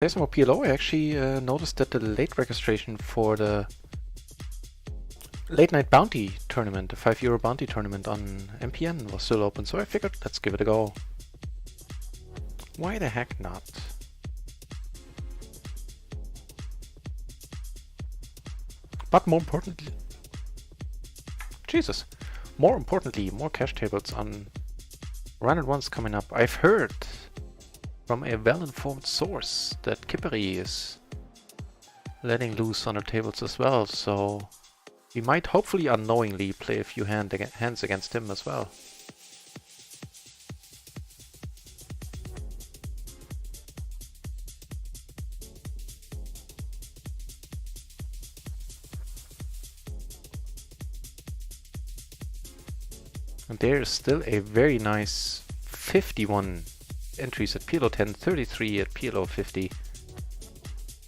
There's more PLO. I actually noticed that the late registration for the late night bounty tournament, the €5 bounty tournament on MPN was still open, so I figured let's give it a go. Why the heck not? But more importantly, Jesus, more importantly, more cash tables on Run It Once coming up. I've heard from a well-informed source that Kipperi is letting loose on the tables as well, so we might hopefully unknowingly play a few hands against him as well. And there's still a very nice 51 entries at PLO 10, 33 at PLO 50.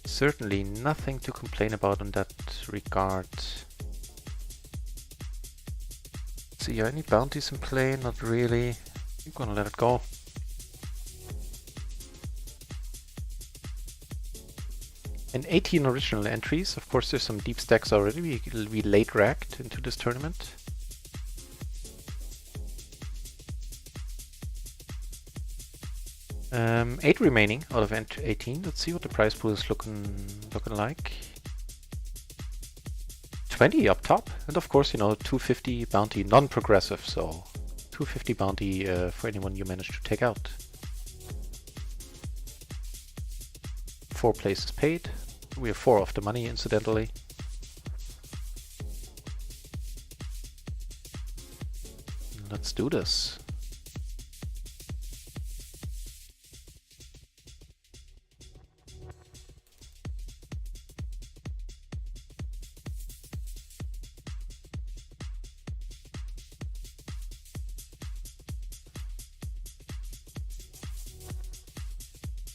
Certainly nothing to complain about in that regard. See, any bounties in play? Not really. I'm gonna let it go. And 18 original entries. Of course, there's some deep stacks already. We late racked into this tournament. Eight remaining out of 18. Let's see what the prize pool is looking like. 20 up top, and of course, you know, 250 bounty, non-progressive, so 250 bounty for anyone you manage to take out. 4 places paid. We have 4 off the money, incidentally. Let's do this.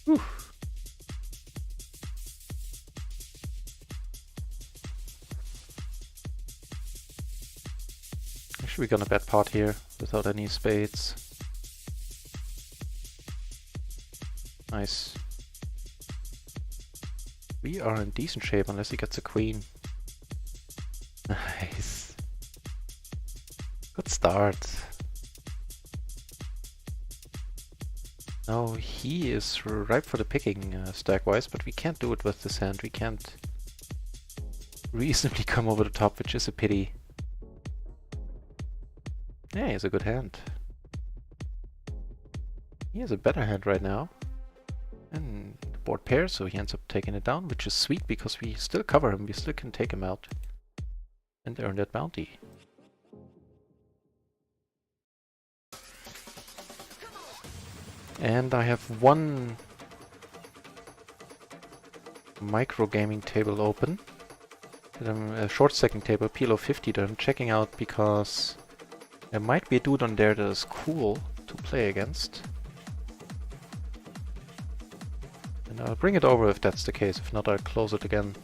Whew. Actually, we're gonna bet pot here without any spades. Nice. We are in decent shape unless he gets a queen. Nice. Good start. Now he is ripe for the picking stack-wise, but we can't do it with this hand. We can't reasonably come over the top, which is a pity. Yeah, he has a good hand. He has a better hand right now. And the board pairs, so he ends up taking it down, which is sweet because we still cover him. We still can take him out and earn that bounty. And I have one micro gaming table open, a short stacking table, PLO 50, that I'm checking out because there might be a dude on there that is cool to play against. And I'll bring it over if that's the case, if not I'll close it again.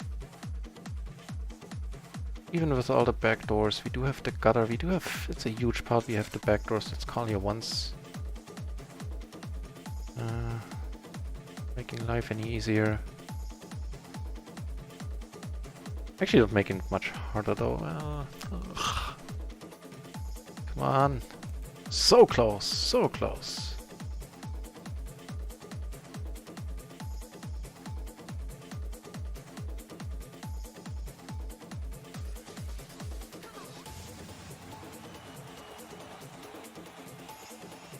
Even with all the backdoors, we do have the gutter, we do have, it's a huge part, we have the backdoors, let's call here once. Making life any easier. Actually not making it much harder though. Come on. So close, so close.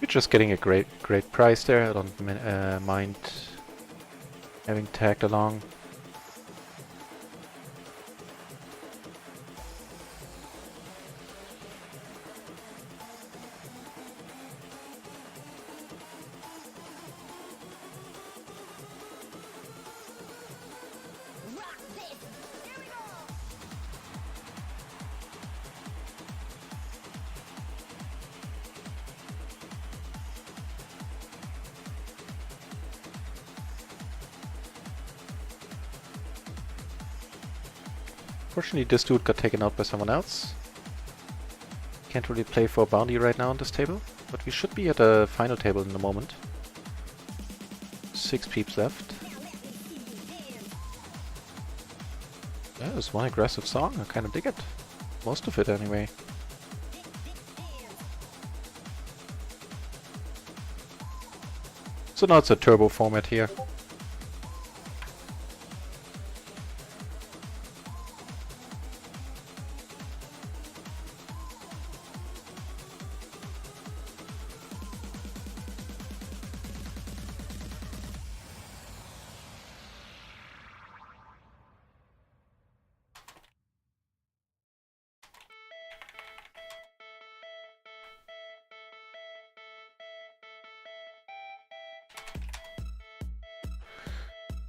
We're just getting a great price there. I don't mind having tagged along. Fortunately, this dude got taken out by someone else. Can't really play for a bounty right now on this table, but we should be at a final table in a moment. 6 peeps left. Yeah, it's one aggressive song. I kind of dig it. Most of it, anyway. So now it's a turbo format here.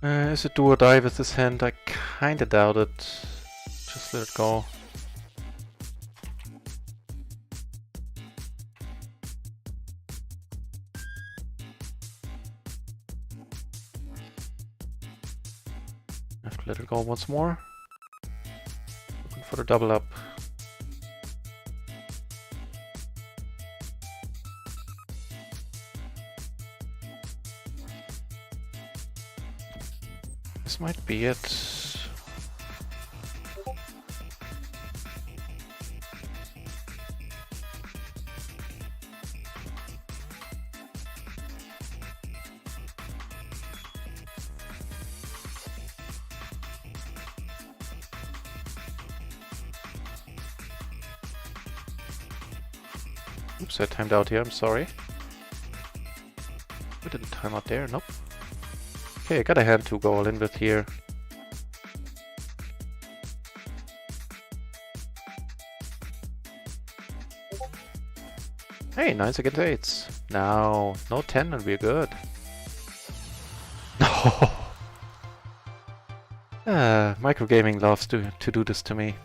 Is it do or die with this hand? I kinda doubt it. Just let it go. I have to let it go once more. Looking for the double up. This might be it. Oops, I timed out here, I'm sorry. We didn't time out there, nope. Okay, I got a hand to go all in with here. Hey, 9s against 8s. Now, no 10 and we're good. No. Microgaming loves to do this to me.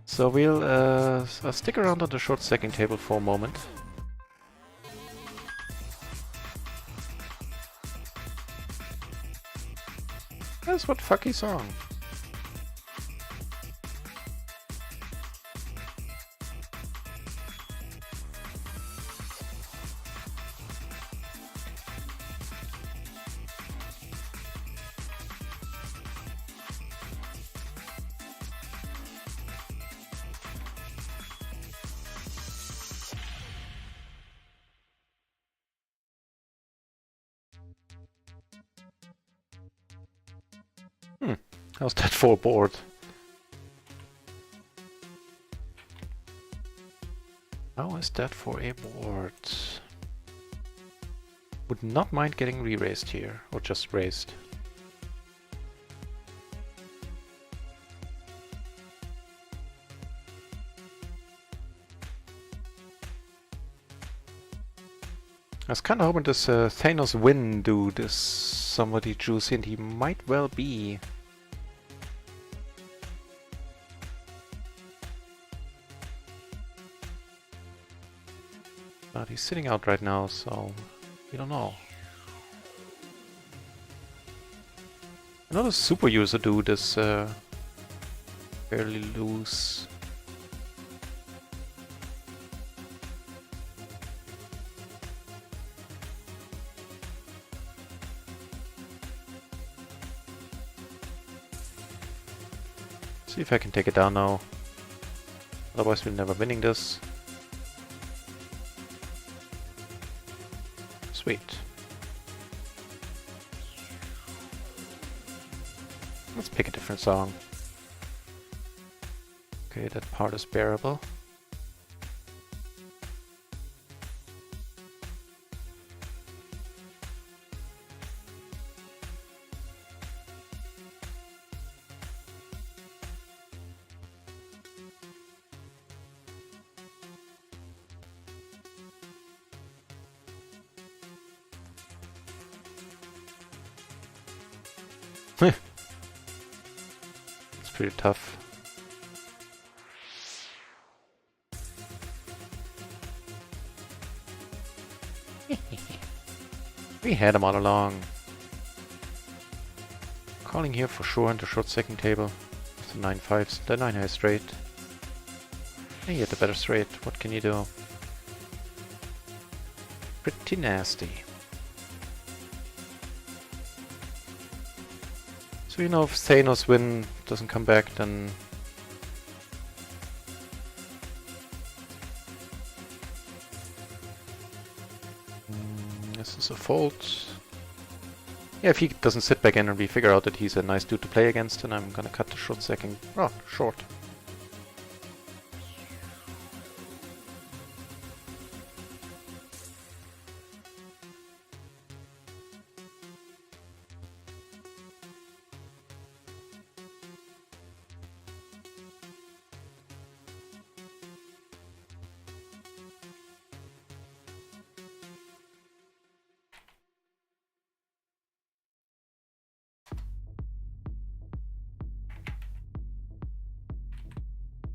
So we'll stick around on the short stacking table for a moment. That's what fucky song. How's that for a board? How is that for a board? Would not mind getting re-raised here, or just raised. I was kinda hoping this Thanos Win dude is somebody juicy, and he might well be. But he's sitting out right now, so we don't know. Another super user dude is fairly loose. See if I can take it down now. Otherwise we're never winning this. Sweet. Let's pick a different song. Okay, that part is bearable. It's pretty tough. We had him all along. Calling here for sure on the short second table. With the 9-5s, the 9-high straight. And you had the better straight. What can you do? Pretty nasty. So, you know, if Thanos win doesn't come back, then... This is a fold. Yeah, if he doesn't sit back in and we figure out that he's a nice dude to play against, then I'm gonna cut the short stacking. Oh, short.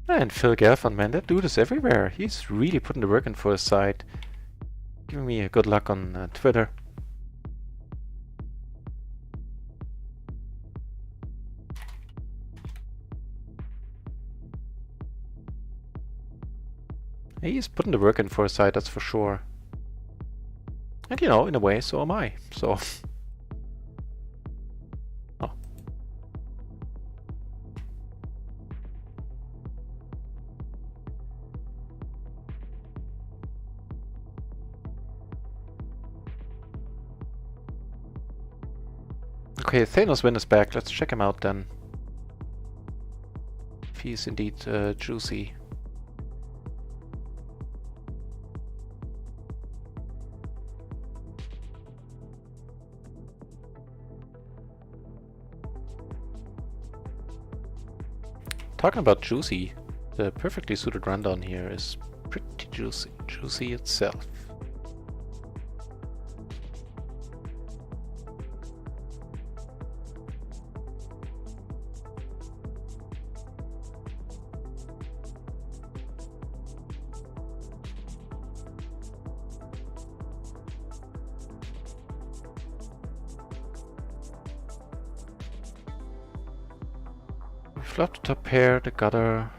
And Phil Gelfand, man, that dude is everywhere. He's really putting the work in for his side. Giving me a good luck on Twitter. He's putting the work in for his side, that's for sure. And you know, in a way, so am I. So... oh. Okay, Thanos win is back. Let's check him out then. If he's indeed juicy. Talking about juicy, the perfectly suited rundown here is pretty juicy. Juicy itself. Flop the top pair, the gutter.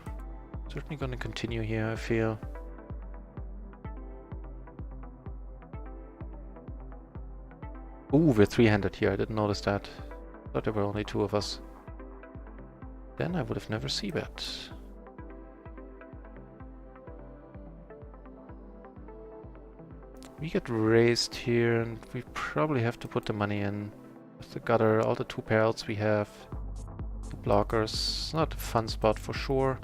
Certainly gonna continue here, I feel. Ooh, we're three-handed here, I didn't notice that. Thought there were only two of us. Then I would have never c-bet. We get raised here, and we probably have to put the money in. With the gutter, all the two pair outs we have. The blockers, not a fun spot for sure.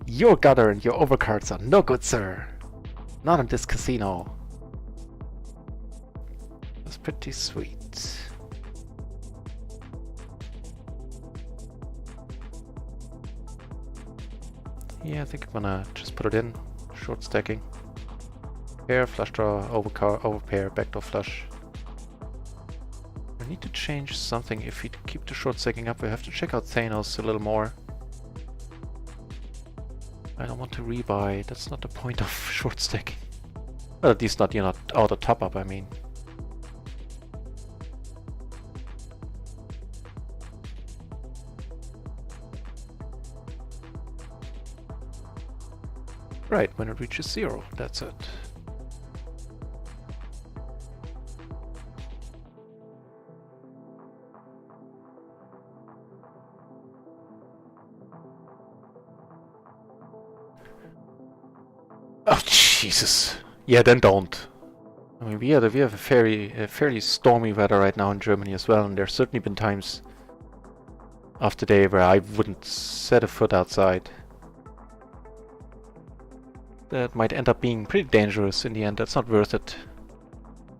Your gutter and your overcards are no good, sir. Not in this casino. That's pretty sweet. Yeah, I think I'm gonna just put it in. Short stacking. Pair, flush draw, overpair, backdoor flush. I need to change something. If we keep the short stacking up, we have to check out Thanos a little more. I don't want to rebuy. That's not the point of short stacking. Well, at least not, you know, auto top up, I mean. Right, when it reaches 0, that's it. Oh Jesus! Yeah, then don't. I mean, we have a fairly stormy weather right now in Germany as well, and there's certainly been times of the day where I wouldn't set a foot outside. That might end up being pretty dangerous in the end. That's not worth it.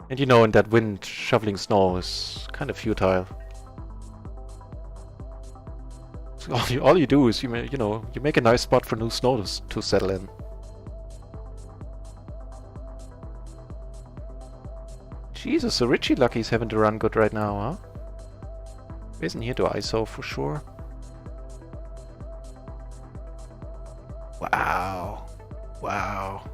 And you know, in that wind, shoveling snow is kind of futile. So all you do is you make a nice spot for new snow to settle in. Jesus, so Richie Lucky's having to run good right now, huh? Isn't here to ISO for sure. Wow. Wow.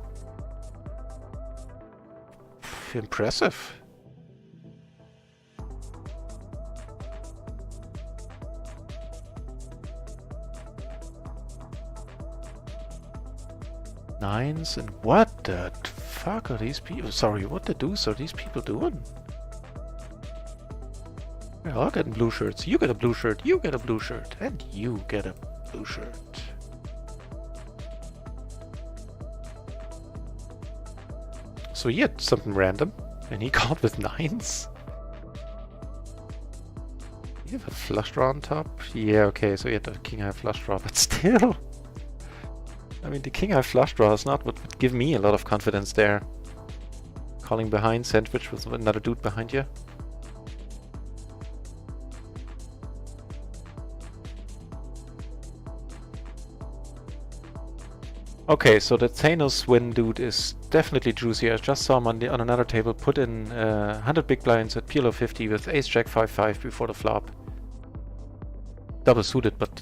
Impressive. Nines, and what the fuck are these people? Sorry, what the deuce are these people doing? We're all getting blue shirts. You get a blue shirt, you get a blue shirt, and you get a blue shirt. So he had something random, and he called with 9s. You have a flush draw on top? Yeah, okay, so he had a king high flush draw, but still. I mean, the king high flush draw is not what would give me a lot of confidence there. Calling behind, sandwich with another dude behind you. Okay, so the Thanos win dude is definitely juicy. I just saw him on another table put in 100 big blinds at PLO 50 with ace jack 5-5 before the flop. Double suited, but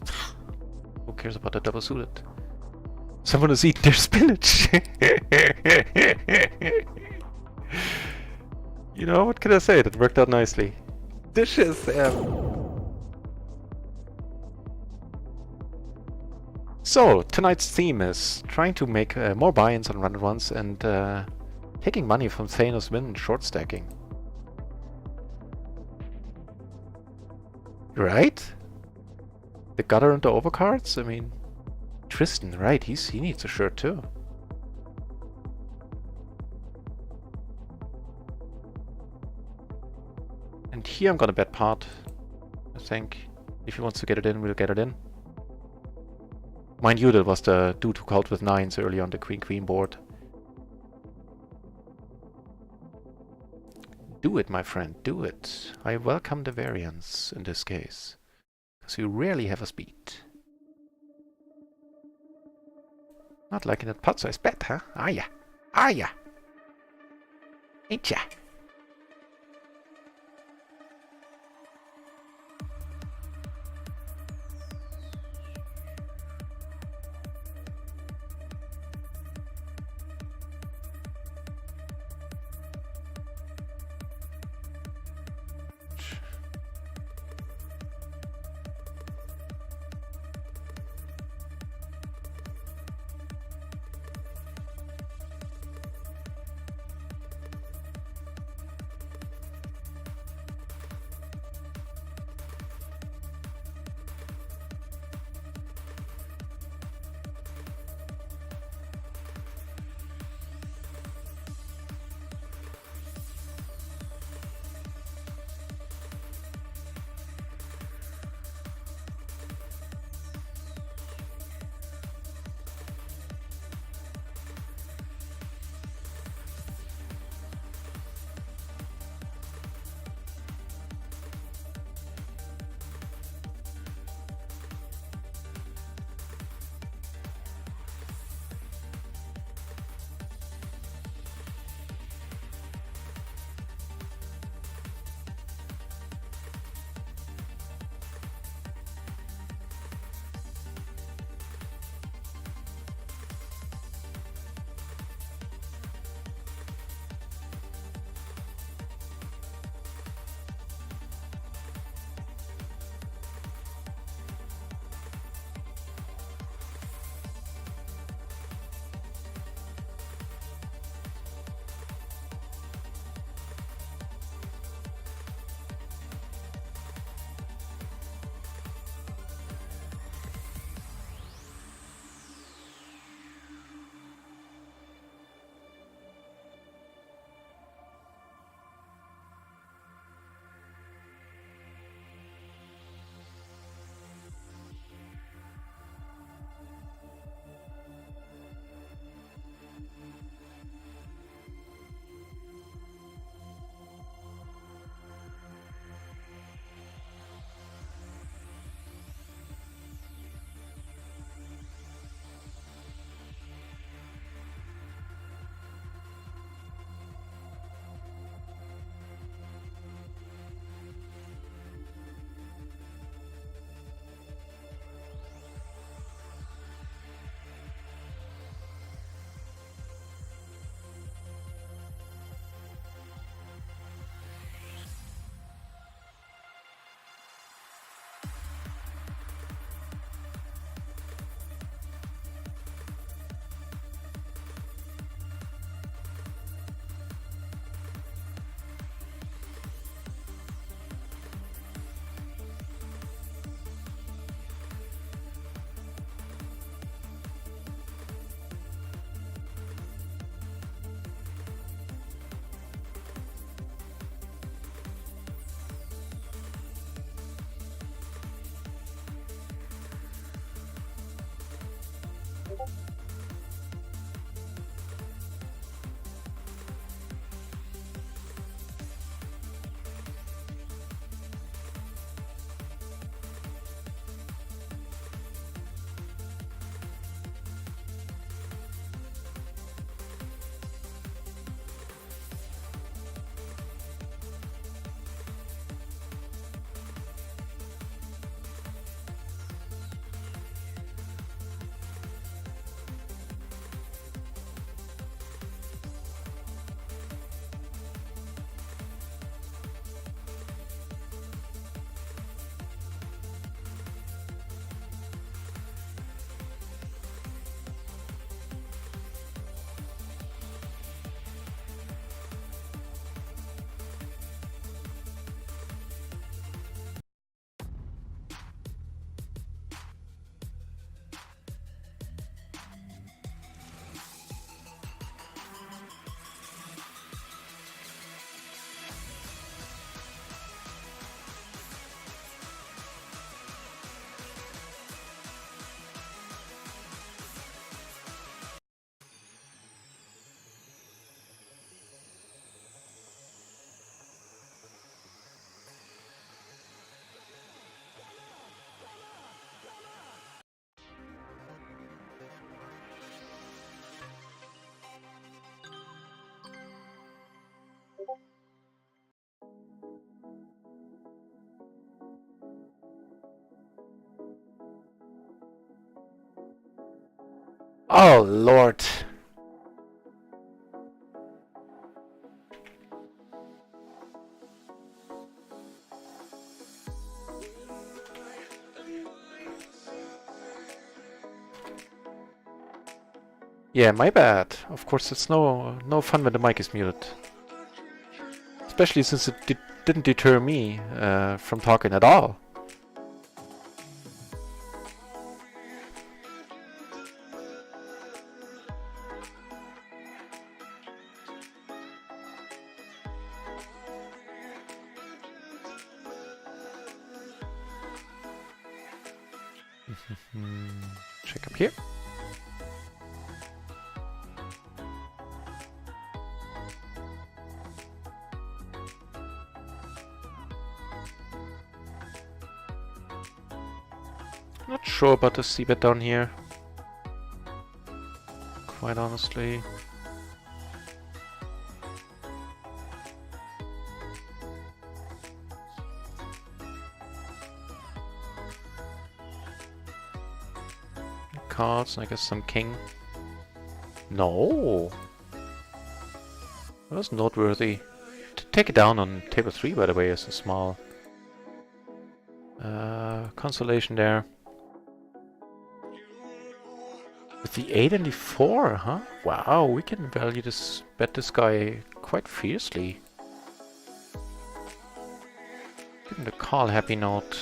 who cares about the double suited? Someone is eating their spinach. You know, what can I say? That worked out nicely. Dishes. So, tonight's theme is trying to make more buy-ins on run ones and taking money from Thanos win and short stacking. Right? The gutter and the overcards? I mean, Tristan, right, he needs a shirt too. And here I'm gonna bet pot, I think. If he wants to get it in, we'll get it in. Mind you, that was the dude who called with 9s early on the queen-queen board. Do it, my friend, do it. I welcome the variance in this case, because you rarely have a speed. Not like in that pot-size bet, huh? Are ya? Are ya? Ain't ya? Oh, Lord. Yeah, my bad. Of course, it's no fun when the mic is muted. Especially since it didn't deter me from talking at all. Check up here. Not sure about the c-bet down here. Quite honestly. Cards, and I guess some king. No! That was noteworthy. To take it down on table 3, by the way, is a small consolation there. With the 8 and the 4, huh? Wow, we can value this, bet this guy quite fiercely. Give him the call happy note.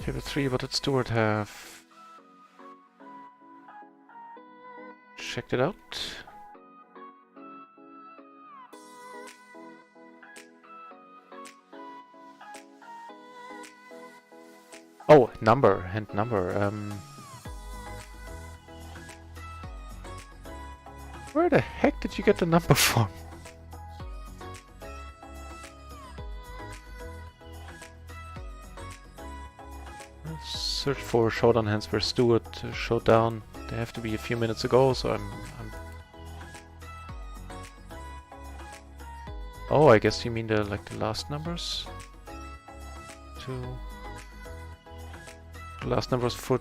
Table 3, what did Stuart have? Checked it out. Oh, number, hand number. Where the heck did you get the number from? Search for showdown hands where Stuart showed down. They have to be a few minutes ago, so I'm... Oh, I guess you mean the last numbers? The last numbers for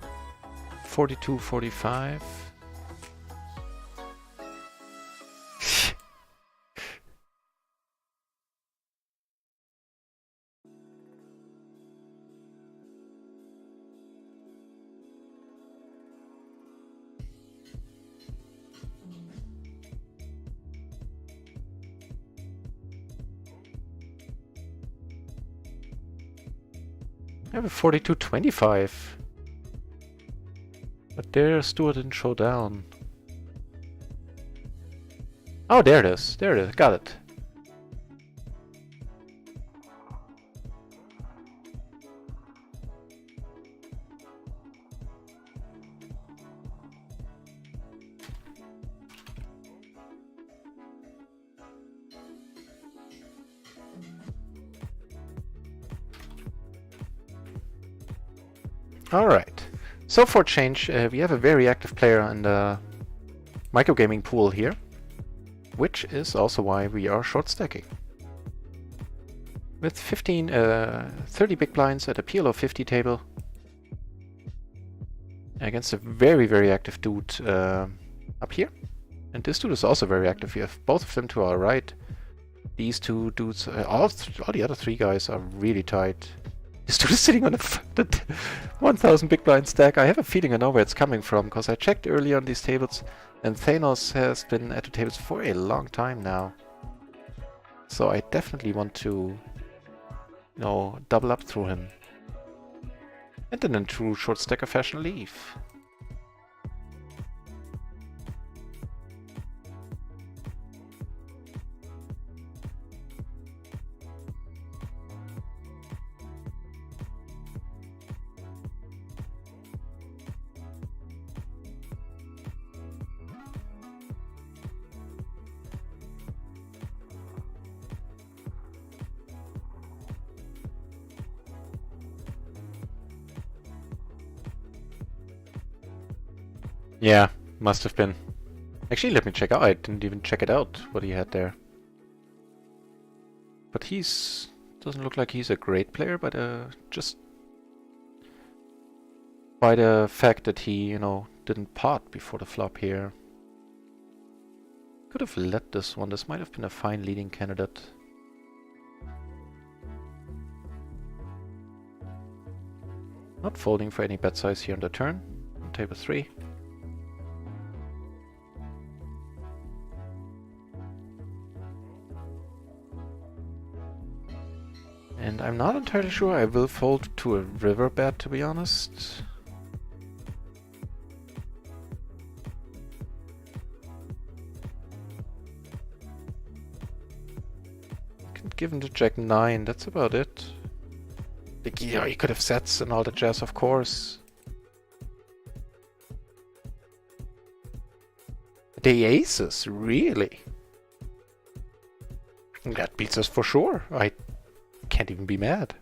42, 45. I have a 42-25. But there Stuart didn't show down. Oh, there it is. There it is. Got it. Alright, so for change, we have a very active player in the microgaming pool here, which is also why we are short stacking. With 30 big blinds at a PLO 50 table, against a very active dude up here. And this dude is also very active. We have both of them to our right. These two dudes, all the other three guys are really tight. This dude is sitting on the 1000 big blind stack. I have a feeling I know where it's coming from, because I checked earlier on these tables, and Thanos has been at the tables for a long time now. So I definitely want to, you know, double up through him. And then in true short stacker fashion leave. Yeah, must have been. Actually, let me check out. I didn't even check it out, what he had there. But he's... doesn't look like he's a great player, but just by the fact that he, you know, didn't pot before the flop here. Could have led this one. This might have been a fine leading candidate. Not folding for any bet size here on the turn. On table 3. And I'm not entirely sure I will fold to a river bet, to be honest. I can give him the jack 9, that's about it. Like, yeah, he could have sets and all the jazz, of course. The aces, really? That beats us for sure. I can't even be mad.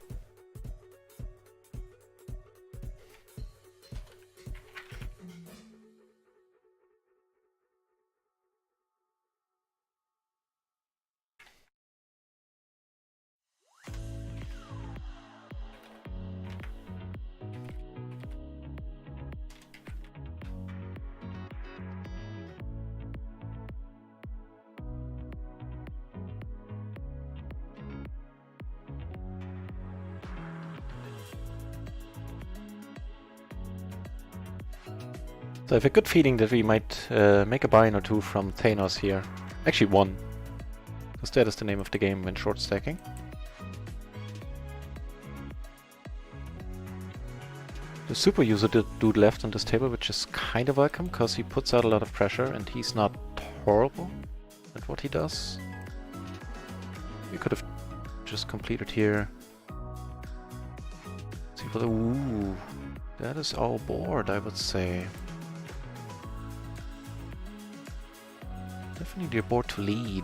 So I have a good feeling that we might make a buy-in or two from Thanos here. Actually one. Because that is the name of the game when short stacking. The super user dude left on this table, which is kind of welcome, because he puts out a lot of pressure and he's not horrible at what he does. We could have just completed here. See for the... Ooh, that is our board, I would say. Definitely a board to lead.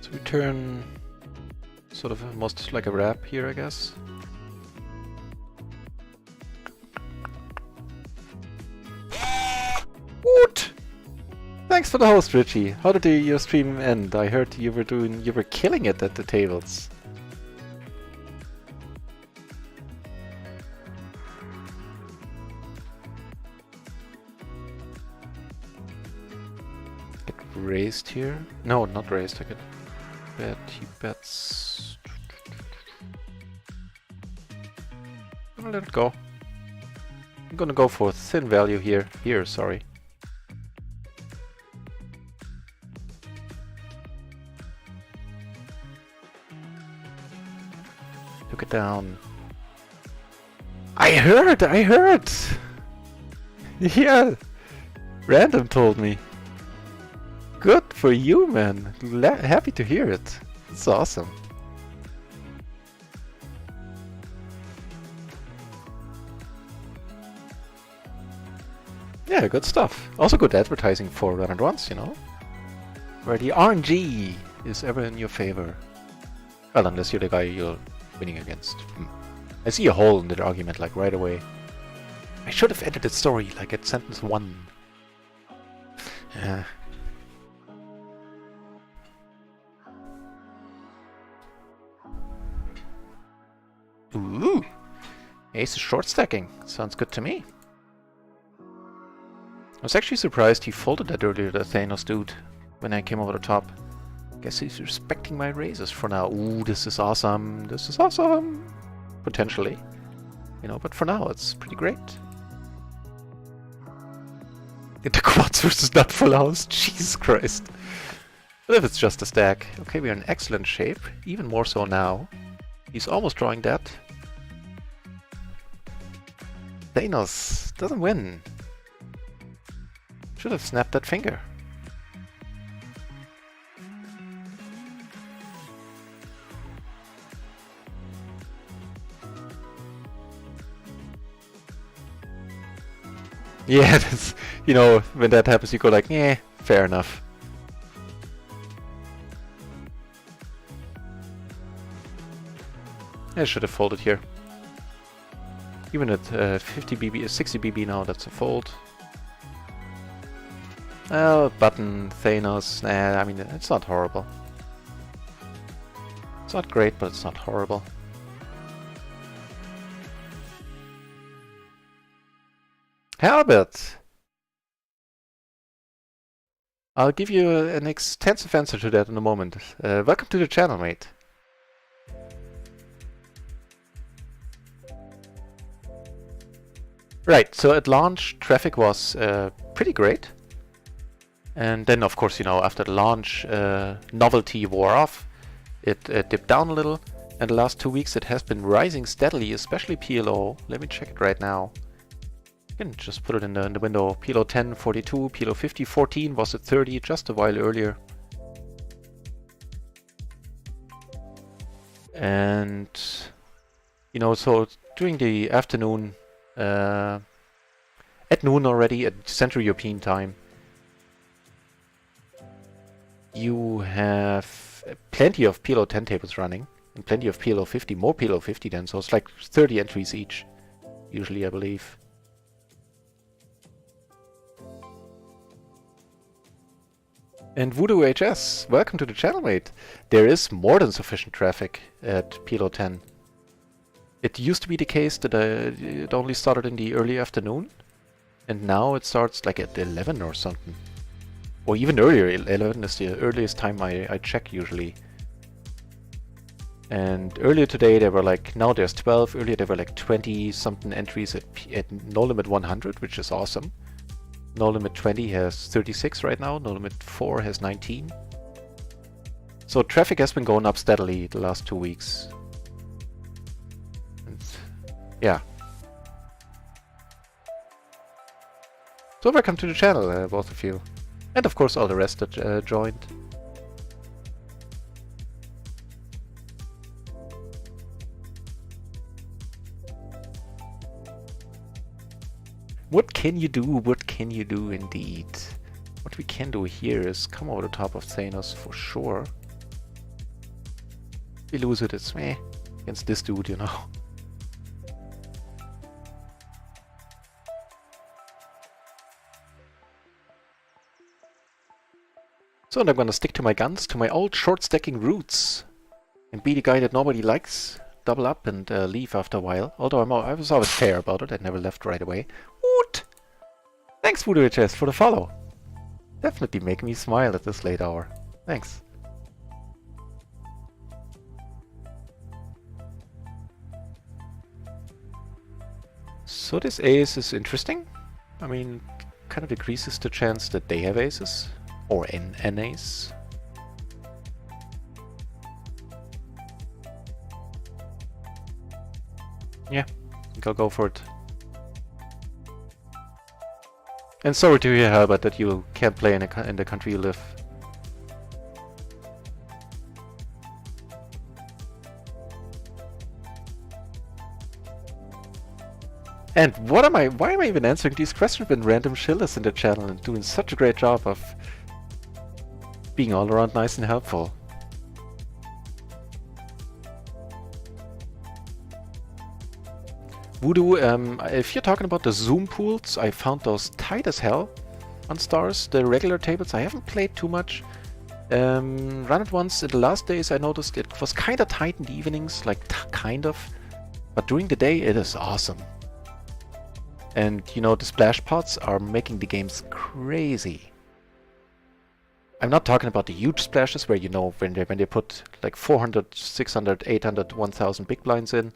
So we turn sort of almost like a wrap here, I guess. What? Thanks for the host, Richie. How did your stream end? I heard you were killing it at the tables. Get raised here? No, not raised. I get bet. He bets. I'm gonna let it go. I'm gonna go for thin value here. Here, sorry. Took it down. I heard! Yeah! Random told me. Good for you, man. Happy to hear it. It's awesome. Yeah, good stuff. Also good advertising for Run and Runs, you know? Where the RNG is ever in your favor. Well, unless you're the guy you're winning against. I see a hole in that argument, like, right away. I should have ended the story, like, at sentence 1. Yeah. Ooh! Ace is short stacking. Sounds good to me. I was actually surprised he folded that earlier, that Thanos dude, when I came over the top. Guess he's respecting my raises for now. Ooh, this is awesome. This is awesome. Potentially. You know, but for now it's pretty great. The quads versus not full house. Jesus Christ. But if it's just a stack. Okay, we're in excellent shape. Even more so now. He's almost drawing that. Thanos doesn't win. Should have snapped that finger. Yeah, that's, you know, when that happens, you go like, yeah, fair enough. I should have folded here. Even at 50 BB, 60 BB now, that's a fold. Oh, button, Thanos, nah, I mean, it's not horrible. It's not great, but it's not horrible. Halbert! I'll give you an extensive answer to that in a moment. Welcome to the channel, mate. Right, so at launch, traffic was pretty great. And then, of course, you know, after the launch, novelty wore off. It dipped down a little. And the last 2 weeks, it has been rising steadily, especially PLO. Let me check it right now. You can just put it in the window. PLO 10, 42, PLO 50, 14 was at 30 just a while earlier. And, you know, so during the afternoon, at noon already, at Central European time, you have plenty of PLO 10 tables running, and plenty of PLO 50, more PLO 50 then, so it's like 30 entries each, usually, I believe. And Voodoo HS, welcome to the channel, mate. There is more than sufficient traffic at PLO 10. It used to be the case that it only started in the early afternoon, and now it starts like at 11 or something. Or even earlier, 11 is the earliest time I check usually. And earlier today there were like, now there's 12, earlier there were like 20 something entries at No Limit 100, which is awesome. No Limit 20 has 36 right now, No Limit 4 has 19. So traffic has been going up steadily the last 2 weeks. And yeah. So welcome to the channel, both of you. And of course all the rest that joined. What can you do? What can you do indeed? What we can do here is come over the top of Thanos for sure. We lose it, it's meh. Against this dude, you know. So I'm gonna stick to my guns, to my old short stacking roots. And be the guy that nobody likes. Double up and leave after a while. Although I was always fair about it, I never left right away. Woot! Thanks, Voodoo HS, for the follow. Definitely making me smile at this late hour. Thanks. So this ace is interesting. I mean, kind of decreases the chance that they have aces. Or an ace. Yeah, I think I'll go for it. And sorry to hear, Herbert, that you can't play in the country you live. And why am I even answering these questions when random shillers in the channel and doing such a great job of being all around nice and helpful? Voodoo, if you're talking about the Zoom pools, I found those tight as hell on stars. The regular tables I haven't played too much. Run it once in the last days, I noticed it was kind of tight in the evenings, like kind of. But during the day it is awesome. And you know, the splash pots are making the games crazy. I'm not talking about the huge splashes where, you know, when they put like 400, 600, 800, 1000 big blinds in.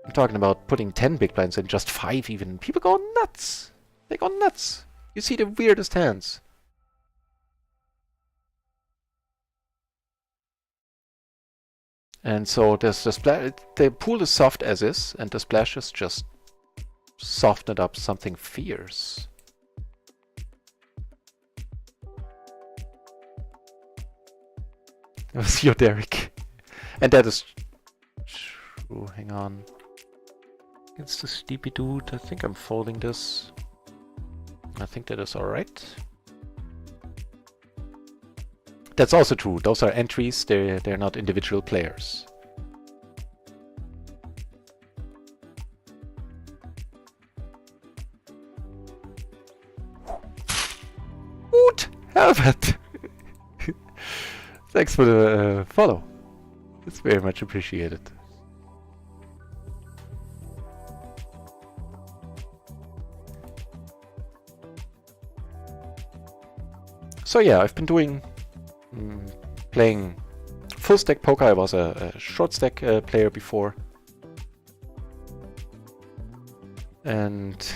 I'm talking about putting 10 big blinds in, just 5 even. People go nuts! They go nuts! You see the weirdest hands. And so there's the pool is soft as is, and the splashes just soften it up something fierce. That was your Derek. And that is true. Hang on. Against the sleepy dude, I think I'm folding this. I think that is alright. That's also true. Those are entries, they're not individual players. Woot! Helvet! Thanks for the follow. It's very much appreciated. So yeah, I've been doing playing full stack poker. I was a short stack player before, and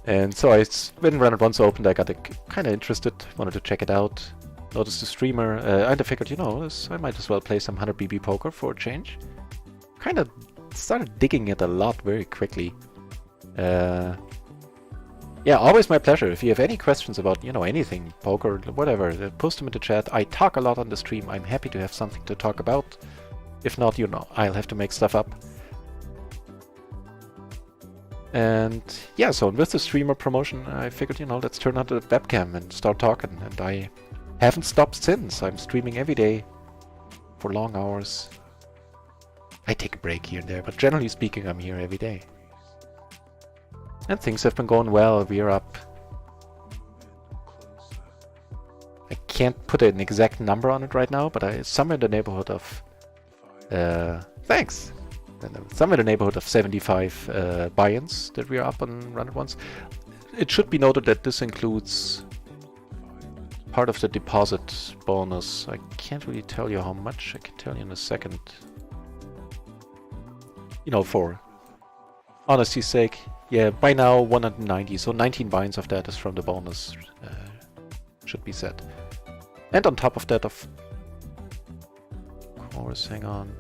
and so when Run It Once opened, I got kind of interested, wanted to check it out. Noticed the streamer, and I figured, you know, I might as well play some 100 BB poker for a change. Kind of started digging it a lot very quickly. Yeah, always my pleasure. If you have any questions about, you know, anything, poker, whatever, post them in the chat. I talk a lot on the stream. I'm happy to have something to talk about. If not, you know, I'll have to make stuff up. And yeah, so with the streamer promotion, I figured, you know, let's turn on the webcam and start talking. And I haven't stopped since. I'm streaming every day for long hours. I take a break here and there, but generally speaking, I'm here every day. And things have been going well. We're up. I can't put an exact number on it right now, but it's somewhere in the neighborhood of... thanks! Somewhere in the neighborhood of 75 buy-ins that we are up on Run It Once. It should be noted that this includes part of the deposit bonus. I can't really tell you how much. I can tell you in a second. You know, for honesty's sake. Yeah, by now 190, so 19 buy-ins of that is from the bonus, should be said. And on top of that, of course, hang on.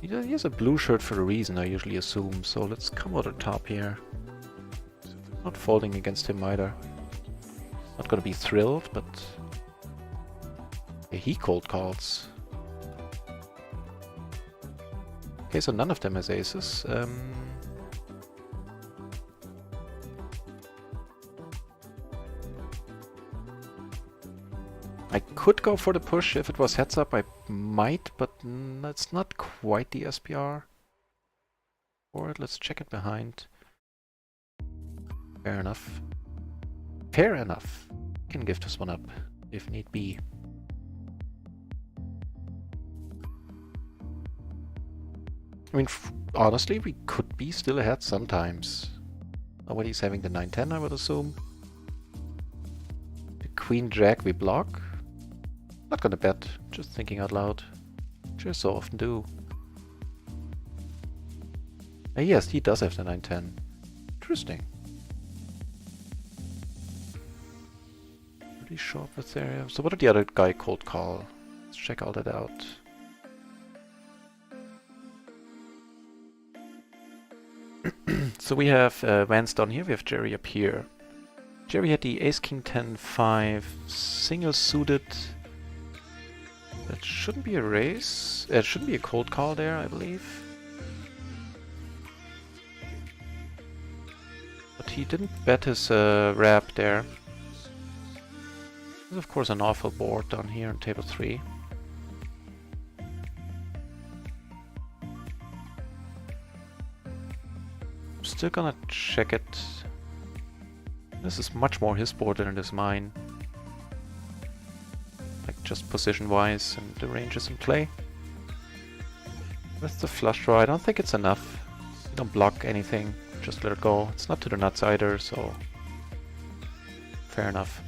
He has a blue shirt for a reason, I usually assume, so let's come over the top here. Not folding against him either. Not gonna be thrilled, but... yeah, he cold calls. Okay, so none of them has aces. I could go for the push if it was heads up. I might, but it's not quite the SPR for it. Let's check it behind. Fair enough. Fair enough. Can give this one up if need be. I mean, honestly, we could be still ahead sometimes. Nobody's having the 9-10, I would assume. The Queen Jack we block. Not gonna bet, just thinking out loud. Just so often do. Yes, he does have the 9-10. Interesting. Pretty sharp with there. So what did the other guy cold call? Let's check all that out. So we have Vance down here, we have Jerry up here. Jerry had the Ace King 10-5 single suited. That shouldn't be a raise. It shouldn't be a cold call there, I believe. But he didn't bet his wrap there. There's of course an awful board down here on table 3. I'm still gonna check it. This is much more his board than it is mine. Like just position-wise, and the range is in play. With the flush draw, I don't think it's enough. You don't block anything, just let it go. It's not to the nuts either, so fair enough.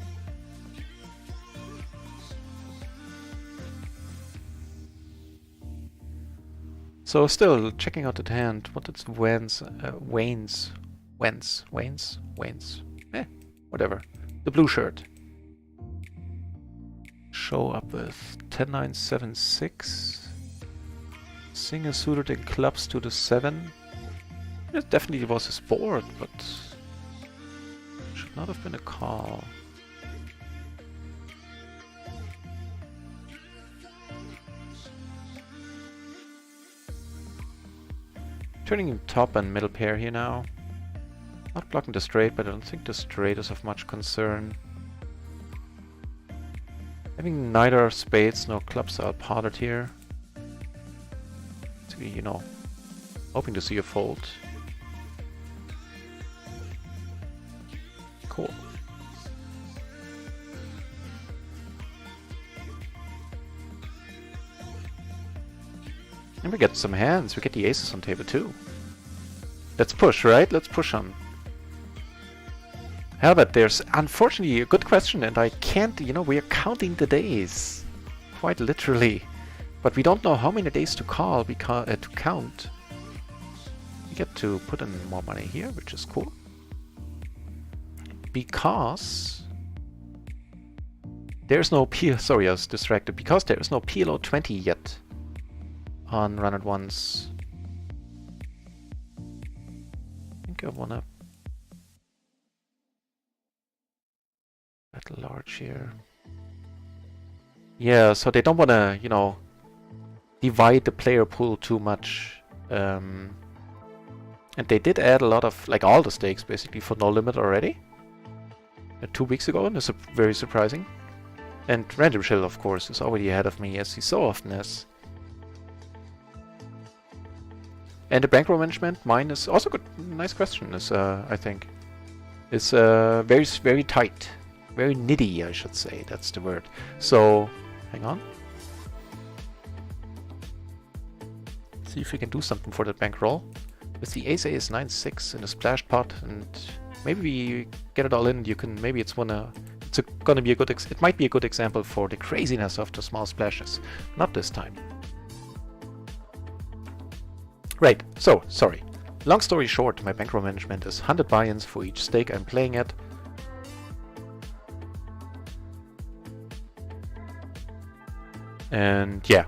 So still checking out that hand. What did Wayne's, whatever. The blue shirt. Show up with 10-9-7-6. Single suited in clubs to the 7. It definitely was his board, but should not have been a call. Turning top and middle pair here now. Not blocking the straight, but I don't think the straight is of much concern. Having neither spades nor clubs out parted here. So, you know, hoping to see a fold. Cool. And we get some hands. We get the aces on table too. Let's push, right? Let's push on. Herbert, there's unfortunately a good question, and I can't, you know, we are counting the days. Quite literally. But we don't know how many days to call, because to count. We get to put in more money here, which is cool. Because there's no sorry, I was distracted. Because there is no PLO 20 yet on Run It Once. I think I wanna bet large here. Yeah, so they don't wanna, you know, divide the player pool too much. And they did add a lot of, like all the stakes basically for no limit already. 2 weeks ago, and it's very surprising. And Random Shell, of course, is already ahead of me, as he so often is. And the bankroll management, mine is also good. Nice question, is I think. It's very, very tight. Very nitty, I should say. That's the word. So, hang on. See if we can do something for that bankroll. With the ace is 9-6 in a splash pot, and maybe we get it all in. You can, maybe it's gonna be a good. It might be a good example for the craziness of the small splashes. Not this time. Right. So sorry. Long story short, my bankroll management is 100 buy-ins for each stake I'm playing at. And yeah,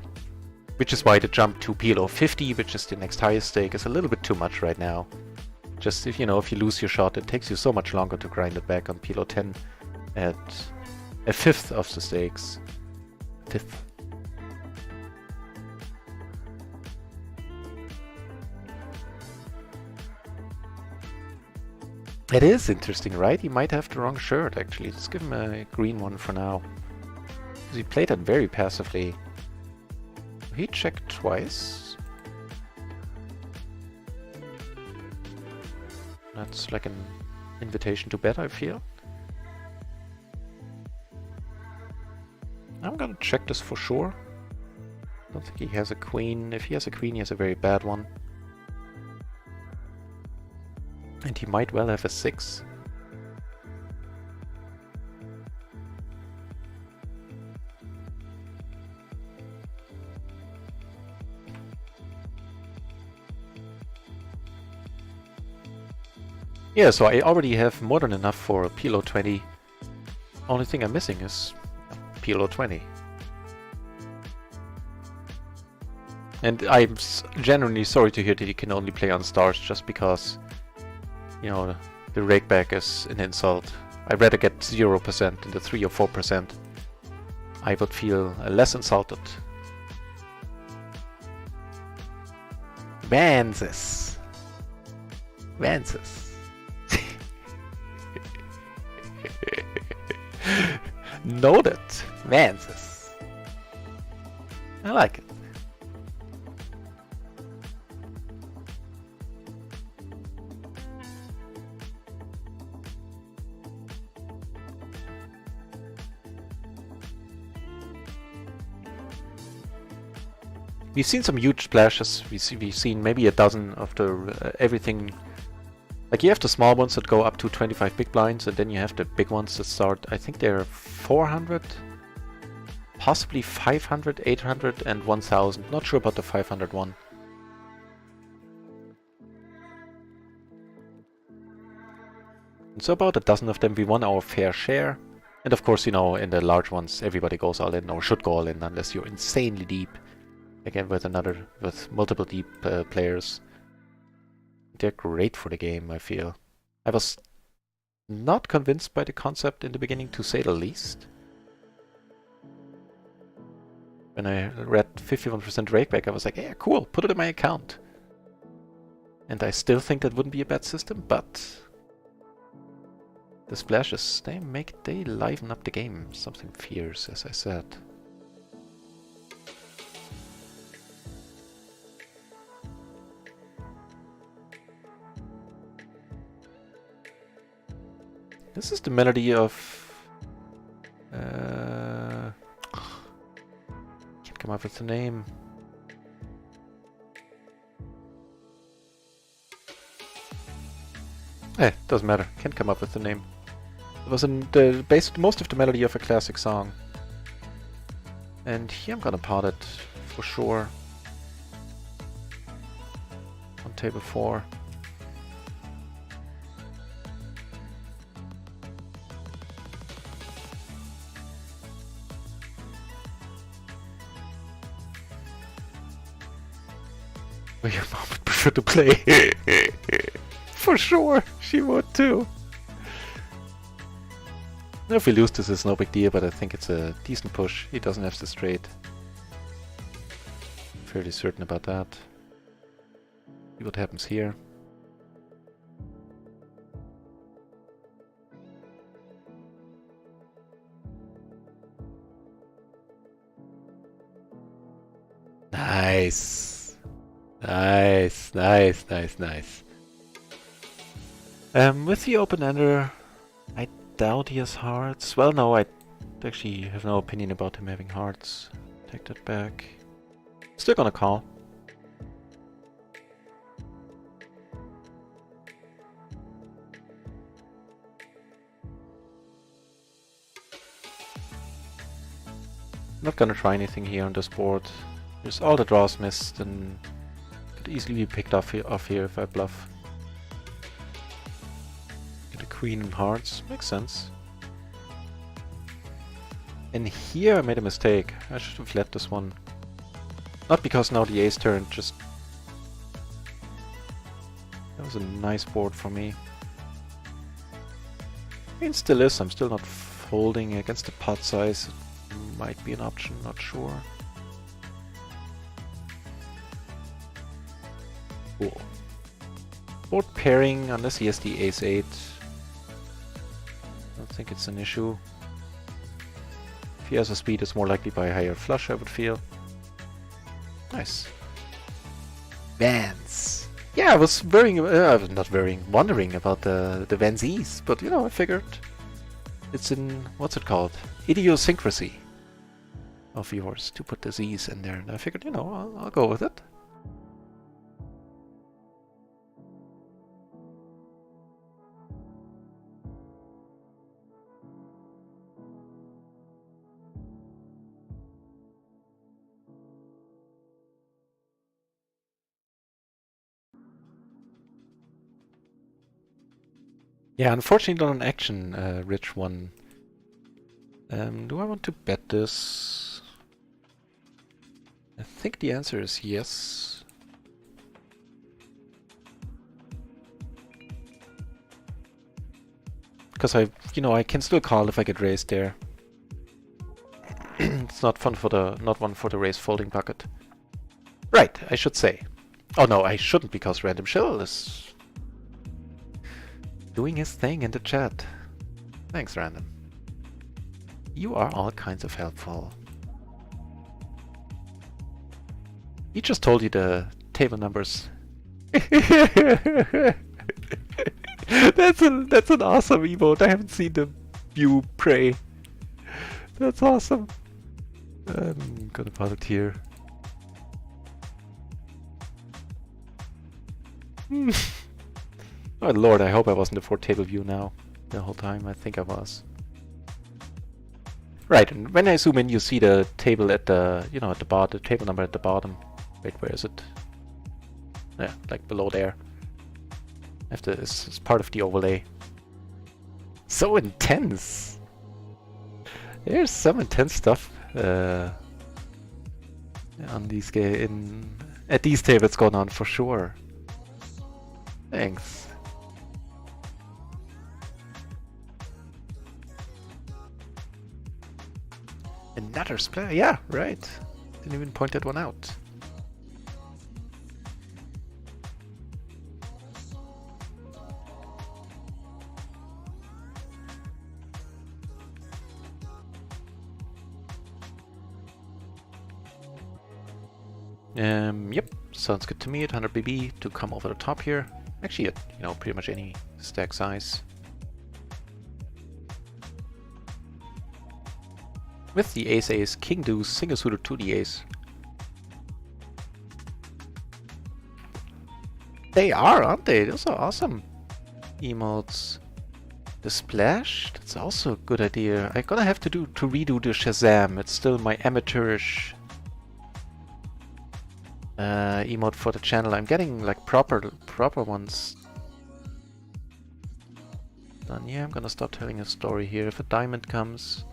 which is why the jump to PLO 50, which is the next highest stake, is a little bit too much right now. Just if you know, if you lose your shot, it takes you so much longer to grind it back on PLO 10 at a fifth of the stakes. Fifth. It is interesting, right? He might have the wrong shirt, actually. Let's give him a green one for now. Because he played it very passively. He checked twice. That's like an invitation to bet, I feel. I'm gonna check this for sure. I don't think he has a queen. If he has a queen, he has a very bad one. And he might well have a 6. Yeah, so I already have more than enough for a PLO 20. Only thing I'm missing is PLO 20. And I'm genuinely sorry to hear that you can only play on stars just because, you know, the rakeback is an insult. I'd rather get 0% than the 3 or 4%. I would feel less insulted. Vances. Vances. Noted. Vances. I like it. We've seen some huge splashes. We've seen maybe a dozen of the everything. Like you have the small ones that go up to 25 big blinds, and then you have the big ones that start, I think they're 400, possibly 500, 800, and 1000. Not sure about the 500 one. And so about a dozen of them, we won our fair share. And of course, you know, in the large ones, everybody goes all in, or should go all in, unless you're insanely deep. Again, with multiple deep players. They're great for the game, I feel. I was not convinced by the concept in the beginning, to say the least. When I read 51% rakeback, I was like, yeah, cool, put it in my account. And I still think that wouldn't be a bad system, but the splashes, they liven up the game. Something fierce, as I said. This is the melody of... can't come up with the name. Doesn't matter. Can't come up with the name. It was most of the melody of a classic song. And here I'm gonna part it for sure. On table 4. Where your mom would prefer to play. For sure, she would too. If we lose this, it's no big deal, but I think it's a decent push. He doesn't have the straight. Fairly certain about that. See what happens here. Nice. Nice, nice, nice, nice. With the open-ender, I doubt he has hearts. Well, no, I actually have no opinion about him having hearts. Take that back. Still gonna call. Not gonna try anything here on this board. There's all the draws missed and could easily be picked off here if I bluff. Queen and hearts, makes sense. And here I made a mistake. I should have led this one. Not because now the ace turn, just... That was a nice board for me. I mean, still is. I'm still not folding against the pot size. It might be an option, not sure. Cool. Board pairing, unless he has the ace-8. I don't think it's an issue. If he has a speed, it's more likely by a higher flush, I would feel. Nice. Vans. Yeah, I was wondering about the Vansies, but you know, I figured it's in, what's it called? Idiosyncrasy of yours to put the Z's in there, and I figured, you know, I'll go with it. Yeah, unfortunately not an action rich one. Do I want to bet this? I think the answer is yes. Because I can still call if I get raised there. It's not one for the raise folding bucket. Right, I should say. Oh no, I shouldn't, because Random Shill is doing his thing in the chat. Thanks, Random. You are all kinds of helpful. He just told you the table numbers. That's an awesome emote. I haven't seen the view pray. That's awesome. I'm gonna put it here. Oh lord, I hope I wasn't the 4-table view now the whole time. I think I was. Right, and when I zoom in, you see the table at the, at the bottom, the table number at the bottom. Wait, where is it? Yeah, like below there. It's part of the overlay. So intense! There's some intense stuff on at these tables going on for sure. Thanks. Another splash, yeah, right. Didn't even point that one out. Yep, sounds good to me at 100 BB to come over the top here. Actually at, you know, pretty much any stack size. With the ace-ace, king deuce, single suited to the ace. They are, aren't they? Those are awesome emotes. The splash? That's also a good idea. I'm gonna have to redo the Shazam. It's still my amateurish emote for the channel. I'm getting like proper ones done. Yeah, I'm gonna start telling a story here. If a diamond comes,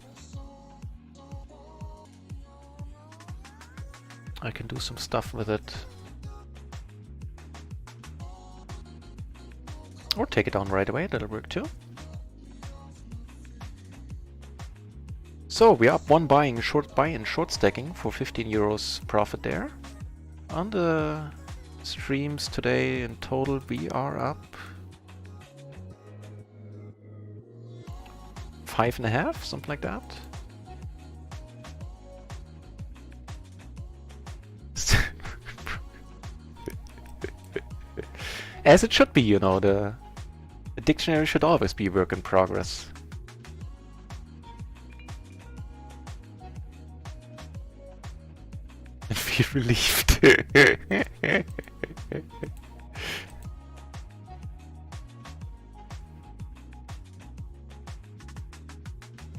I can do some stuff with it. Or take it down right away, that'll work too. So we are up one buy-in, short stacking for 15 euros profit there. On the streams today in total we are up 5.5, something like that. As it should be, you know, the dictionary should always be work in progress. And feel relieved.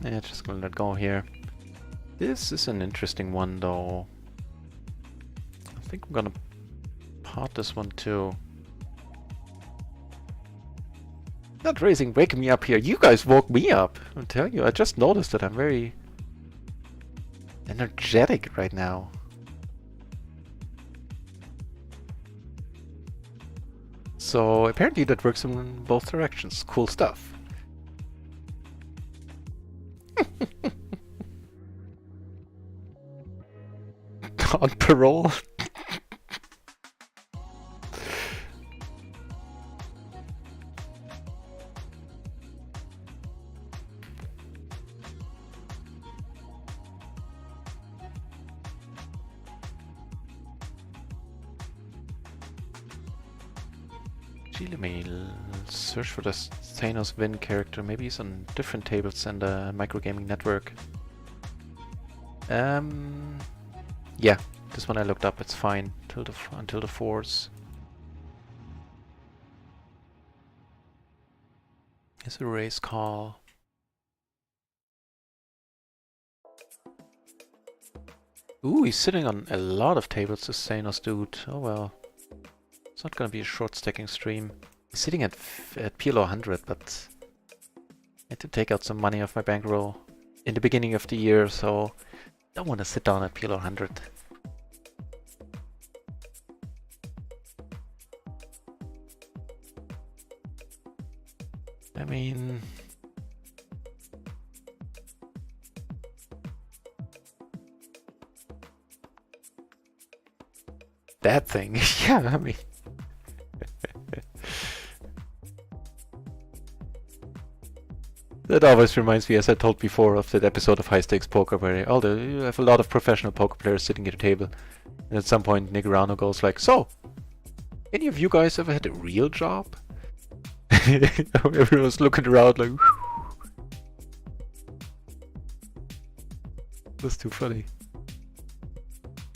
Yeah, just gonna let go here. This is an interesting one though. I think I'm gonna part this one too. Not raising, waking me up here. You guys woke me up. I'm telling you, I just noticed that I'm very energetic right now. So apparently that works in both directions. Cool stuff. On parole? Let me search for the Thanos Win character. Maybe he's on different tables than the microgaming network. Yeah, this one I looked up. It's fine until the fours. Here's a race call. Ooh, he's sitting on a lot of tables, this Thanos dude. Oh well. It's not gonna be a short stacking stream. He's sitting at PLO 100, but I had to take out some money off my bankroll in the beginning of the year, so I don't want to sit down at PLO 100. I mean... that thing, yeah, I mean... That always reminds me, as I told before, of that episode of High Stakes Poker where you have a lot of professional poker players sitting at a table, and at some point Nick Rano goes like, "So, any of you guys ever had a real job?" Everyone's looking around like, that's too funny.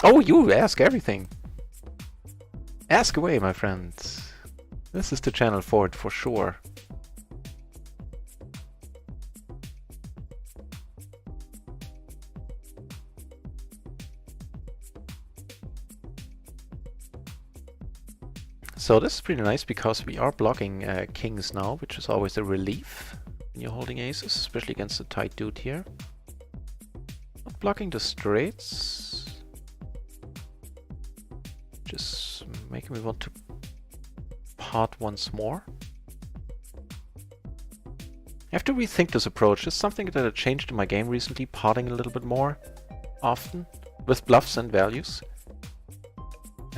Oh, you ask everything. Ask away, my friends. This is the channel for it, for sure. So this is pretty nice because we are blocking kings now, which is always a relief when you're holding aces, especially against a tight dude here. Not blocking the straights. Just making me want to pot once more. I have to rethink this approach. It's something that I changed in my game recently, potting a little bit more often with bluffs and values.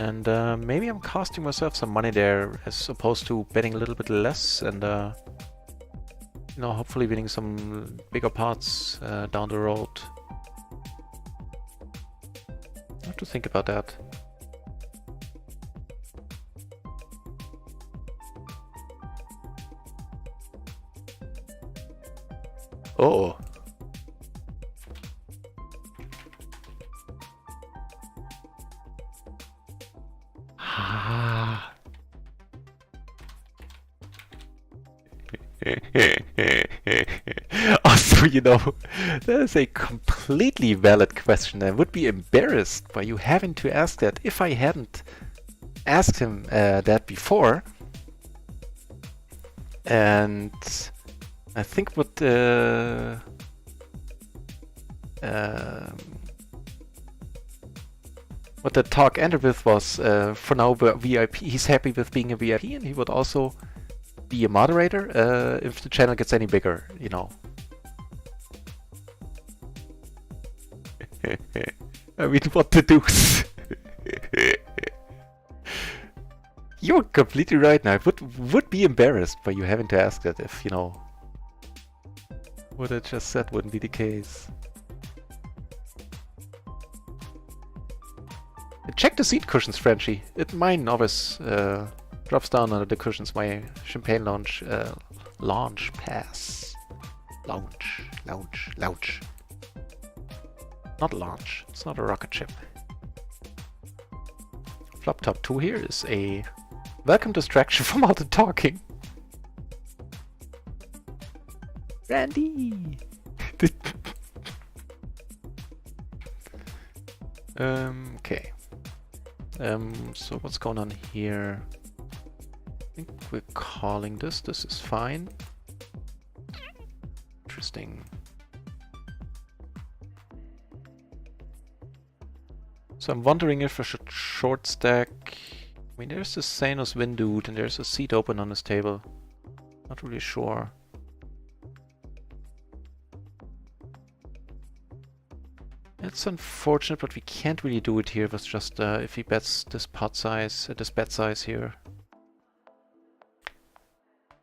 And maybe I'm costing myself some money there as opposed to betting a little bit less and you know, hopefully winning some bigger pots down the road. I have to think about that. Oh. Ah. Also, you know, that is a completely valid question. I would be embarrassed by you having to ask that if I hadn't asked him that before. And I think what the talk ended with was, for now, VIP. He's happy with being a VIP, and he would also be a moderator if the channel gets any bigger, you know. I mean, what to do? You're completely right now. I would be embarrassed by you having to ask that if, you know, what I just said wouldn't be the case. Check the seat cushions, Frenchie. Mine always drops down under the cushions. My champagne lounge pass. Lounge. Not launch. It's not a rocket ship. Flop top 2 here is a welcome distraction from all the talking. Randy! Okay. So what's going on here? I think we're calling this. This is fine. Interesting. So I'm wondering if I should short stack. I mean, there's this Sanos Windude and there's a seat open on this table. Not really sure. It's unfortunate, but we can't really do it here with just if he bets this pot size, this bet size here.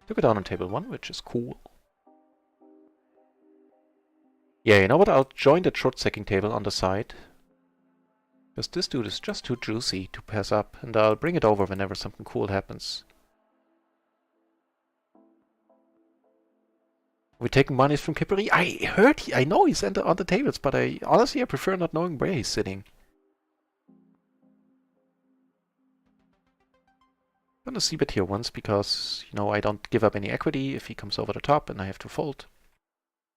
Took it down on table 1, which is cool. Yeah, you know what? I'll join the short stacking table on the side. Because this dude is just too juicy to pass up, and I'll bring it over whenever something cool happens. We're taking monies from Kippery. I know he's on the tables, but honestly I prefer not knowing where he's sitting. I'm gonna see bet here once because, you know, I don't give up any equity if he comes over the top and I have to fold.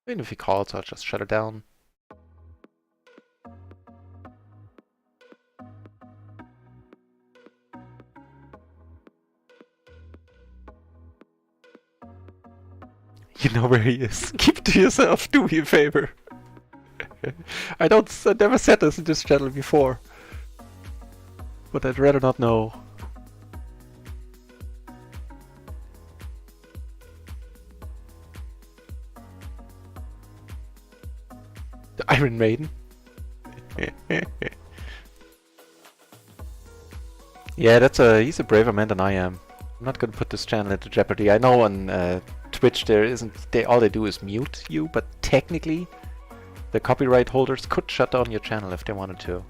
And if he calls, I'll just shut it down. You know where he is. Keep it to yourself. Do me a favor. I never said this in this channel before. But I'd rather not know. The Iron Maiden. Yeah, he's a braver man than I am. I'm not gonna put this channel into jeopardy. I know on Twitch all they do is mute you, but technically the copyright holders could shut down your channel if they wanted to.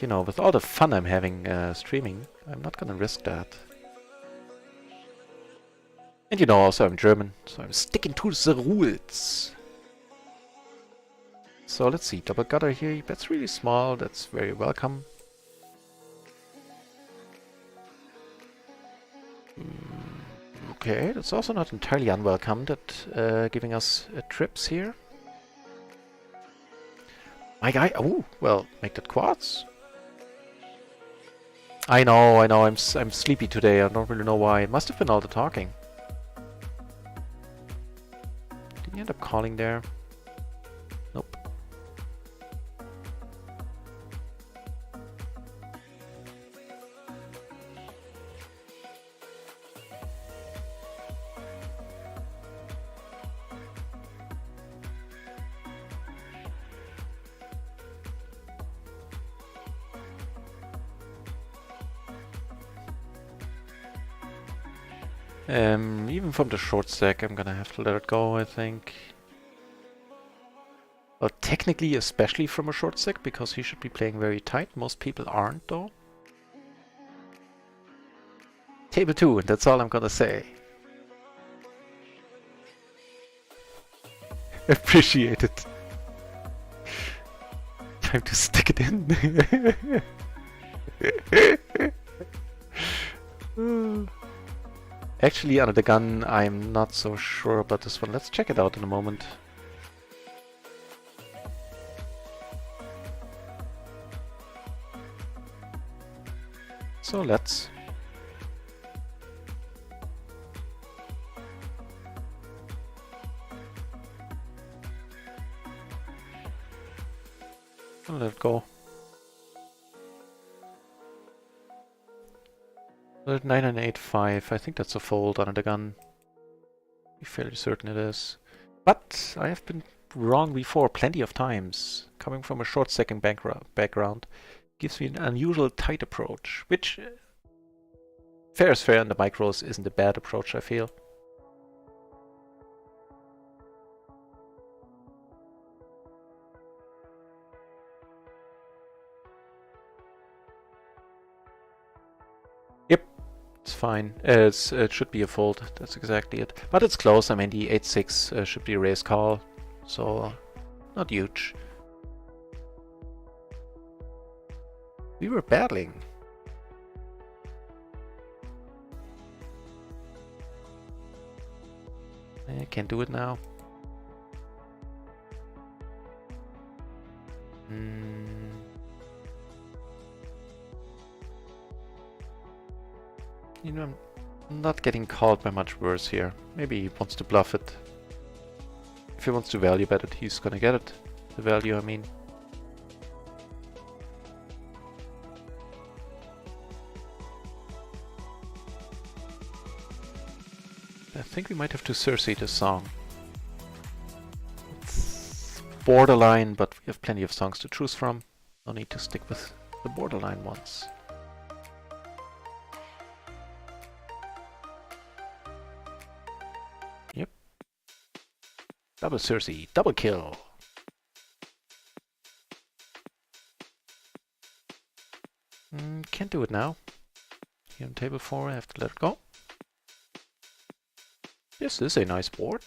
You know, with all the fun I'm having streaming, I'm not gonna risk that. And you know, also I'm German, so I'm sticking to the rules. So let's see, double gutter here, that's really small, that's very welcome. Okay, that's also not entirely unwelcome, that giving us trips here. My guy, oh, well, make that quads. I know, I'm sleepy today, I don't really know why. It must have been all the talking. Did he end up calling there? Nope. Even from the short stack, I'm gonna have to let it go, I think. Well, technically, especially from a short stack, because he should be playing very tight. Most people aren't, though. Table 2, and that's all I'm gonna say. Appreciate it. Time to stick it in. Actually, under the gun, I'm not so sure about this one. Let's check it out in a moment. So let's. I'll let it go. 9985, I think that's a fold under the gun. I'm fairly certain it is. But I have been wrong before plenty of times. Coming from a short second background gives me an unusual tight approach, which, fair is fair in the micros, isn't a bad approach, I feel. Yep, it's fine. It should be a fold, that's exactly it. But it's close, I mean the 8-6 should be a raise call, so not huge. We were battling. I can't do it now. You know, I'm not getting called by much worse here. Maybe he wants to bluff it. If he wants to value bet it, he's gonna get it. The value, I mean. I think we might have to Cersei this song. It's borderline, but we have plenty of songs to choose from. No need to stick with the borderline ones. Yep. Double Cersei, double kill. Can't do it now. Here on table 4, I have to let it go. This is a nice board.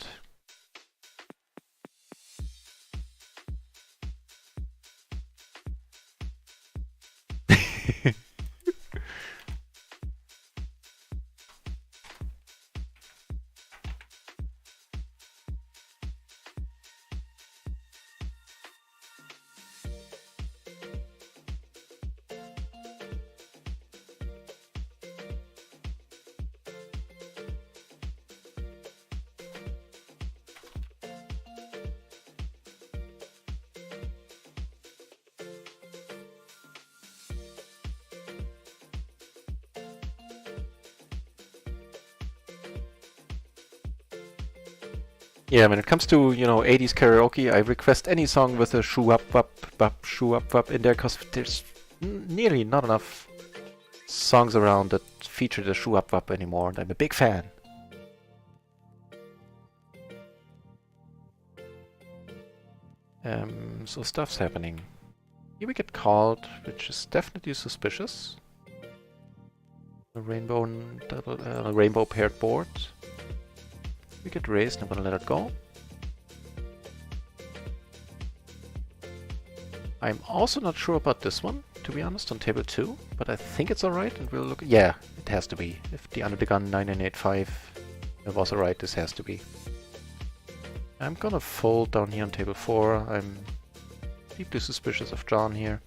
Yeah, when it comes to, you know, 80s karaoke, I request any song with a shoo up wap wap shoo up wap in there, because there's nearly not enough songs around that feature the shoo up wap anymore, and I'm a big fan. So stuff's happening. Here we get called, which is definitely suspicious. A rainbow paired board. We get raised, I'm gonna let it go. I'm also not sure about this one, to be honest, on table 2, but I think it's alright, and we'll look. Yeah, it has to be. If the under the gun 9985 was alright, this has to be. I'm gonna fold down here on table 4. I'm deeply suspicious of John here.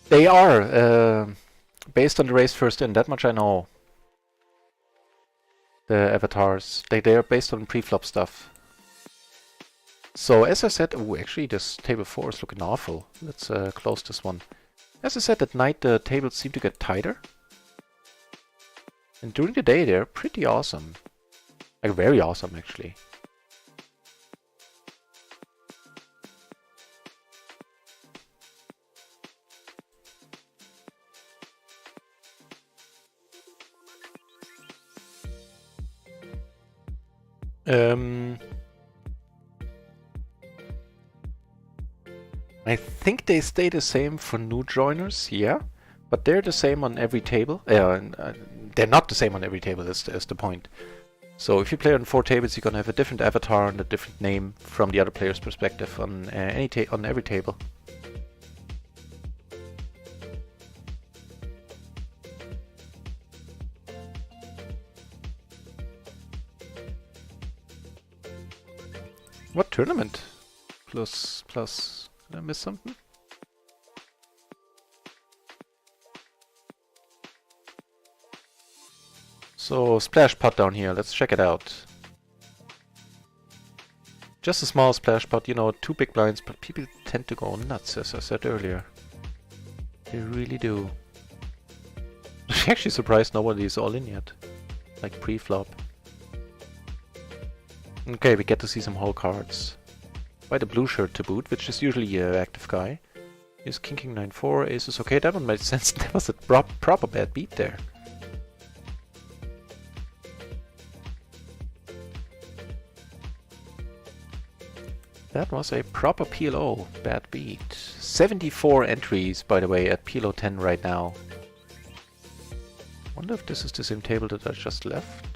They are, based on the race first in, that much I know. The avatars, they are based on pre-flop stuff. So as I said, oh actually this table 4 is looking awful. Let's close this one. As I said, at night the tables seem to get tighter. And during the day they're pretty awesome. Like very awesome actually. I think they stay the same for new joiners, yeah, but they're the same on every table. They're not the same on every table, is the point. So if you play on 4 tables, you're gonna have a different avatar and a different name from the other player's perspective on on every table. What tournament? Plus. Did I miss something? So, splash pot down here, let's check it out. Just a small splash pot, you know, 2 big blinds, but people tend to go nuts, as I said earlier. They really do. I'm actually surprised nobody's all in yet. Like pre-flop. Okay, we get to see some whole cards. By the blue shirt to boot, which is usually an active guy. Is King 9-4, aces, okay, that one made sense. That was a proper bad beat there. That was a proper PLO bad beat. 74 entries, by the way, at PLO 10 right now. Wonder if this is the same table that I just left.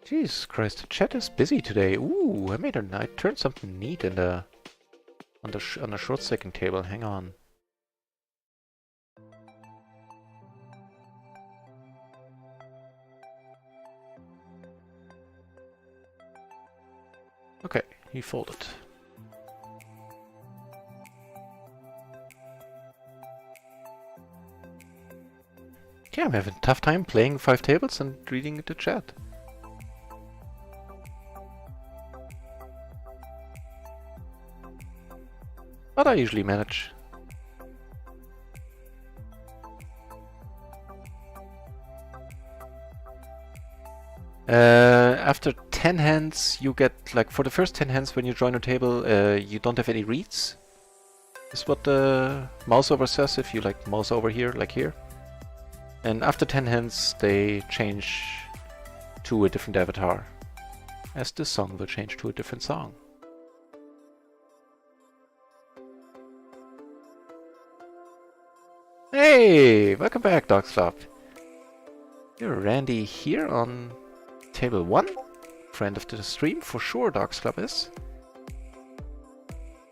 Jesus Christ, the chat is busy today. Ooh, I turned something neat in the on the short second table. Hang on. Okay, he folded. Yeah, I'm having a tough time playing 5 tables and reading the chat. But I usually manage. After 10 hands, you get, like, for the first 10 hands when you join a table, you don't have any reads. Is what the mouse over says if you, like, mouse over here, like here. And after 10 hands, they change to a different avatar. As this song will change to a different song. Hey! Welcome back, Dogs Club. You're Randy here on table 1. Friend of the stream, for sure, Dogs Club is.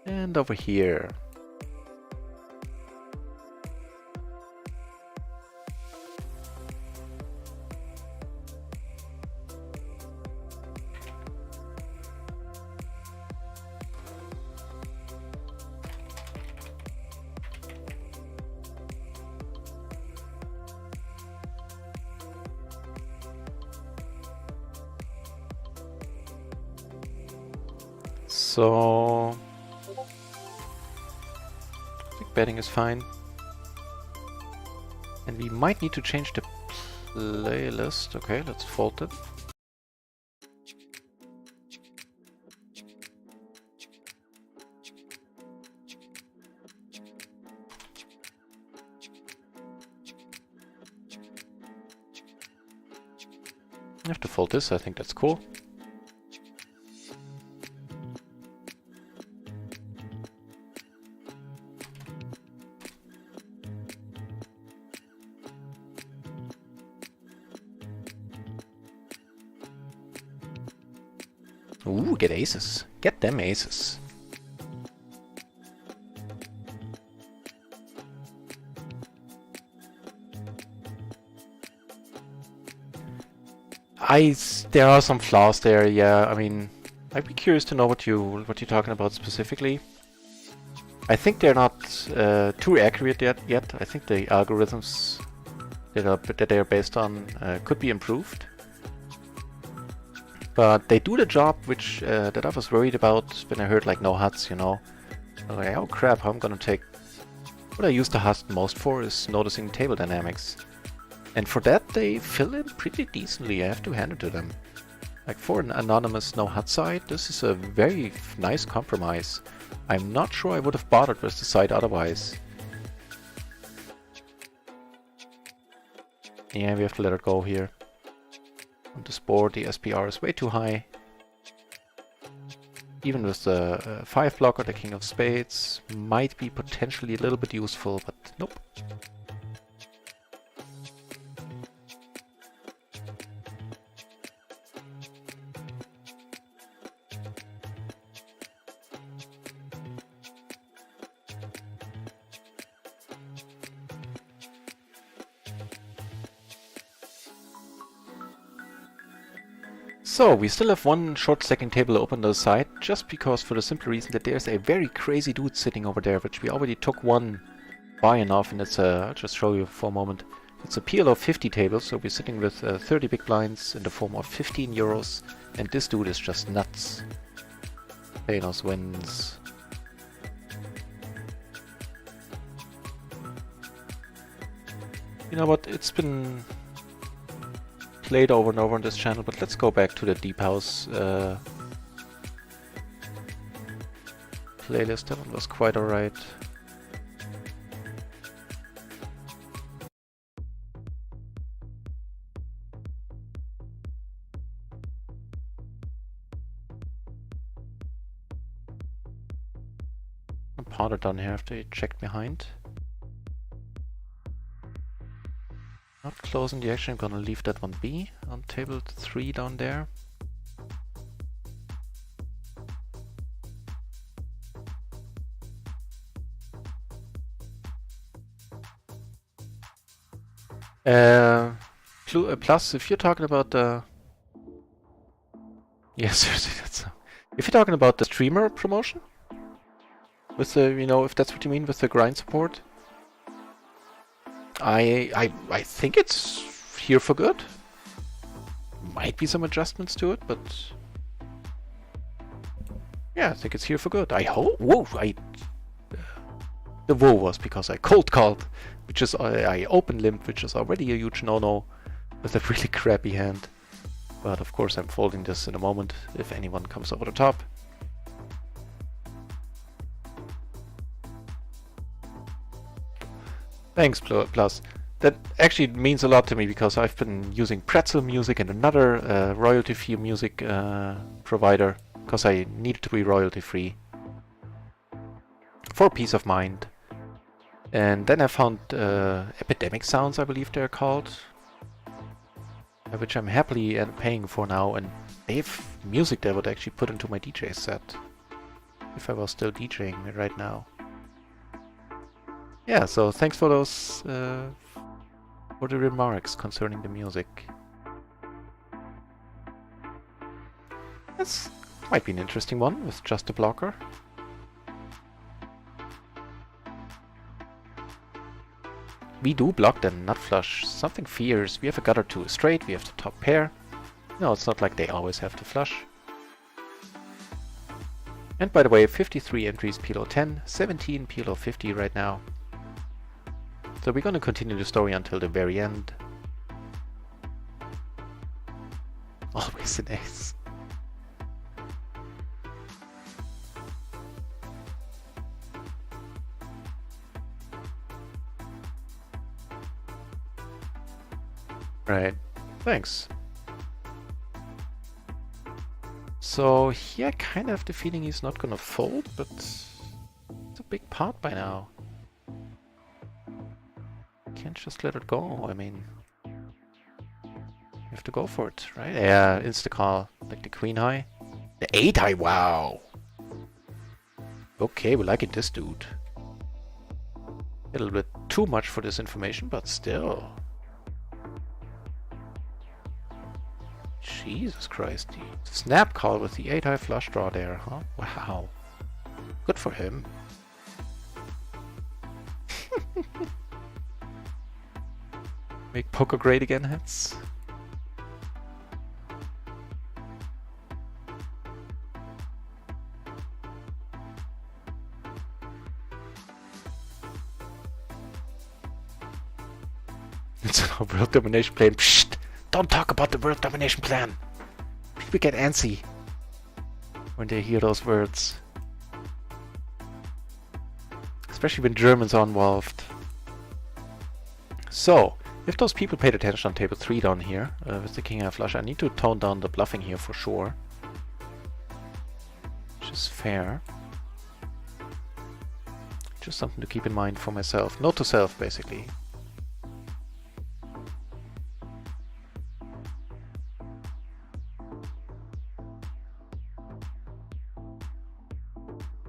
And over here. So, I think betting is fine. And we might need to change the playlist. Okay, let's fold it. I have to fold this, I think that's cool. Ooh, get aces. Get them aces. There are some flaws there, yeah. I mean, I'd be curious to know what you're talking about specifically. I think they're not too accurate yet. I think the algorithms that they are based on could be improved. But they do the job which that I was worried about when I heard like no HUDs, you know. Like, oh crap, how I'm gonna take... What I use the HUD most for is noticing table dynamics. And for that they fill in pretty decently, I have to hand it to them. Like for an anonymous no HUD site, this is a very nice compromise. I'm not sure I would have bothered with the site otherwise. Yeah, we have to let it go here. On this board, the SPR is way too high. Even with the 5 blocker, the King of Spades might be potentially a little bit useful, but nope. So, we still have one short stacking table open on the side, just because for the simple reason that there's a very crazy dude sitting over there, which we already took one buy and off, and it's a... I'll just show you for a moment. It's a PLO 50 table, so we're sitting with 30 big blinds in the form of 15 euros, and this dude is just nuts. Thanos wins. You know what, it's been played over and over on this channel, but let's go back to the Deep House playlist. That one was quite alright. I pondered down here after I checked behind. Not closing the action, I'm gonna leave that one be on table 3 down there. Plus, if you're talking about the... Yes, that's if you're talking about the streamer promotion, with the, you know, if that's what you mean with the grind support, I think it's here for good. Might be some adjustments to it, but yeah, I think it's here for good. I hope. Whoa! The whoa was because I cold called, which is I open limp, which is already a huge no-no with a really crappy hand. But of course, I'm folding this in a moment if anyone comes over the top. Thanks, Plus. That actually means a lot to me because I've been using Pretzel Music and another royalty-free music provider because I needed to be royalty-free for peace of mind. And then I found Epidemic Sounds, I believe they're called, which I'm happily paying for now, and they have music that I would actually put into my DJ set if I was still DJing right now. Yeah, so thanks for those, for the remarks concerning the music. This might be an interesting one with just a blocker. We do block the nut flush, something fierce. We have a gutter 2 straight, we have the top pair. No, it's not like they always have to flush. And by the way, 53 entries PLO 10, 17 PLO 50 right now. So we're gonna continue the story until the very end. Always an ace. Right, thanks. So here I kind of have the feeling he's not gonna fold, but it's a big pot by now. Can't just let it go, I mean... You have to go for it, right? Yeah, insta-call, like the queen high. The 8 high, wow! Okay, we like it, this dude. A little bit too much for this information, but still. Jesus Christ, the snap call with the 8 high flush draw there, huh? Wow. Good for him. Make poker great again, heads. It's a world domination plan. Psst! Don't talk about the world domination plan! People get antsy when they hear those words. Especially when Germans are involved. So, if those people paid attention on table 3 down here, with the king high flush, I need to tone down the bluffing here for sure. Which is fair. Just something to keep in mind for myself. Note to self, basically.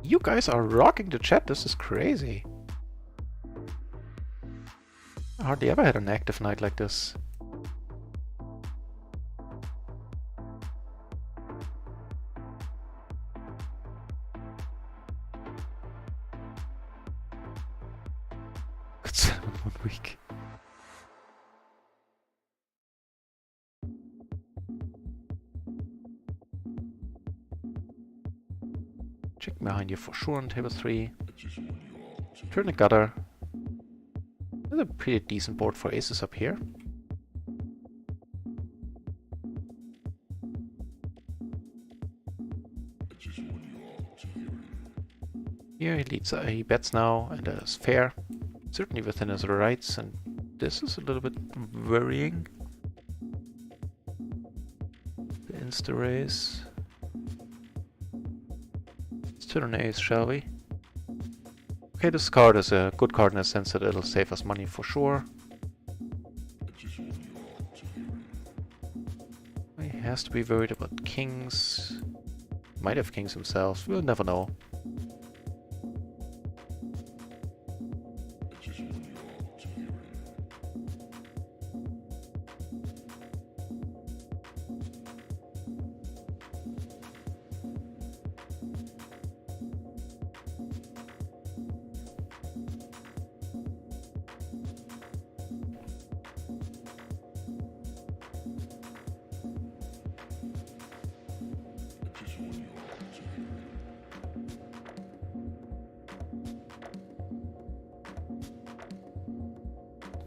You guys are rocking the chat, this is crazy. I hardly ever had an active night like this. Good 1 week. Check behind you for sure on table 3. Turn the gutter. There's a pretty decent board for aces up here. Here he leads, he bets now, and that is fair. Certainly within his rights, and this is a little bit worrying. The insta raise. Let's turn an ace, shall we? Okay, this card is a good card in the sense that it'll save us money for sure. He has to be worried about kings. Might have kings himself, we'll never know.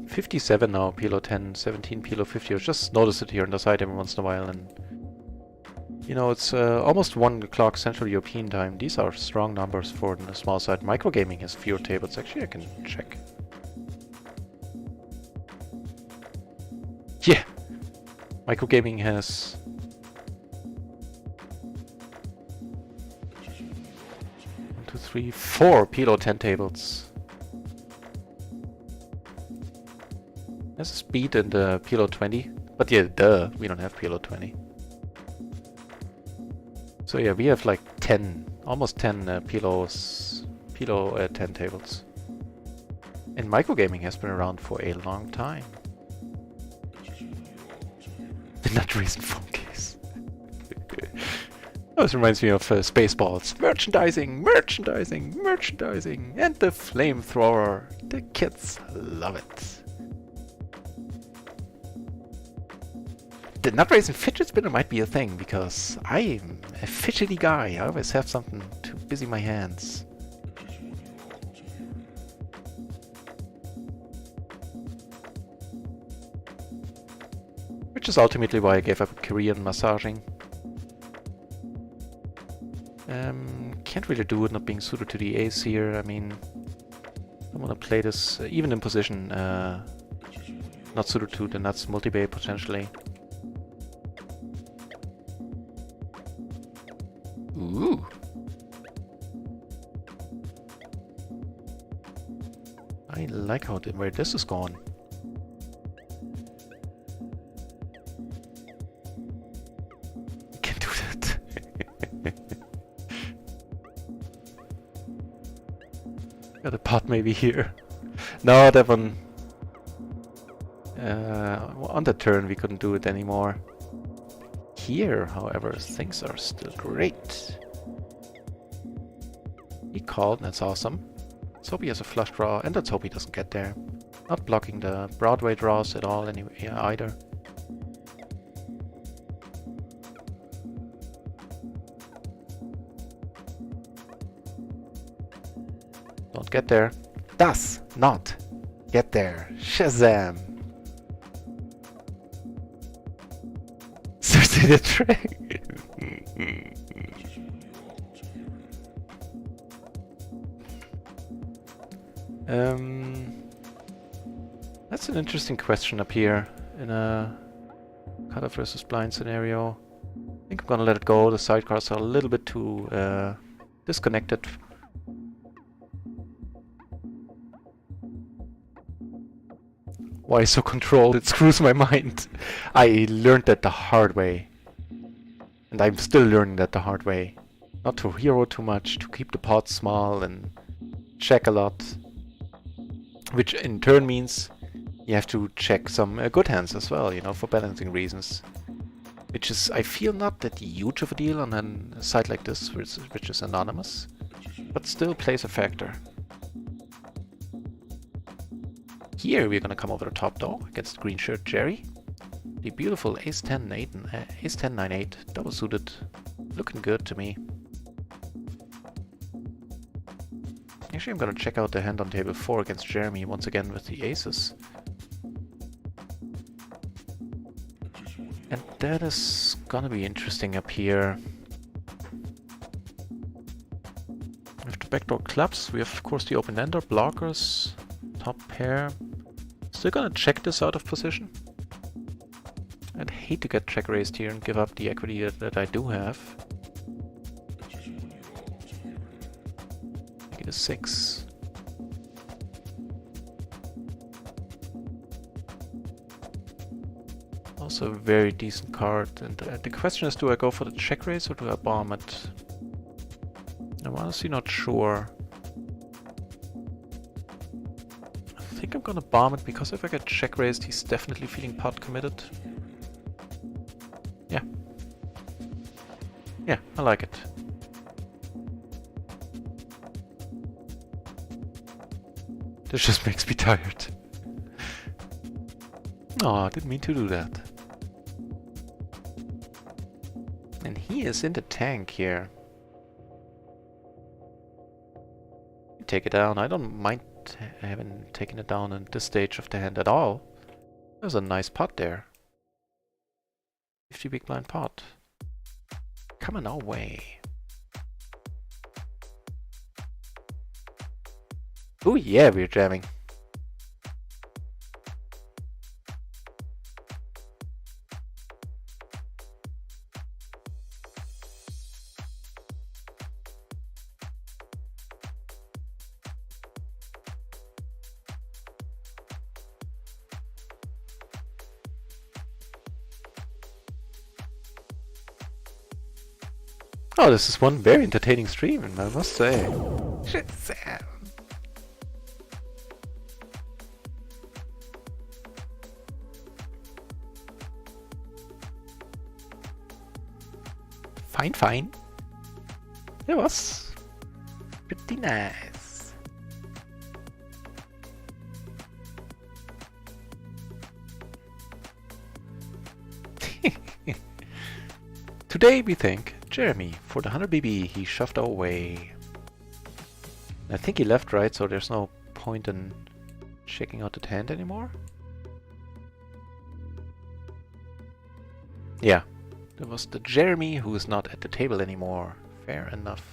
$57 now, PLO 10, 17, PLO 50. I just noticed it here on the side every once in a while, and you know, it's almost 1 o'clock Central European time. These are strong numbers for the small side. Microgaming has fewer tables. Actually, I can check. Yeah! Microgaming has... 1, 2, 3, 4 PLO 10 tables. There's a speed in the PLO 20. But yeah, duh, we don't have PLO 20. So yeah, we have like 10, almost 10 PLO 10 tables. And microgaming has been around for a long time. The nut raisin phone case. This reminds me of Spaceballs. Merchandising, merchandising, merchandising, and the flamethrower. The kids love it. The nut raisin fidget spinner might be a thing, because I'm a fidgety guy. I always have something to busy my hands. Which is ultimately why I gave up a career in massaging. Can't really do it not being suited to the ace here. I mean, I want to play this even in position, not suited to the nuts multi-bay potentially. Ooh. I like how where this is going. You can do that. Got a pot maybe here. No, that one. On the turn we couldn't do it anymore. Here, however, things are still great. He called, that's awesome. Let's hope he has a flush draw, and let's hope he doesn't get there. Not blocking the Broadway draws at all anyway, either. Don't get there. Does not get there. Shazam! Seriously, the trick. That's an interesting question up here in a cutoff versus blind scenario. I think I'm gonna let it go. The sidecars are a little bit too disconnected. Why so controlled? It screws my mind. I learned that the hard way. And I'm still learning that the hard way. Not to hero too much, to keep the pot small and check a lot. Which in turn means you have to check some good hands as well, you know, for balancing reasons. Which is, I feel, not that huge of a deal on a site like this, which is anonymous. But still plays a factor. Here we're gonna come over the top though, against green shirt Jerry. The beautiful ace-10, 9-8, double suited, looking good to me. Actually I'm gonna check out the hand on table 4 against Jeremy once again with the aces. And that is gonna be interesting up here. With the backdoor clubs, we have of course the open-ender, blockers, top pair. Still gonna check this out of position. I'd hate to get check raised here and give up the equity that I do have. Make it a 6. Also a very decent card. And the question is, do I go for the check raise or do I bomb it? I'm honestly not sure. I think I'm gonna bomb it because if I get check raised, he's definitely feeling pot committed. Yeah. Yeah, I like it. This just makes me tired. Oh, I didn't mean to do that. And he is in the tank here. Take it down. I don't mind having taken it down at this stage of the hand at all. There's a nice pot there. 50 big blind pot. Coming our way. Oh yeah, we're jamming. Oh, this is one very entertaining stream, I must say. Shit, Sam. Fine, fine. It was pretty nice. Today we thank Jeremy for the 100 BB he shoved our way. I think he left, right, so there's no point in checking out the hand anymore. Yeah, there was the Jeremy who is not at the table anymore. Fair enough.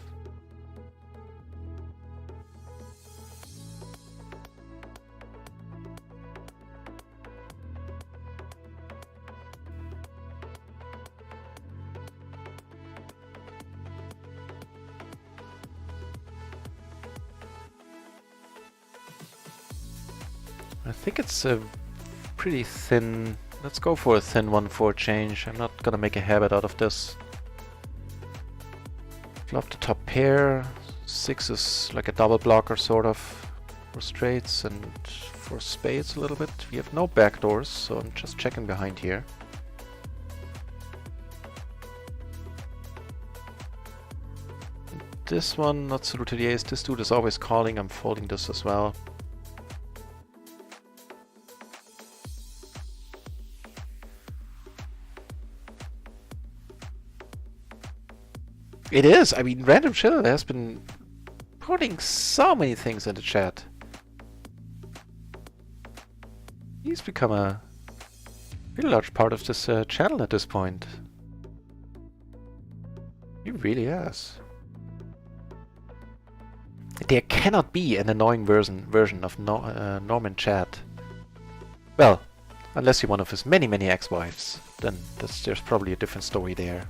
I think it's a pretty thin. Let's go for a thin one for a change. I'm not gonna make a habit out of this. Flop the top pair. 6 is like a double blocker sort of for straights, and for spades a little bit. We have no backdoors, so I'm just checking behind here. this one, not suited to the ace. This dude is always calling. I'm folding this as well. It is! I mean, Random Chill has been putting so many things in the chat. He's become a really large part of this channel at this point. He really has. There cannot be an annoying version of Norman chat. Well, unless you're one of his many ex-wives, then there's probably a different story there.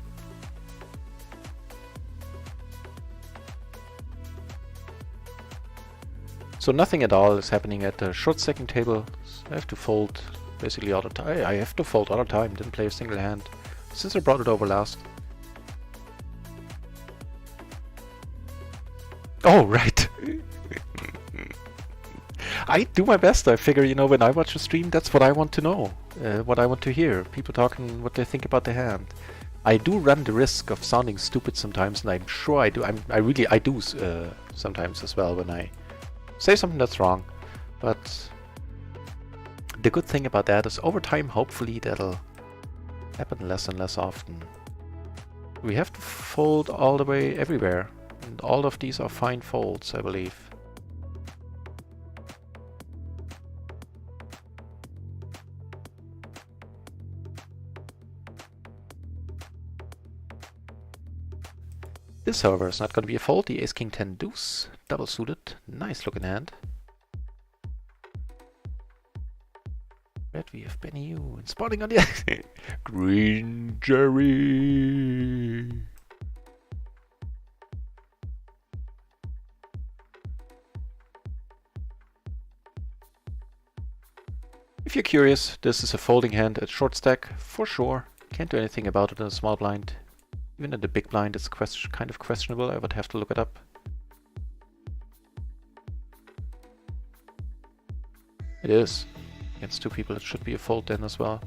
So nothing at all is happening at the short second table. I have to fold basically all the time. I have to fold all the time, didn't play a single hand since I brought it over last. Oh, right. I do my best. I figure, you know, when I watch a stream, that's what I want to know. What I want to hear. People talking what they think about the hand. I do run the risk of sounding stupid sometimes, and I'm sure I do. I do sometimes as well when I say something that's wrong. But the good thing about that is over time, hopefully that'll happen less and less often. We have to fold all the way everywhere. And all of these are fine folds, I believe. This, however, is not going to be a fold. The Ace King 10 deuce, double suited, nice looking hand. Red we have Benny U and spotting on the Green Jerry. If you're curious, this is a folding hand at short stack for sure. Can't do anything about it in a small blind. Even in the big blind, it's kind of questionable. I would have to look it up. It is. Against two people, it should be a fold then as well.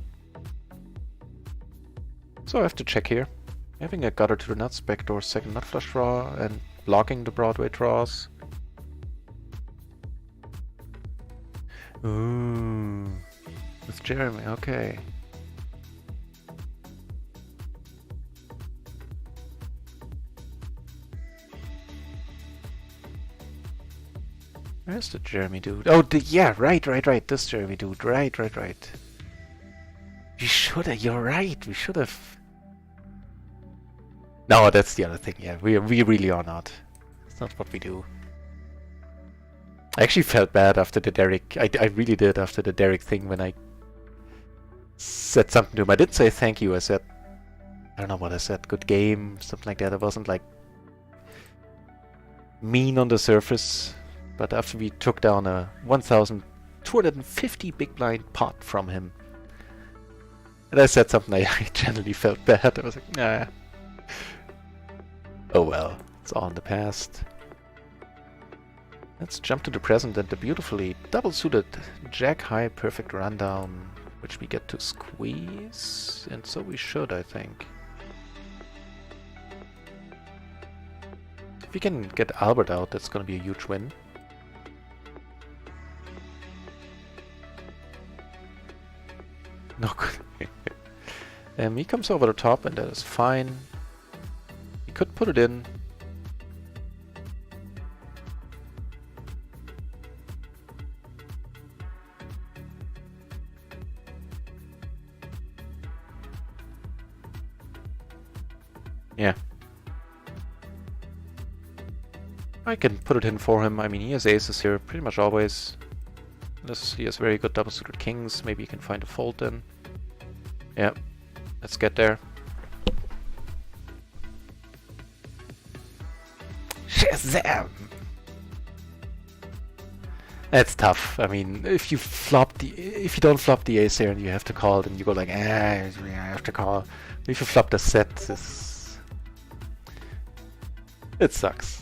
So I have to check here. Having a gutter to the nuts, backdoor second nut flush draw, and blocking the Broadway draws. Ooh, with Jeremy, okay. Where's the Jeremy dude? Oh, yeah, right. This Jeremy dude. Right. We should have. You're right. We should have. No, that's the other thing. Yeah, we really are not. It's not what we do. I actually felt bad after the Derek. I really did after the Derek thing when I said something to him. I did say thank you. I said, I don't know what I said. Good game, something like that. I wasn't like mean on the surface. But after we took down a 1,250 big blind pot from him, and I said something, I generally felt bad. I was like, nah. Oh well, it's all in the past. Let's jump to the present and the beautifully double-suited jack-high perfect rundown, which we get to squeeze, and so we should, I think. If we can get Albert out, that's going to be a huge win. No good. He comes over the top, and that is fine. He could put it in. Yeah. I can put it in for him. I mean, he has aces here pretty much always. Unless he has very good double-suited kings, maybe you can find a fold then. Yeah, let's get there. Shazam! That's tough. I mean, if you don't flop the ace here and you have to call, then you go like, I have to call. If you flop the set, it sucks.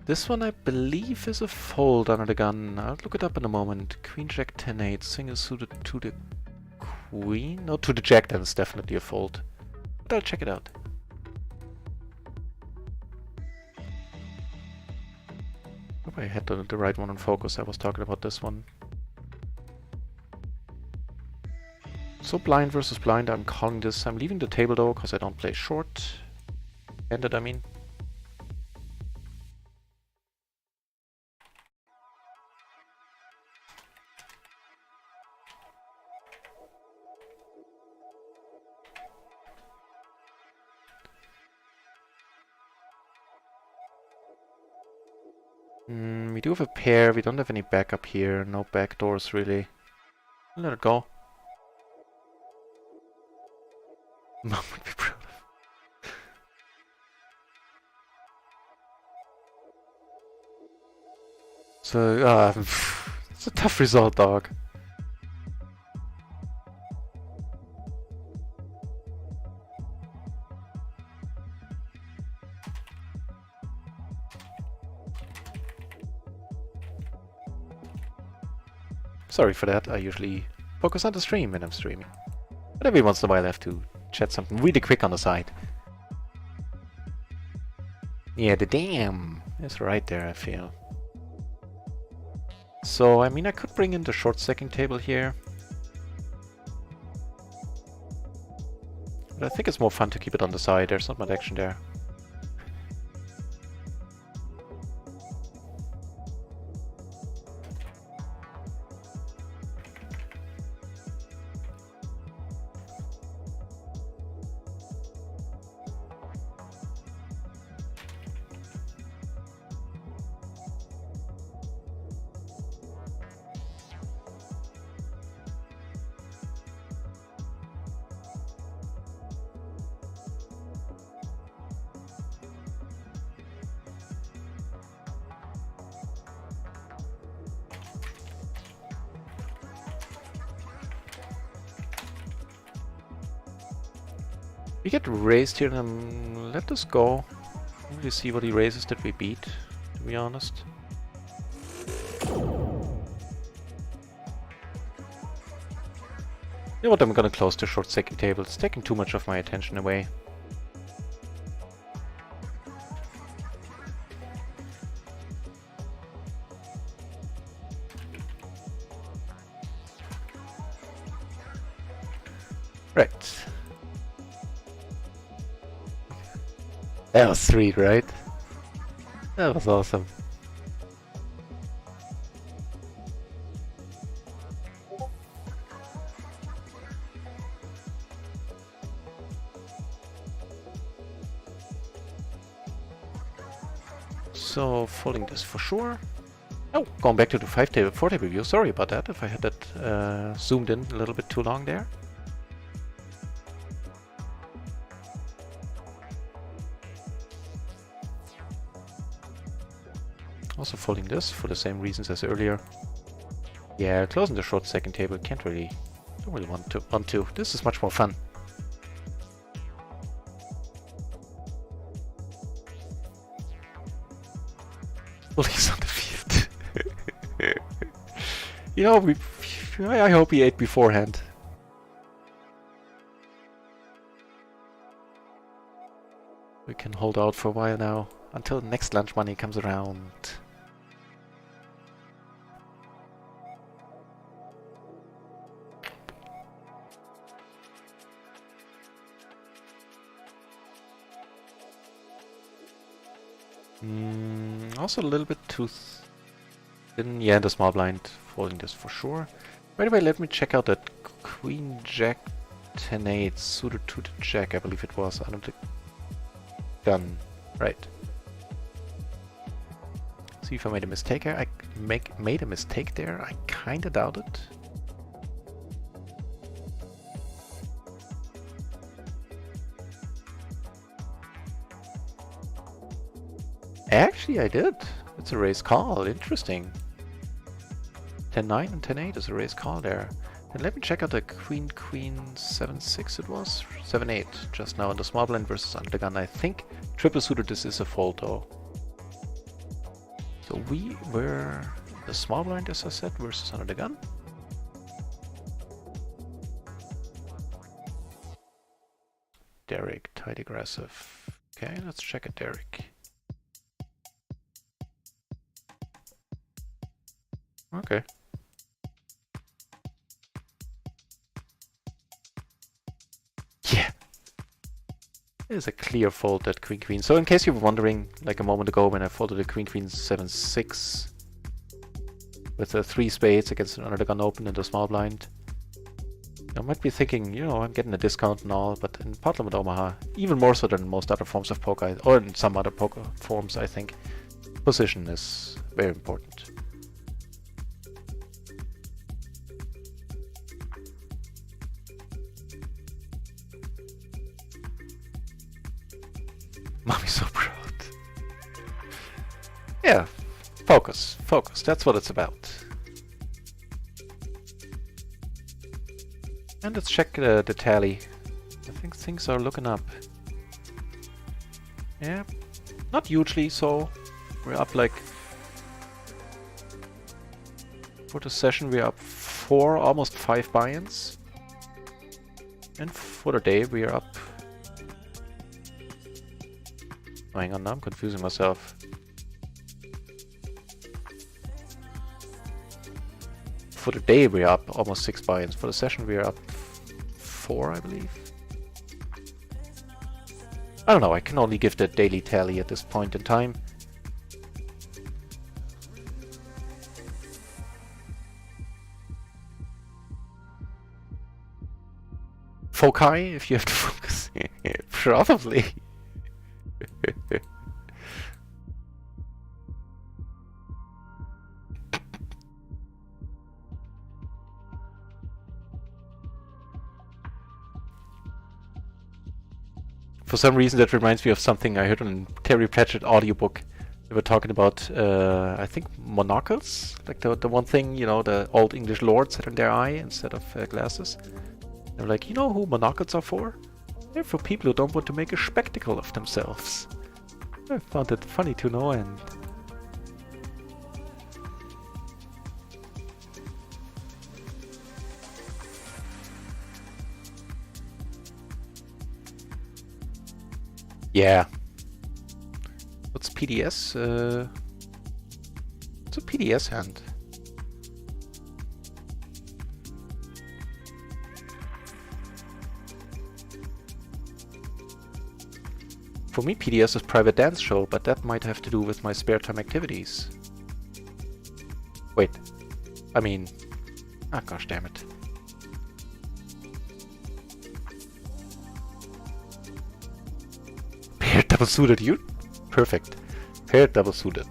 This one I believe is a fold under the gun. I'll look it up in a moment. Queen Jack 10-8, single suited to the Queen? No, to the Jack, then it's definitely a fold. But I'll check it out. Hope I had the right one in focus. I was talking about this one. So blind versus blind, I'm calling this. I'm leaving the table though, because I don't play short-handed, I mean. We do have a pair, we don't have any backup here, no backdoors really. Let it go. Mom would be proud of. So, it's a tough result, dog. Sorry for that, I usually focus on the stream when I'm streaming. But every once in a while I have to chat something really quick on the side. Yeah, the dam is right there, I feel. So, I mean, I could bring in the short stacking table here. But I think it's more fun to keep it on the side, there's not much action there. We get raised here, and let us go. Really see what he raises that we beat, to be honest. You know what, I'm gonna close the short stacking table. It's taking too much of my attention away. Right. That was sweet, right? That was awesome. So, folding this for sure. Oh, going back to the 4 table view. Sorry about that, if I had that zoomed in a little bit too long there. Also folding this for the same reasons as earlier. Yeah, closing the short second table, don't really want to. This is much more fun. Bullies on the field. You know, I hope he ate beforehand. We can hold out for a while now, until the next lunch money comes around. Also a little bit too thin. Yeah, the small blind, folding this for sure. By the way, let me check out that Queen Jack 10-8 suited to the Jack, I believe it was, out of the gun. Right. See if I made a mistake here. I made a mistake there. I kinda doubt it. Actually, I did. It's a raise call. Interesting. 10-9 and 10-8 is a raise call there. And let me check out the queen 7-6 it was? 7-8 just now in the small blind versus under the gun. I think triple suited this is a fold though. So we were the small blind as I said versus under the gun. Derek, tight aggressive. Okay, let's check it, Derek. Okay. Yeah. It is a clear fold that queen. So in case you were wondering, like a moment ago when I folded a queen 7-6 with the 3 spades against an under the gun open in the small blind, you might be thinking, you know, I'm getting a discount and all, but in pot limit Omaha, even more so than most other forms of poker, or in some other poker forms, I think, position is very important. Mommy's so proud. Yeah, focus, that's what it's about. And let's check the tally. I think things are looking up. Yeah, not hugely so. We're up like... For the session we're up 4, almost 5 buy-ins. And for the day we're up... Oh, hang on, now I'm confusing myself. For the day we're up almost 6 buy-ins. For the session we're up 4, I believe. I don't know, I can only give the daily tally at this point in time. Foci, if you have to focus. Probably. For some reason that reminds me of something I heard on Terry Pratchett audiobook. They were talking about, I think, monocles? Like the one thing, you know, the old English lords had in their eye instead of glasses. They were like, you know who monocles are for? They're for people who don't want to make a spectacle of themselves. I found it funny to no end. Yeah. What's PDS? What's a PDS hand? For me, PDS is private dance show, but that might have to do with my spare time activities. Wait. I mean... Ah, gosh damn it. Paired double suited, you? Perfect. Paired double suited.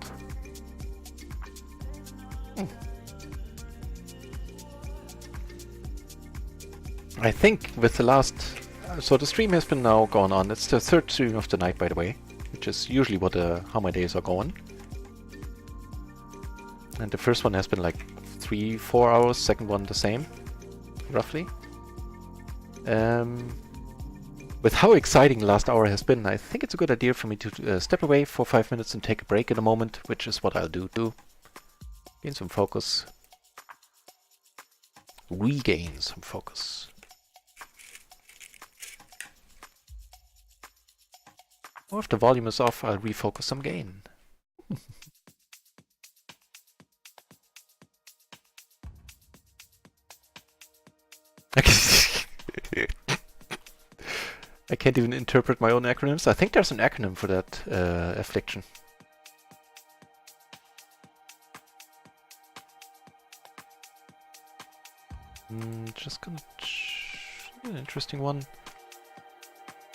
I think with the last... So the stream has been now going on. It's the third stream of the night, by the way, which is usually what how my days are going. And the first one has been like 3-4 hours, second one the same, roughly. With how exciting the last hour has been, I think it's a good idea for me to step away for 5 minutes and take a break in a moment, which is what I'll do too. Gain some focus. Regain some focus. Or if the volume is off, I'll refocus some gain. I can't even interpret my own acronyms. I think there's an acronym for that affliction. Just gonna an interesting one.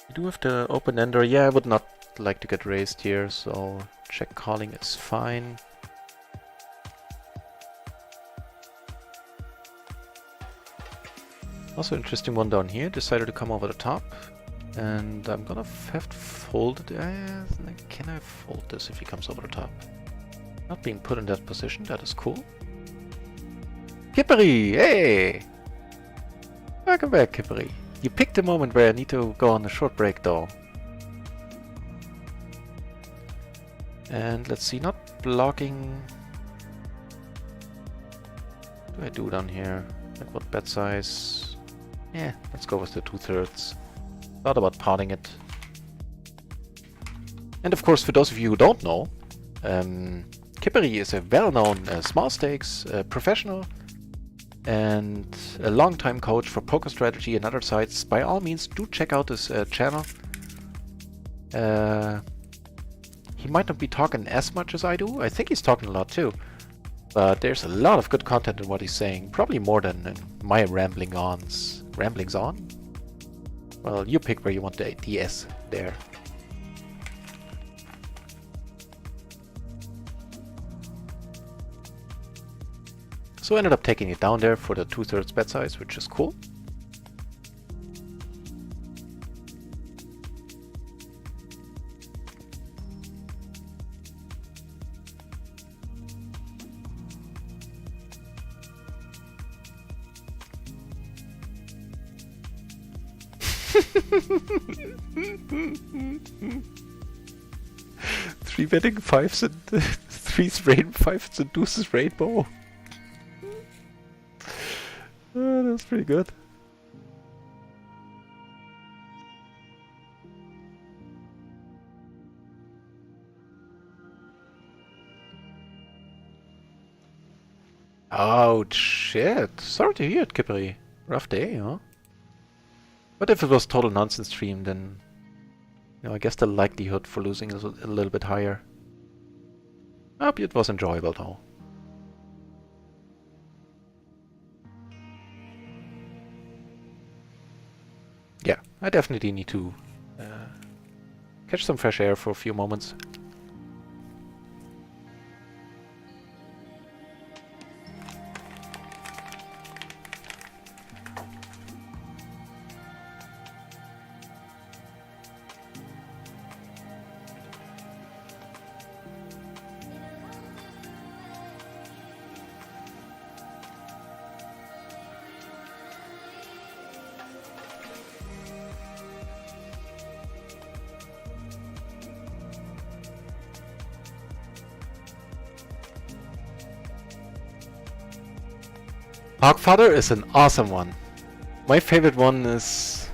You do have the open ender. Yeah, I would not like to get raised here, so check calling is fine. Also interesting one down here. Decided to come over the top. And I'm gonna have to fold it. Can I fold this if he comes over the top? Not being put in that position, that is cool. Kippery, hey! Welcome back, Kippery. You picked a moment where I need to go on a short break though. And let's see, not blocking. What do I do down here? Like what bet size? Yeah, let's go with the 2/3. Thought about parting it. And of course, for those of you who don't know, Kippery is a well-known small stakes professional and a long-time coach for poker strategy and other sites. By all means, do check out his channel. He might not be talking as much as I do. I think he's talking a lot too. But there's a lot of good content in what he's saying. Probably more than in my ramblings on? Well, you pick where you want the S there. So I ended up taking it down there for the 2/3 bet size, which is cool. Three betting fives and threes rain fives and deuces rainbow. That's pretty good. Oh shit! Sorry to hear it, Kippery. Rough day, huh? But if it was total nonsense stream, then I guess the likelihood for losing is a little bit higher. I hope it was enjoyable though. Yeah, I definitely need to catch some fresh air for a few moments. Hogfather is an awesome one. My favorite one is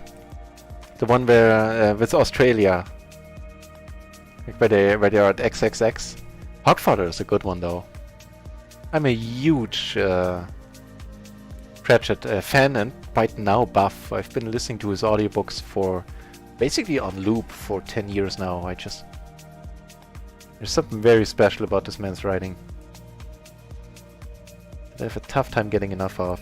the one where with Australia, like where they are at XXX. Hogfather is a good one though. I'm a huge Pratchett fan and Python Now buff. I've been listening to his audiobooks for basically on loop for 10 years now. There's something very special about this man's writing. I have a tough time getting enough of.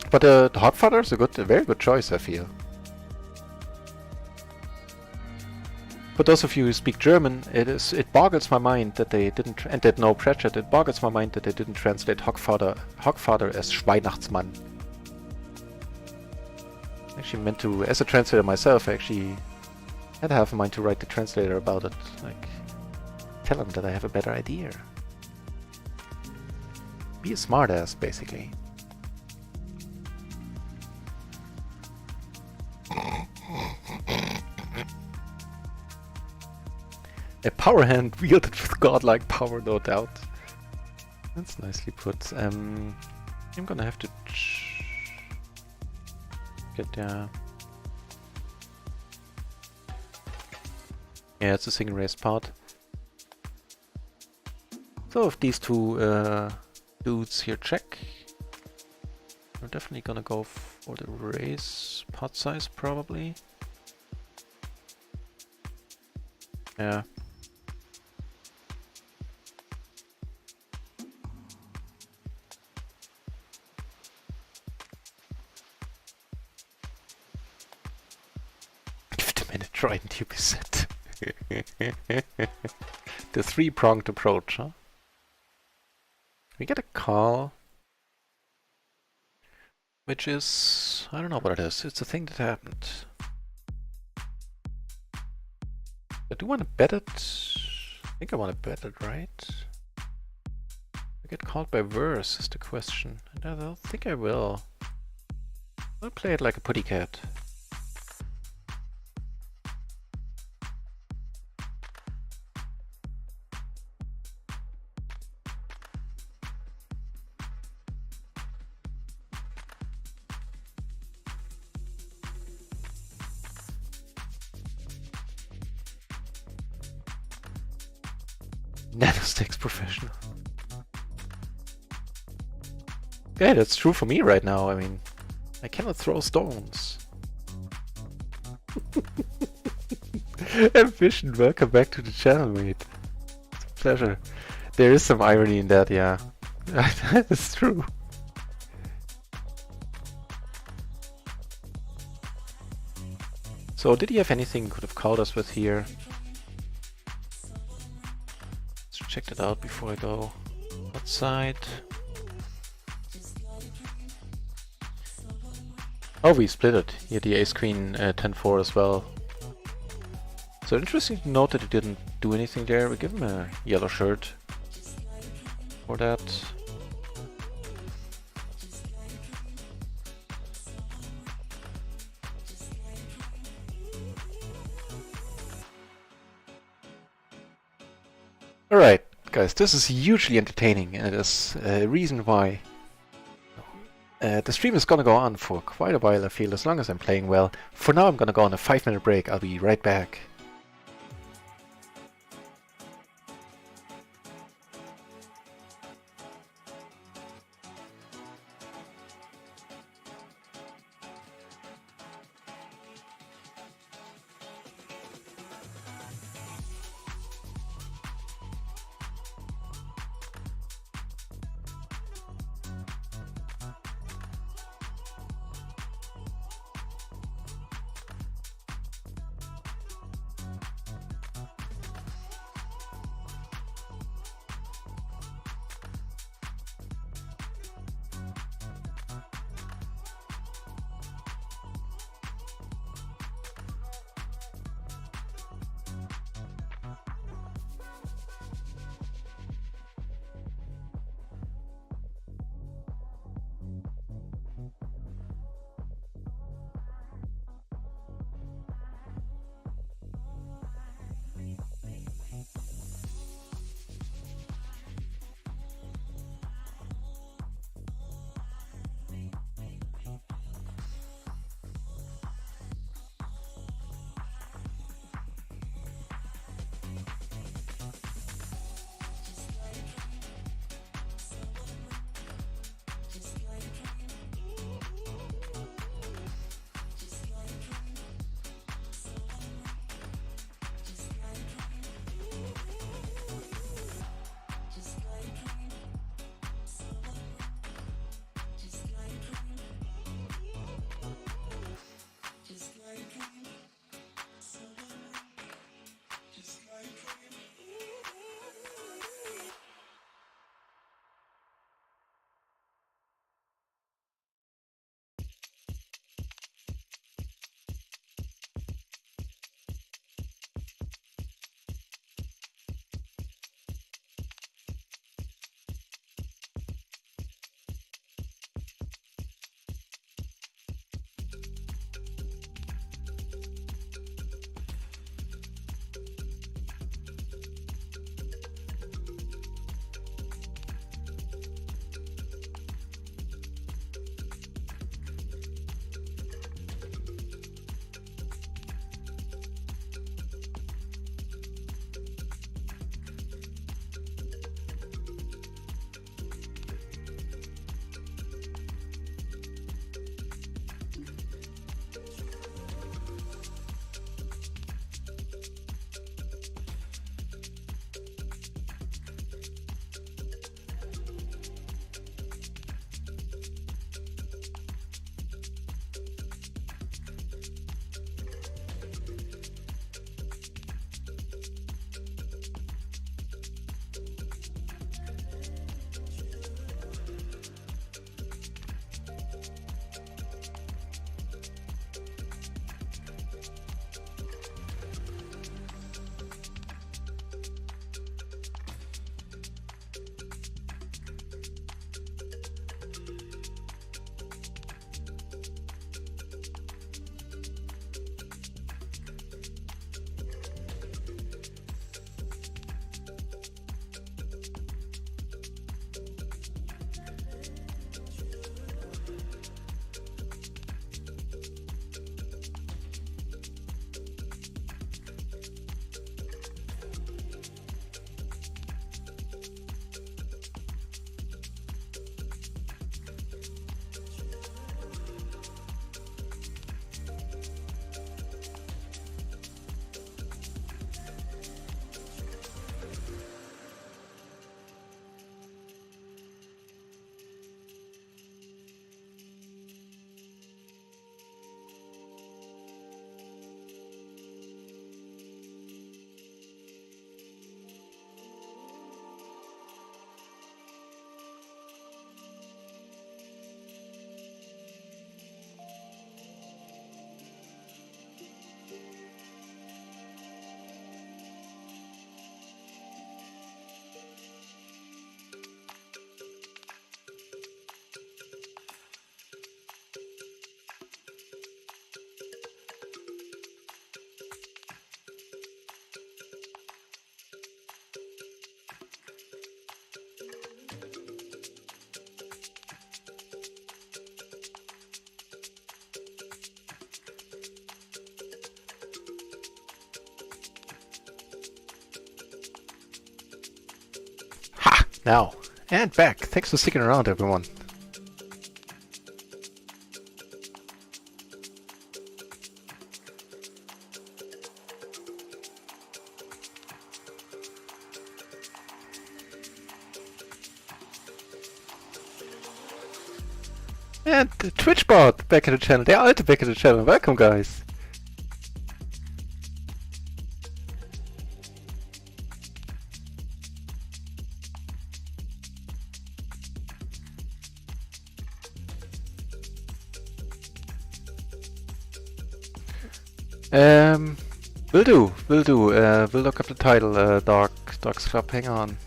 But the Hogfather is a very good choice, I feel. For those of you who speak German, it boggles my mind that they didn't and that know Pratchett. It boggles my mind that they didn't translate Hogfather as Weihnachtsmann. Actually meant to, as a translator myself, I actually had half a mind to write the translator about it. Like, tell him that I have a better idea. Be a smartass, basically. A power hand wielded with godlike power, no doubt. That's nicely put. I'm gonna have to get there. Yeah, it's a single race part. So if these two dudes here check, we're definitely gonna go for the raise pot size, probably. Yeah. Give it a minute, try and you be set. The three-pronged approach, huh? We get a call, which is, I don't know what it is. It's a thing that happened. I do want to bet it. I think I want to bet it, right? Get called by verse is the question. And I don't think I will. I'll play it like a putty cat. Nanosticks professional. Yeah, that's true for me right now. I mean, I cannot throw stones. Ambition, welcome back to the channel, mate. It's a pleasure. There is some irony in that, yeah. That's true. So, did he have anything he could have called us with here? Let's check that out before I go outside. Oh, we split it. He had the ace-queen 10-4 as well. So interesting to note that he didn't do anything there. We give him a yellow shirt for that. Alright, guys, this is hugely entertaining, and it is a reason why the stream is gonna go on for quite a while, I feel, as long as I'm playing well. For now, I'm gonna go on a 5-minute break. I'll be right back. Now, and back. Thanks for sticking around, everyone. And the Twitch bot back at the channel. They're all back at the channel. Welcome, guys. Will do. We'll look up the title, Dogs Club. Hang on.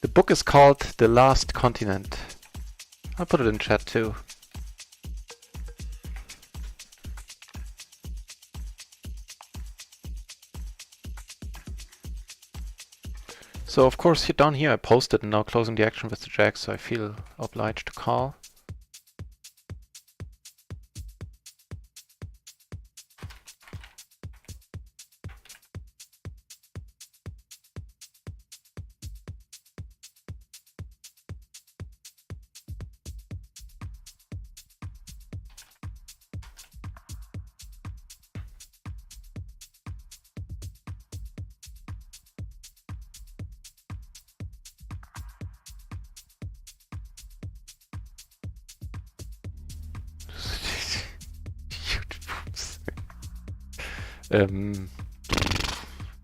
The book is called The Last Continent. I'll put it in chat too. So of course down here I posted and now closing the action with the jack, so I feel obliged to call.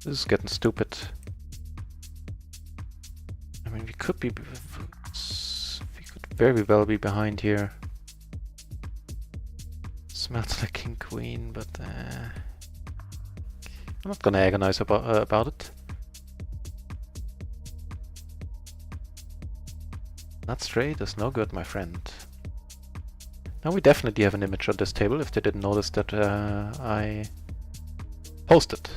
This is getting stupid. I mean, we could very well be behind here. Smells like king queen, but I'm not gonna agonize about it. Not straight is no good, my friend. Now we definitely have an image on this table, if they didn't notice that I posted.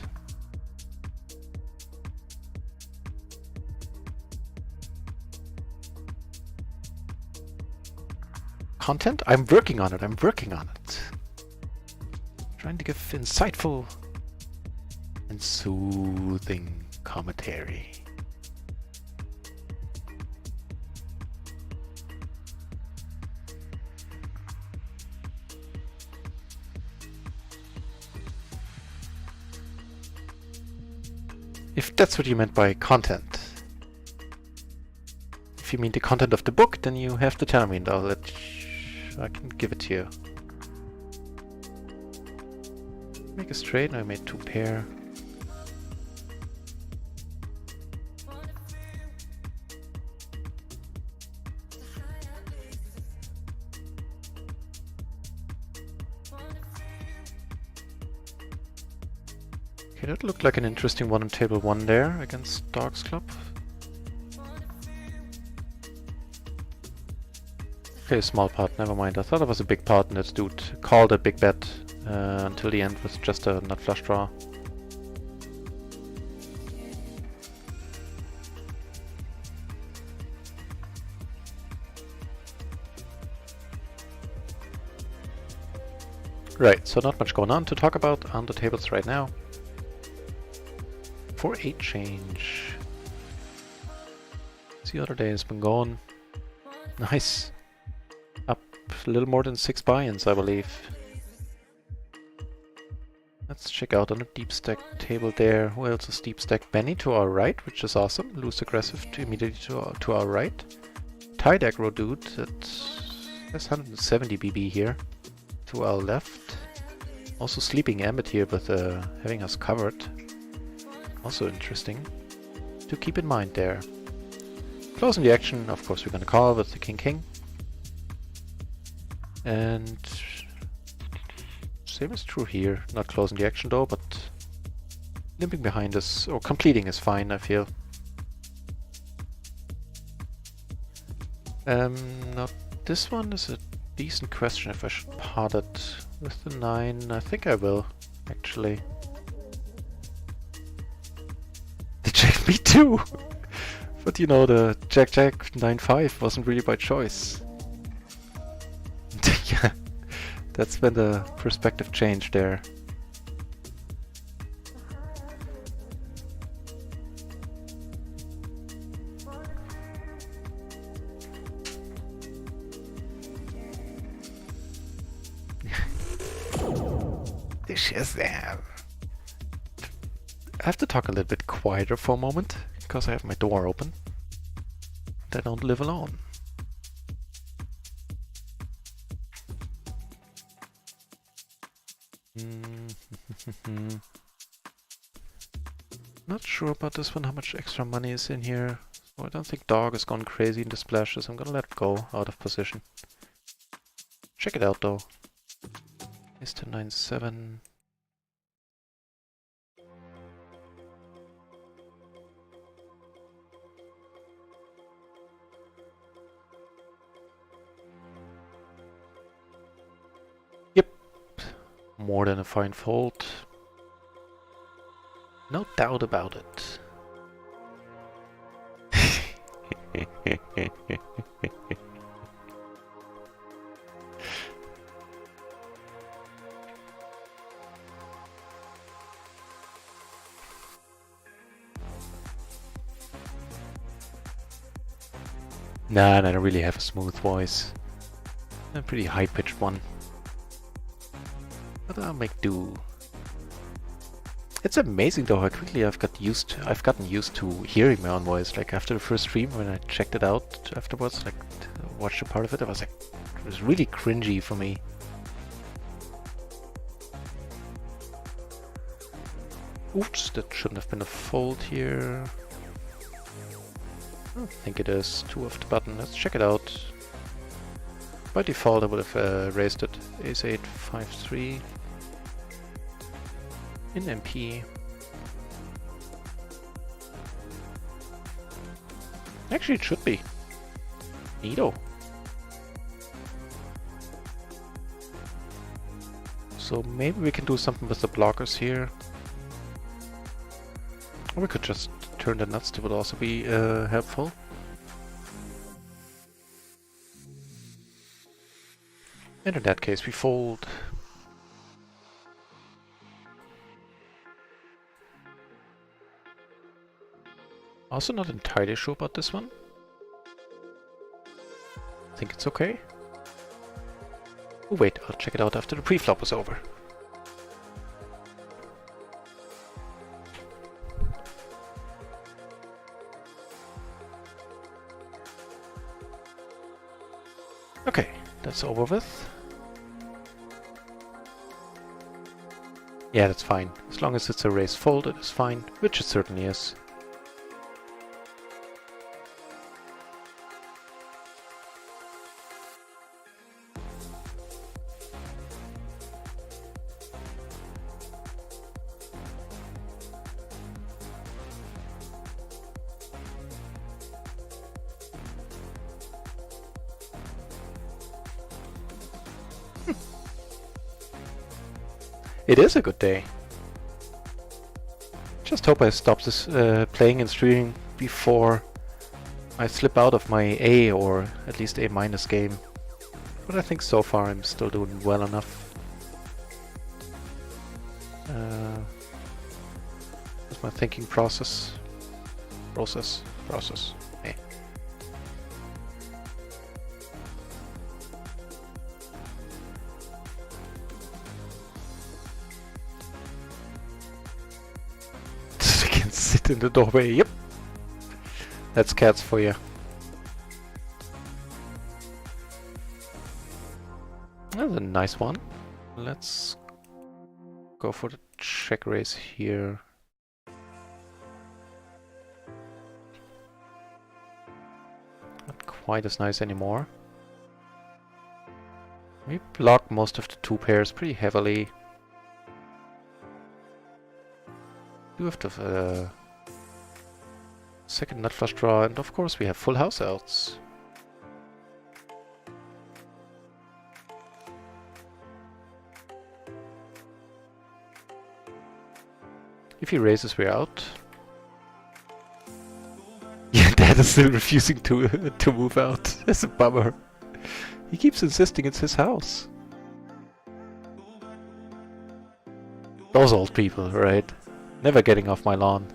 Content? I'm working on it. Trying to give insightful and soothing commentary. If that's what you meant by content. If you mean the content of the book, then you have to tell me and I can give it to you. Make a straight, and I made two pair. Okay, that looked like an interesting one on table 1 there against Dogs Club. Okay, small part, never mind. I thought it was a big part and this dude called a big bet until the end with just a nut flush draw. Right, so not much going on to talk about on the tables right now. 4-8 change. The other day has been going. Nice. Up a little more than 6 buy-ins, I believe. Let's check out on the deep stack table there. Who else is deep stack? Benny to our right, which is awesome. Loose aggressive immediately to our right. Tide aggro dude that has 170 BB here to our left. Also sleeping Ambit here, but having us covered. Also interesting to keep in mind there. Closing the action, of course we're gonna call with the king-king. And same is true here. Not closing the action though, but limping behind us, or completing is fine, I feel. Now this one is a decent question if I should part it With the 9, I think I will, actually. The Jack, me too! But you know, the Jack 9-5 wasn't really by choice. Yeah, that's when the perspective changed there. The Shazam! I have to talk a little bit quieter for a moment, because I have my door open. I don't live alone. Not sure about this one, how much extra money is in here. So I don't think dog has gone crazy in the splashes. I'm gonna let it go out of position. Check it out though. Ace 10 9 7. Yep. More than a fine fold. No doubt about it. Nah, I don't really have a smooth voice. A pretty high-pitched one. But I'll make do. It's amazing though how quickly I've gotten used to hearing my own voice. Like after the first stream, when I checked it out afterwards, like watched a part of it, I was like, it was really cringy for me. Oops, that shouldn't have been a fold here. I don't think it is. Too off the button. Let's check it out. By default, I would have raised it. Ace 8 5 3. In MP. Actually, it should be. Neato. So maybe we can do something with the blockers here. Or we could just turn the nuts, that would also be helpful. And in that case, we fold. Also not entirely sure about this one. I think it's okay. Oh wait, I'll check it out after the pre-flop is over. Okay, that's over with. Yeah, that's fine. As long as it's a raise fold, it is fine, which it certainly is. It is a good day. Just hope I stop this playing and streaming before I slip out of my A or at least A minus game. But I think so far I'm still doing well enough. That's my thinking process. Process. Hey. Sit in the doorway, yep. That's cats for you. That's a nice one. Let's go for the check raise here. Not quite as nice anymore. We block most of the two pairs pretty heavily. Do have the second nut flush draw, and of course we have full house outs. If he raises, we're out. Yeah, Dad is still refusing to to move out. That's a bummer. He keeps insisting it's his house. Those old people, right? Never getting off my lawn.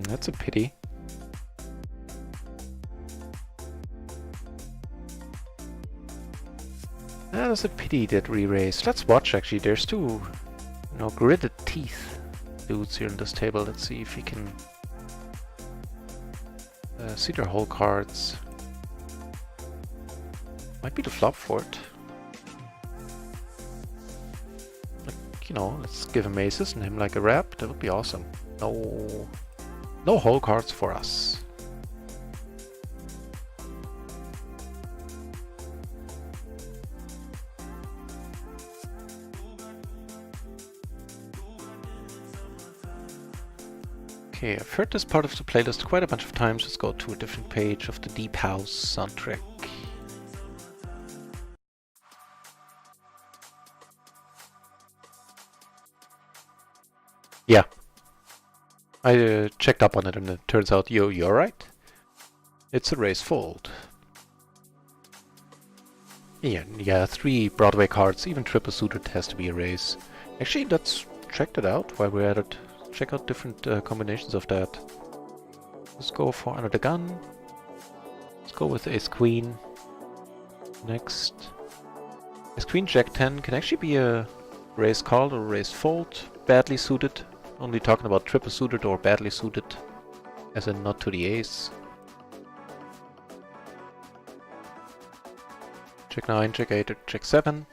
That's a pity. That's a pity that re-raised. Let's watch actually. There's two, gritted teeth dudes here on this table. Let's see if we can see their whole cards. Might be the flop for it. Like, let's give him aces and him like a wrap. That would be awesome. No whole cards for us. Okay, I've heard this part of the playlist quite a bunch of times. Let's go to a different page of the Deep House soundtrack. Yeah. I checked up on it and it turns out you're right. It's a raise fold. Yeah, 3 Broadway cards, even triple suited has to be a raise. Actually, let's check that out while we're at it. Check out different combinations of that. Let's go for another gun. Let's go with Ace Queen. Next. Ace Queen Jack 10 can actually be a raise call or raise fold. Badly suited. Only talking about triple suited or badly suited. As in not to the ace. Jack 9, Jack 8, or Jack 7.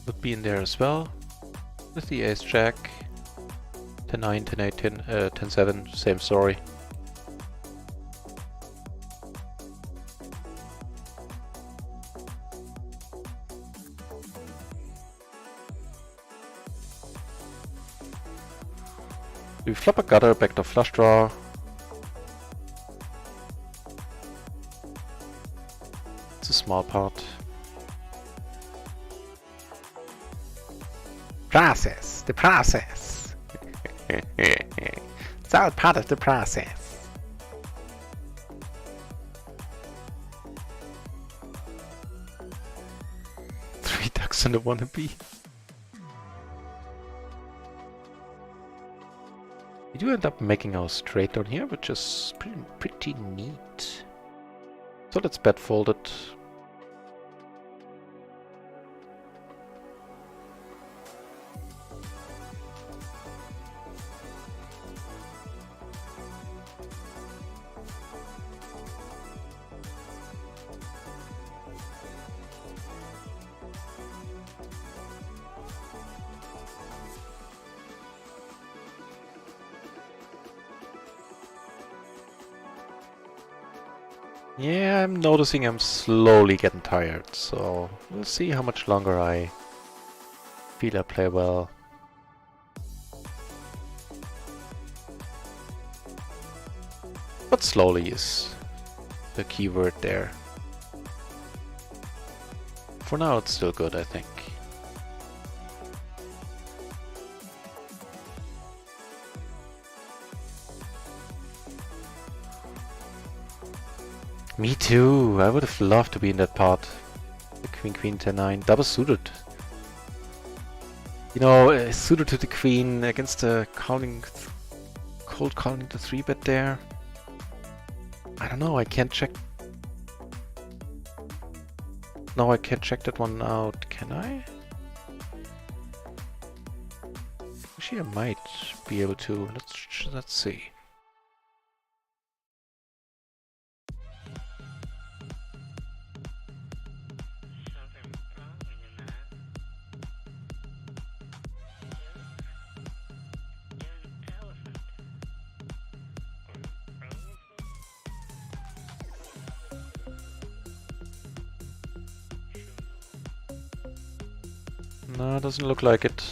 Would be in there as well. With the Ace Jack. 10 9, 10 8, 10 7, same story. We flop a gutter, backdoor flush draw. It's a small part. Process, the process. It's all part of the process. Three ducks and a wannabe. We do end up making our straight down here, which is pretty neat. So let's bet fold it. Yeah, I'm noticing I'm slowly getting tired, so we'll see how much longer I feel I play well. But slowly is the key word there. For now it's still good, I think. Me too, I would have loved to be in that part. The Queen Queen 10-9, double suited. You know, suited to the Queen against the cold calling the 3-bet there. I don't know, I can't check. No, I can't check that one out, can I? Actually, I might be able to. Let's see. No, doesn't look like it.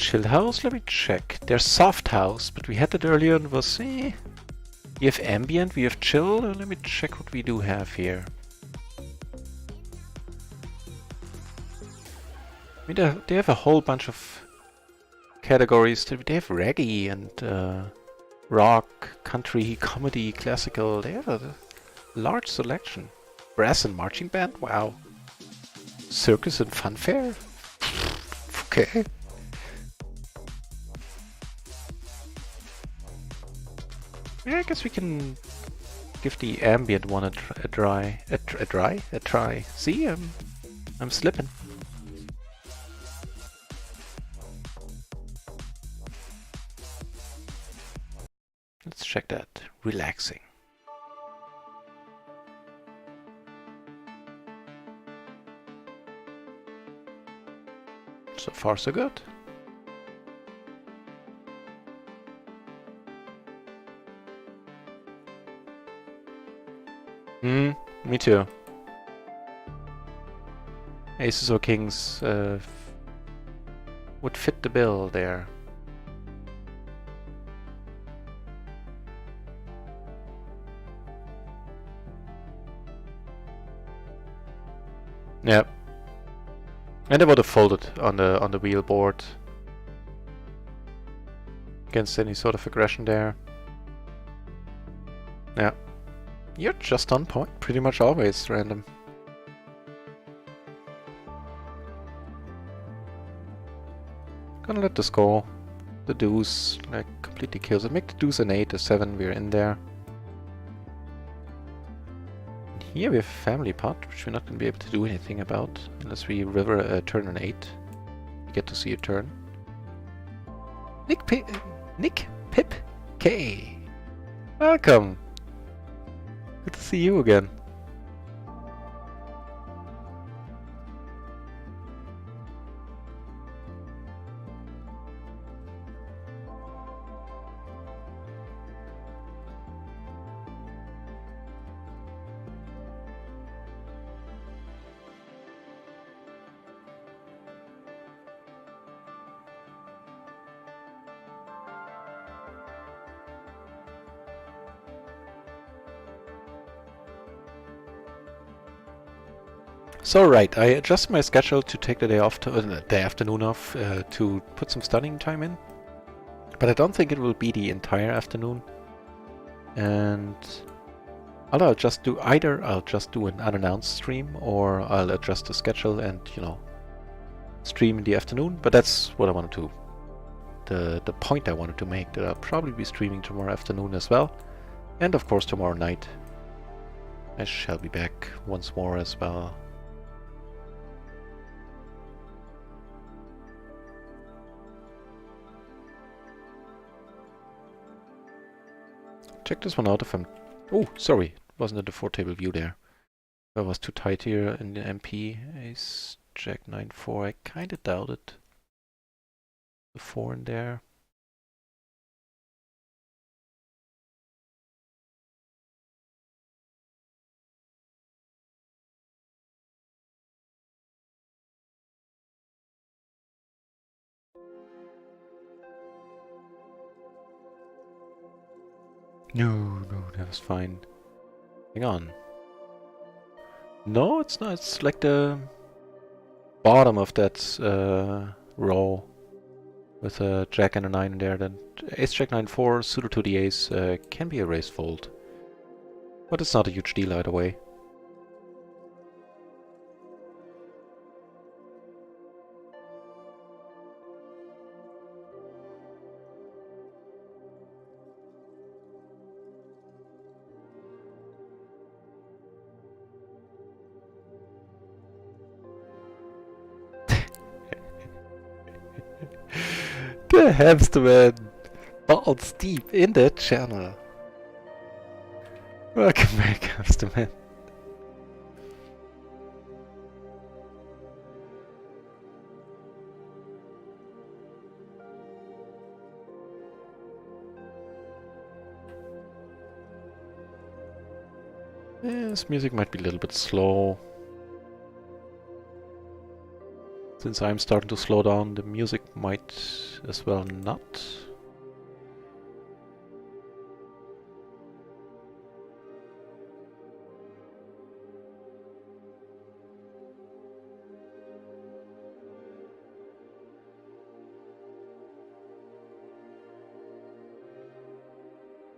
chill house? Let me check. There's soft house, but we had that earlier and was... We have ambient, we have chill. Let me check what we do have here. I mean, they have a whole bunch of categories. They have reggae and rock, country, comedy, classical. They have a large selection. Brass and marching band? Wow. Circus and funfair? Okay. Yeah, I guess we can give the ambient one a try. See, I'm slipping. Let's check that. Relaxing. So far, so good. Me too. Aces or kings would fit the bill there. Yep. And I would have folded on the wheel board against any sort of aggression there. Yeah. You're just on point, pretty much always random. Gonna let this go. The deuce like completely kills it. Make the deuce an 8, a 7, we're in there. And here we have a family pot, which we're not gonna be able to do anything about unless we river a turn an 8. We get to see a turn. Nick Pip K. Welcome. Good to see you again. So right, I adjusted my schedule to take the day off, the afternoon off, to put some studying time in. But I don't think it will be the entire afternoon. And I'll just do either I'll just do an unannounced stream, or I'll adjust the schedule and, you know, stream in the afternoon. But that's what I wanted to, the point I wanted to make, that I'll probably be streaming tomorrow afternoon as well. And of course tomorrow night I shall be back once more as well. Check this one out if I'm... Oh, sorry. Wasn't in the 4-table view there. I was too tight here in the MP. Ace, Jack, 9-4. I kinda doubted the 4 in there. No, that was fine. Hang on. No, it's not. It's like the bottom of that row with a Jack and a 9 in there. Then Ace, Jack, 9-4, suited to the Ace can be a raise fold. But it's not a huge deal either way. The hamster man, balls deep in the channel. Welcome back, hamster man. This music might be a little bit slow. Since I'm starting to slow down, the music might as well not.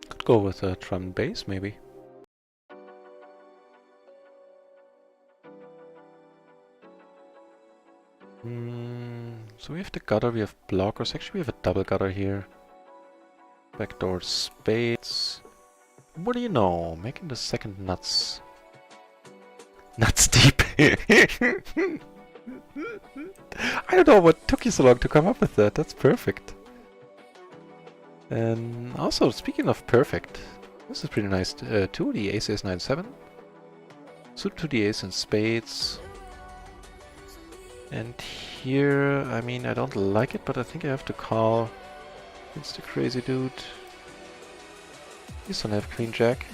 Could go with a drum and bass, maybe. So we have the gutter, we have blockers. Actually, we have a double gutter here. Backdoor spades. What do you know? Making the second nuts. Nuts deep. I don't know what took you so long to come up with that. That's perfect. And also, speaking of perfect, this is pretty nice. 2, the ace is 9-7. Suit to the ace and spades. And here, I mean, I don't like it, but I think I have to call. It's the crazy dude. Please don't have queen jack.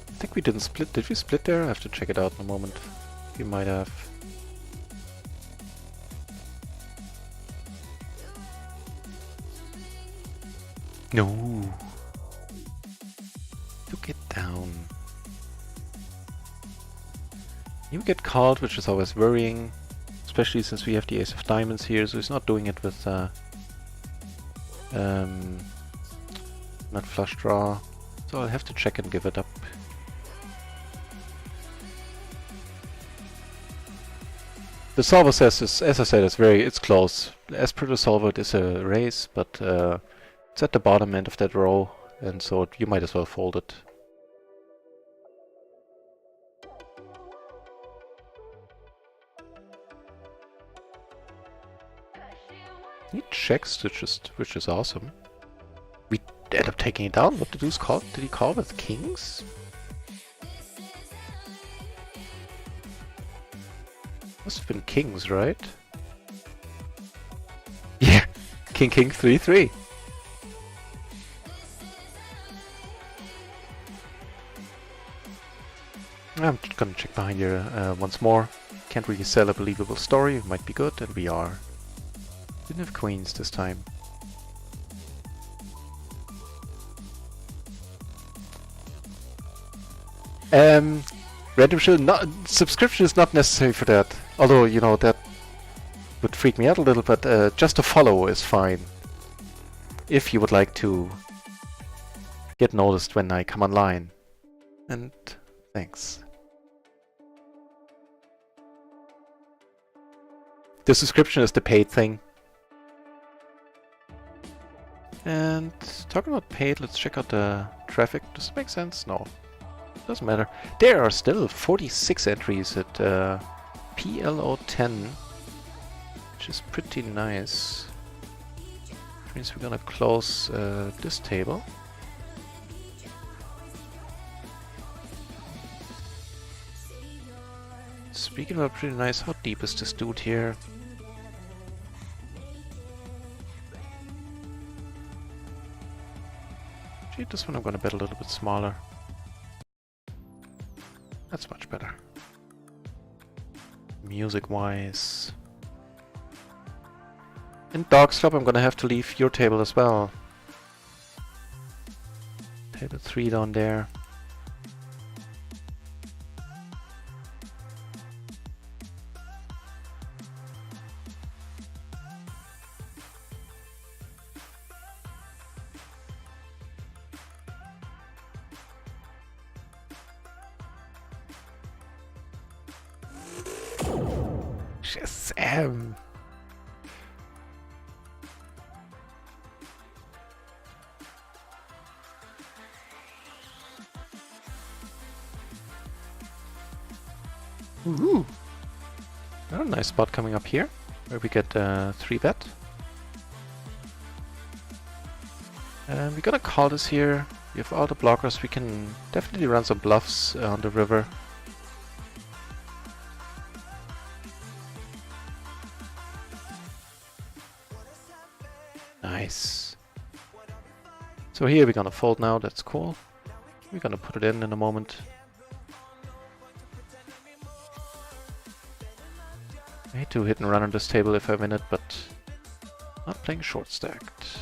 I think we didn't split. Did we split there? I have to check it out in a moment. We might have. No. Took it down. You get called, which is always worrying, especially since we have the ace of diamonds here, so he's not doing it with not flush draw. So I'll have to check and give it up. The solver says, as I said, it's close. As per the solver, it is a raise, but it's at the bottom end of that row, and so you might as well fold it. He checks, which is awesome. We end up taking it down. What did he call? Did he call with kings? Must have been kings, right? Yeah, king 3-3. I'm just gonna check behind here once more. Can't really sell a believable story. It might be good, and we are. Didn't have queens this time. Random show, subscription is not necessary for that. Although, you know, that would freak me out a little, but just a follow is fine. If you would like to get noticed when I come online. And thanks. The subscription is the paid thing. And talking about paid, let's check out the traffic. Does it make sense? No. Doesn't matter. There are still 46 entries at PLO 10, which is pretty nice. Which means we're gonna close this table. Speaking of pretty nice, how deep is this dude here? Actually, this one I'm gonna bet a little bit smaller. That's much better. Music-wise. In Dog's Club, I'm gonna have to leave your table as well. Table 3 down there. Shazam! Ooh! Another nice spot coming up here, where we get 3-bet. And we're gonna call this here. We have all the blockers, we can definitely run some bluffs on the river. Nice. So here we're gonna fold now, that's cool. We're gonna put it in a moment. I hate to hit and run on this table if I win it, but not playing short stacked.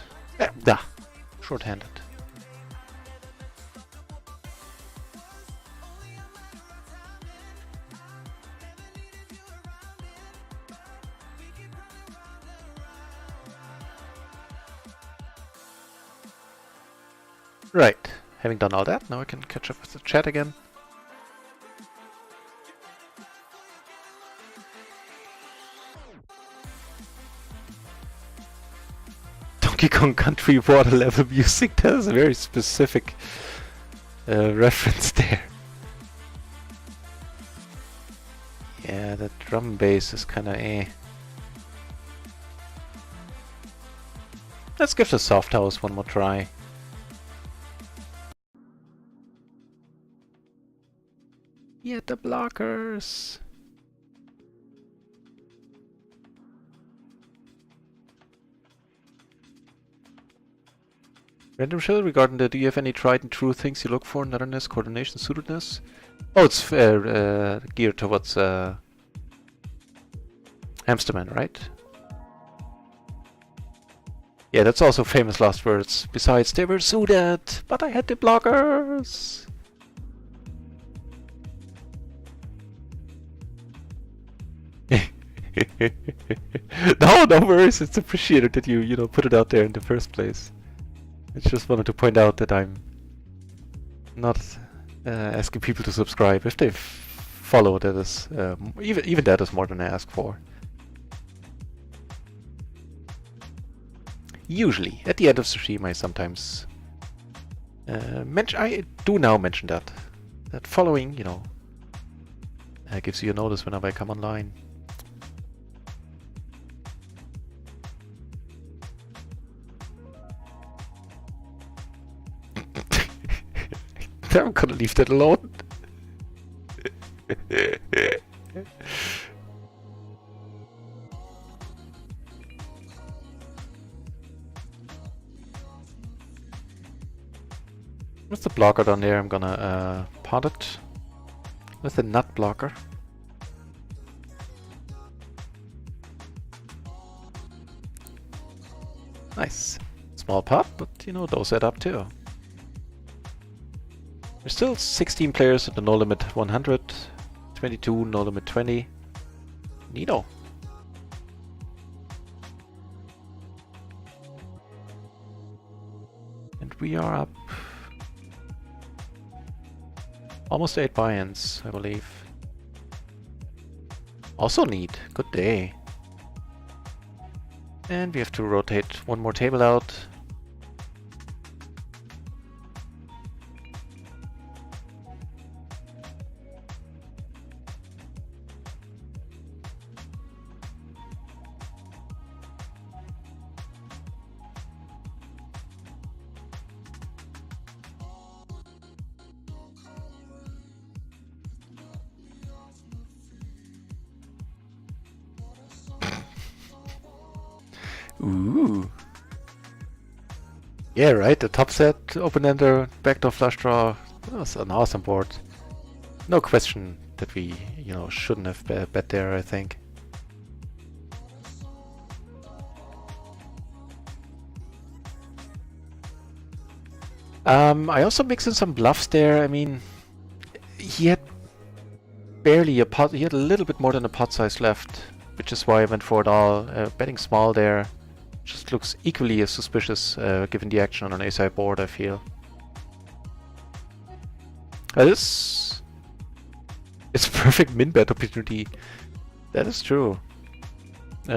Short-handed. Right, having done all that, now I can catch up with the chat again. Donkey Kong Country water level music, that is a very specific reference there. Yeah, that drum and bass is kinda eh. Let's give the soft house one more try. Yeah, the blockers! Random shell regarding the, do you have any tried and true things you look for? Otherness, coordination, suitedness? Oh, it's geared towards Hamsterman, right? Yeah, that's also famous last words. Besides, they were suited, but I had the blockers! No worries, it's appreciated that you put it out there in the first place. I just wanted to point out that I'm not asking people to subscribe. If they follow, that is even that is more than I ask for. Usually, at the end of the stream, I sometimes I do now mention that following, gives you a notice whenever I come online. I'm gonna leave that alone. With the blocker down there, I'm gonna pot it with the nut blocker. Nice. Small pot, but those add up too. There's still 16 players at the no limit 100, 22 no limit 20. Neato. And we are up almost 8 buy-ins, I believe. Also neat. Good day. And we have to rotate one more table out. Ooh. Yeah, right, the top set, open-ender, backdoor flush draw. That's an awesome board. No question that we, shouldn't have bet there, I think. I also mixed in some bluffs there. I mean, he had barely a pot, he had a little bit more than a pot size left, which is why I went for it all. Betting small there just looks equally as suspicious given the action on an ace-high board, I feel. It's a perfect min bet opportunity. That is true. I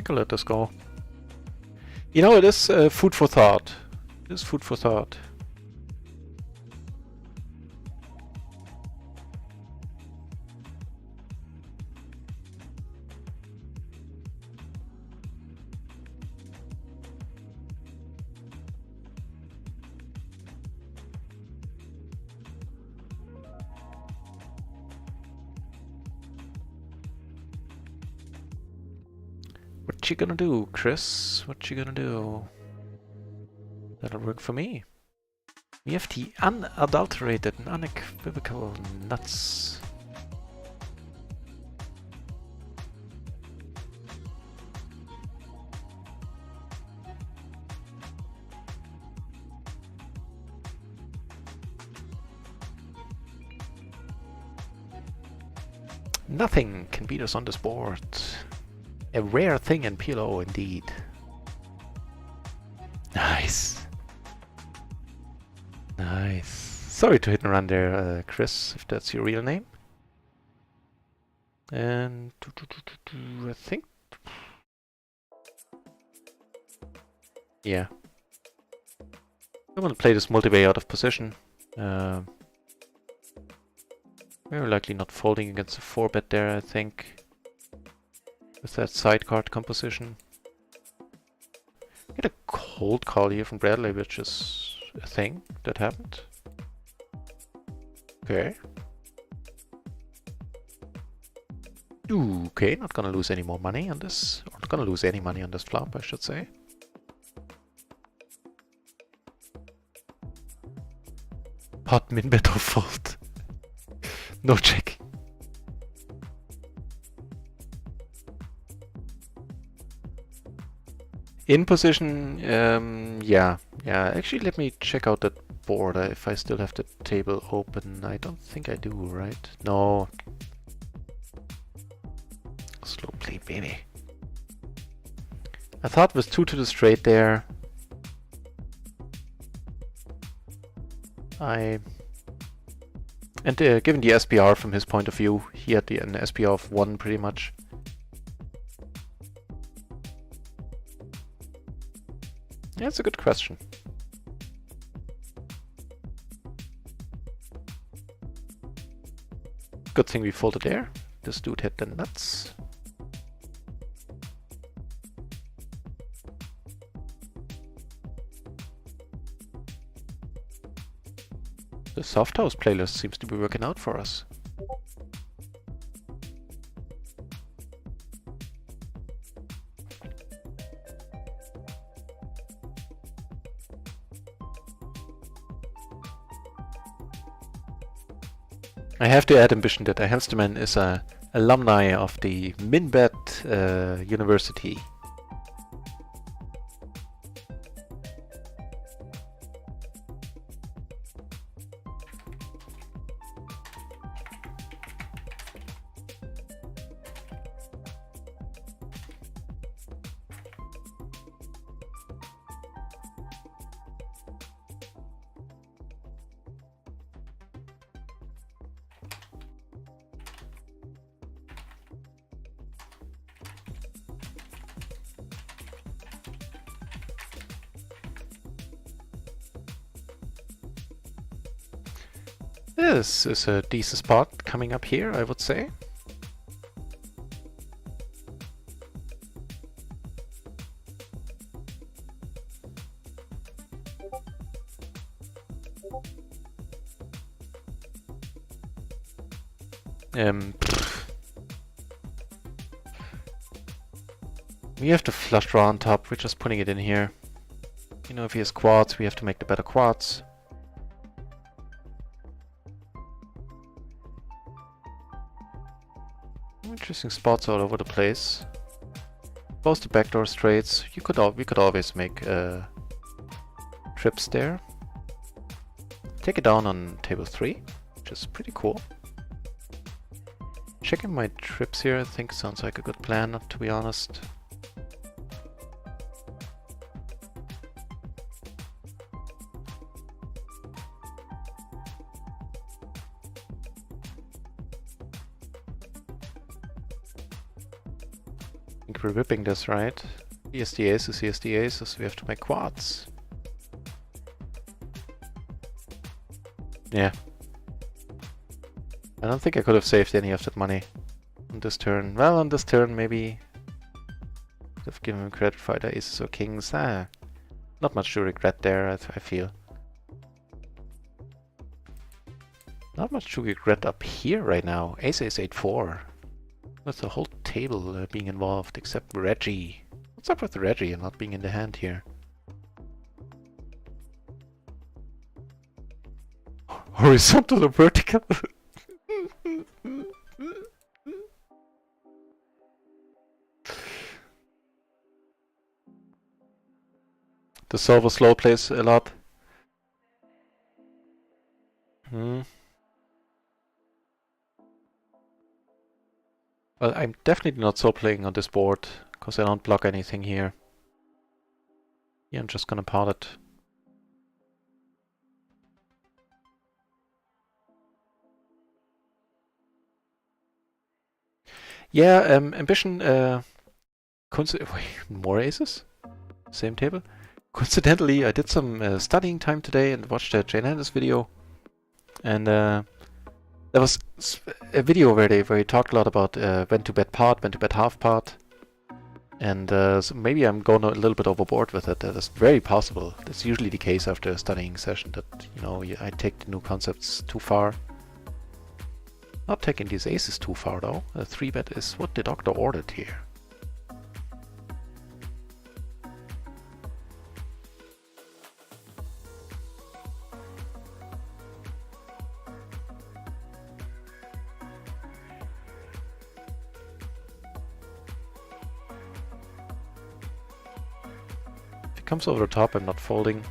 can let this go. It is food for thought. It is food for thought. What you gonna do, Chris? What you gonna do? That'll work for me. We have the unadulterated and unequivocal nuts. Nothing can beat us on this board. A rare thing in PLO indeed. Nice. Nice. Sorry to hit and run there, Chris, if that's your real name. And I think... yeah. I want to play this multi-way out of position. Very likely not folding against a 4-bet there, I think. With that side card composition. Get a cold call here from Bradley, which is a thing that happened. Okay. Okay, not gonna lose any more money on this. Or not gonna lose any money on this flop, I should say. Pot min bet or fold. No check. In position, yeah. Actually, let me check out that board if I still have the table open. I don't think I do, right? No. Slow play, baby. I thought with 2 to the straight there. And given the SPR from his point of view, he had an SPR of 1 pretty much. Yeah, it's a good question. Good thing we folded there. This dude hit the nuts. The soft house playlist seems to be working out for us. I have to add ambition that Hamsterman is a alumni of the Minbet University. This is a decent spot coming up here, I would say. We have the flush draw on top, we're just putting it in here. You know, if he has quads, we have to make the better quads. Interesting spots all over the place. Both the backdoor straights. We could always make trips there. Take it down on table 3, which is pretty cool. Checking my trips here, I think sounds like a good plan, to be honest. I think we're ripping this, right? He has the aces, he has the aces, we have to make quads. Yeah. I don't think I could have saved any of that money on this turn. Well, on this turn maybe could have given him credit for either aces or kings. Not much to regret there, I feel. Not much to regret up here right now. Ace 8-4. With the whole table being involved, except Reggie. What's up with Reggie and not being in the hand here? Horizontal or vertical? The solver slow plays a lot. Hmm. Well, I'm definitely not so playing on this board, because I don't block anything here. Yeah, I'm just gonna part it. Yeah, ambition, wait, more aces? Same table? Coincidentally, I did some studying time today and watched a Jane Anders video. And there was a video where he talked a lot about when to bet part, when to bet half part. And so maybe I'm going a little bit overboard with it. That is very possible. That's usually the case after a studying session, that, you know, I take the new concepts too far. Not taking these aces too far though. A 3-bet is what the doctor ordered here. If it comes over the top, I'm not folding.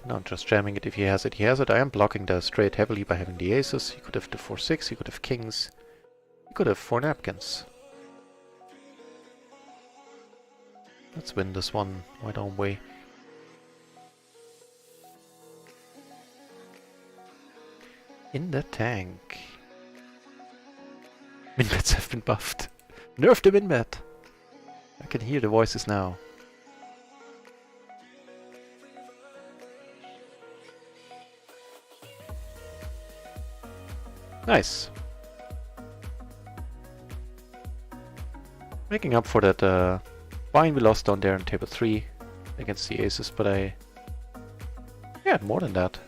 No, I'm just jamming it if he has it. He has it. I am blocking the straight heavily by having the aces. He could have the 4-6, he could have kings. He could have 4 napkins. Let's win this one. Why don't we? In the tank. Min-bets have been buffed. Nerf the min-bet! I can hear the voices now. Nice. Making up for that fine we lost down there in table 3 against the aces, but I had more than that.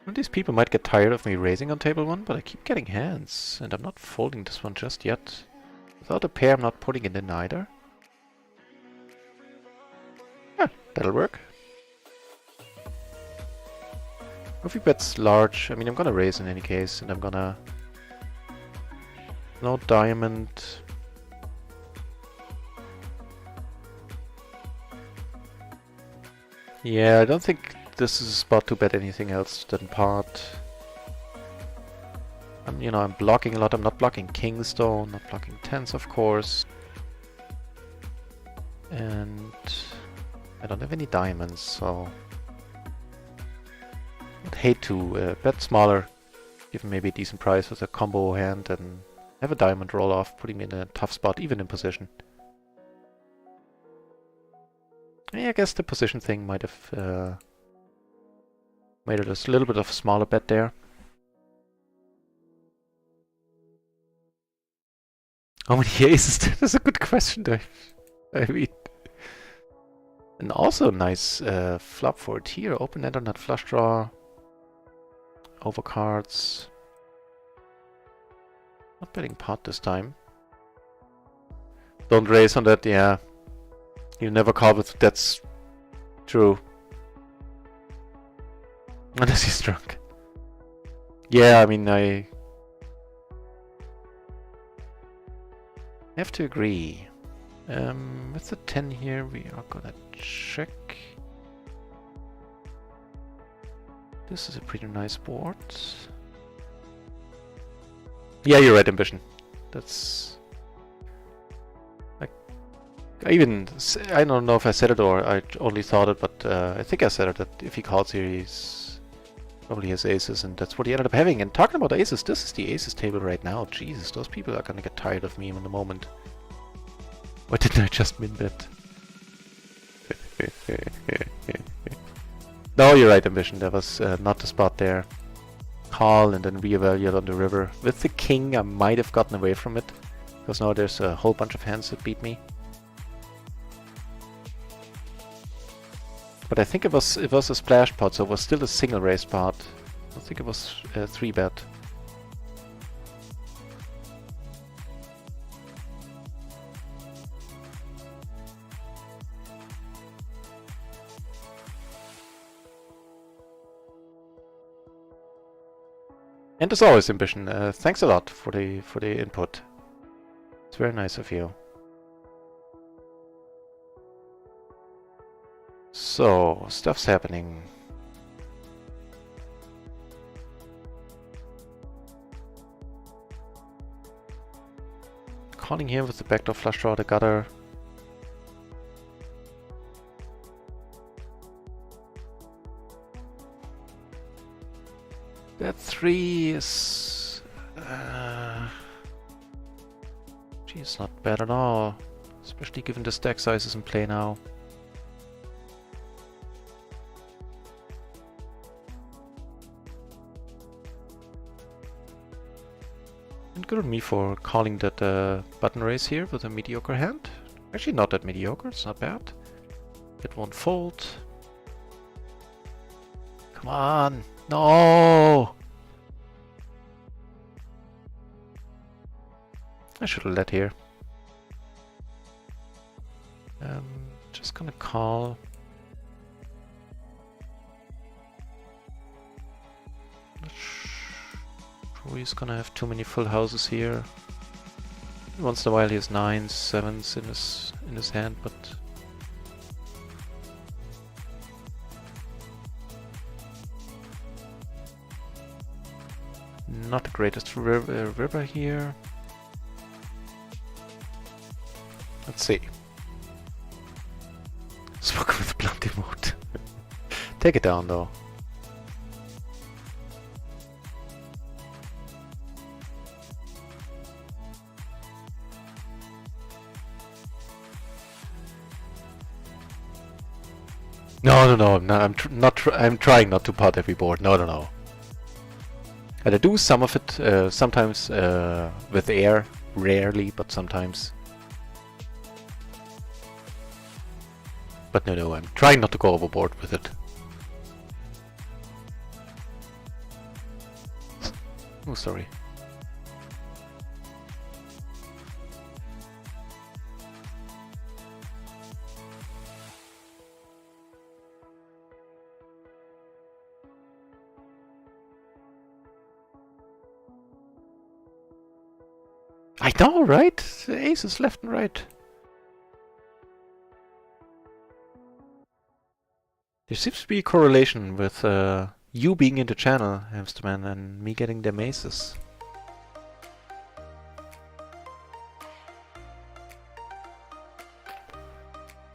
Well, these people might get tired of me raising on table 1, but I keep getting hands, and I'm not folding this one just yet. Without a pair, I'm not putting it in either. Yeah, that'll work. If he bets large, I mean, I'm gonna raise in any case, and I'm gonna... No diamond. Yeah, I don't think this is a spot to bet anything else than part. I'm blocking a lot. I'm not blocking kings though, not blocking tens of course. And I don't have any diamonds, so I'd hate to bet smaller, give him maybe a decent price with a combo hand and have a diamond roll off, putting me in a tough spot, even in position. Yeah, I guess the position thing might have made it a little bit of a smaller bet there. How many aces? That's a good question, though. I mean, and also nice flop for it here. Open ender, not flush draw. Overcards. Not betting pot this time. Don't raise on that, yeah. You never call with, that's true. Unless he's drunk. Yeah, I mean, I have to agree. With the 10 here, we are gonna check. This is a pretty nice board. Yeah, you're right, ambition. That's... I don't know if I said it or I only thought it, but I think I said it, that if he calls here, he's probably has aces, and that's what he ended up having. And talking about aces, this is the aces table right now. Jesus, those people are gonna get tired of me in a moment. Why didn't I just min-bet? No, you're right, Ambition. That was not the spot there. Call and then reevaluate on the river. With the king, I might have gotten away from it. Because now there's a whole bunch of hands that beat me. But I think it was a splash pot, so it was still a single raise pot. I think it was a 3-bet. And as always, Ambition, thanks a lot for the input. It's very nice of you. So, stuff's happening. Calling here with the backdoor flush draw, the gutter. That 3 is... Geez, not bad at all. Especially given the stack size is in play now. And good on me for calling that button raise here with a mediocre hand. Actually not that mediocre, it's not bad. It won't fold. Come on! No! I should have led here. Just gonna call. Not sure he's gonna have too many full houses here. Once in a while he has 9s, 7s in his hand, but not the greatest river here. Let's see. Spoken with blunt emote. Take it down though. No, I'm trying not to pot every board. No. And I do some of it, sometimes with air, rarely, but sometimes. But no, I'm trying not to go overboard with it. Oh, sorry. I know, right? Aces left and right. There seems to be a correlation with you being in the channel, Hamsterman, and me getting them aces.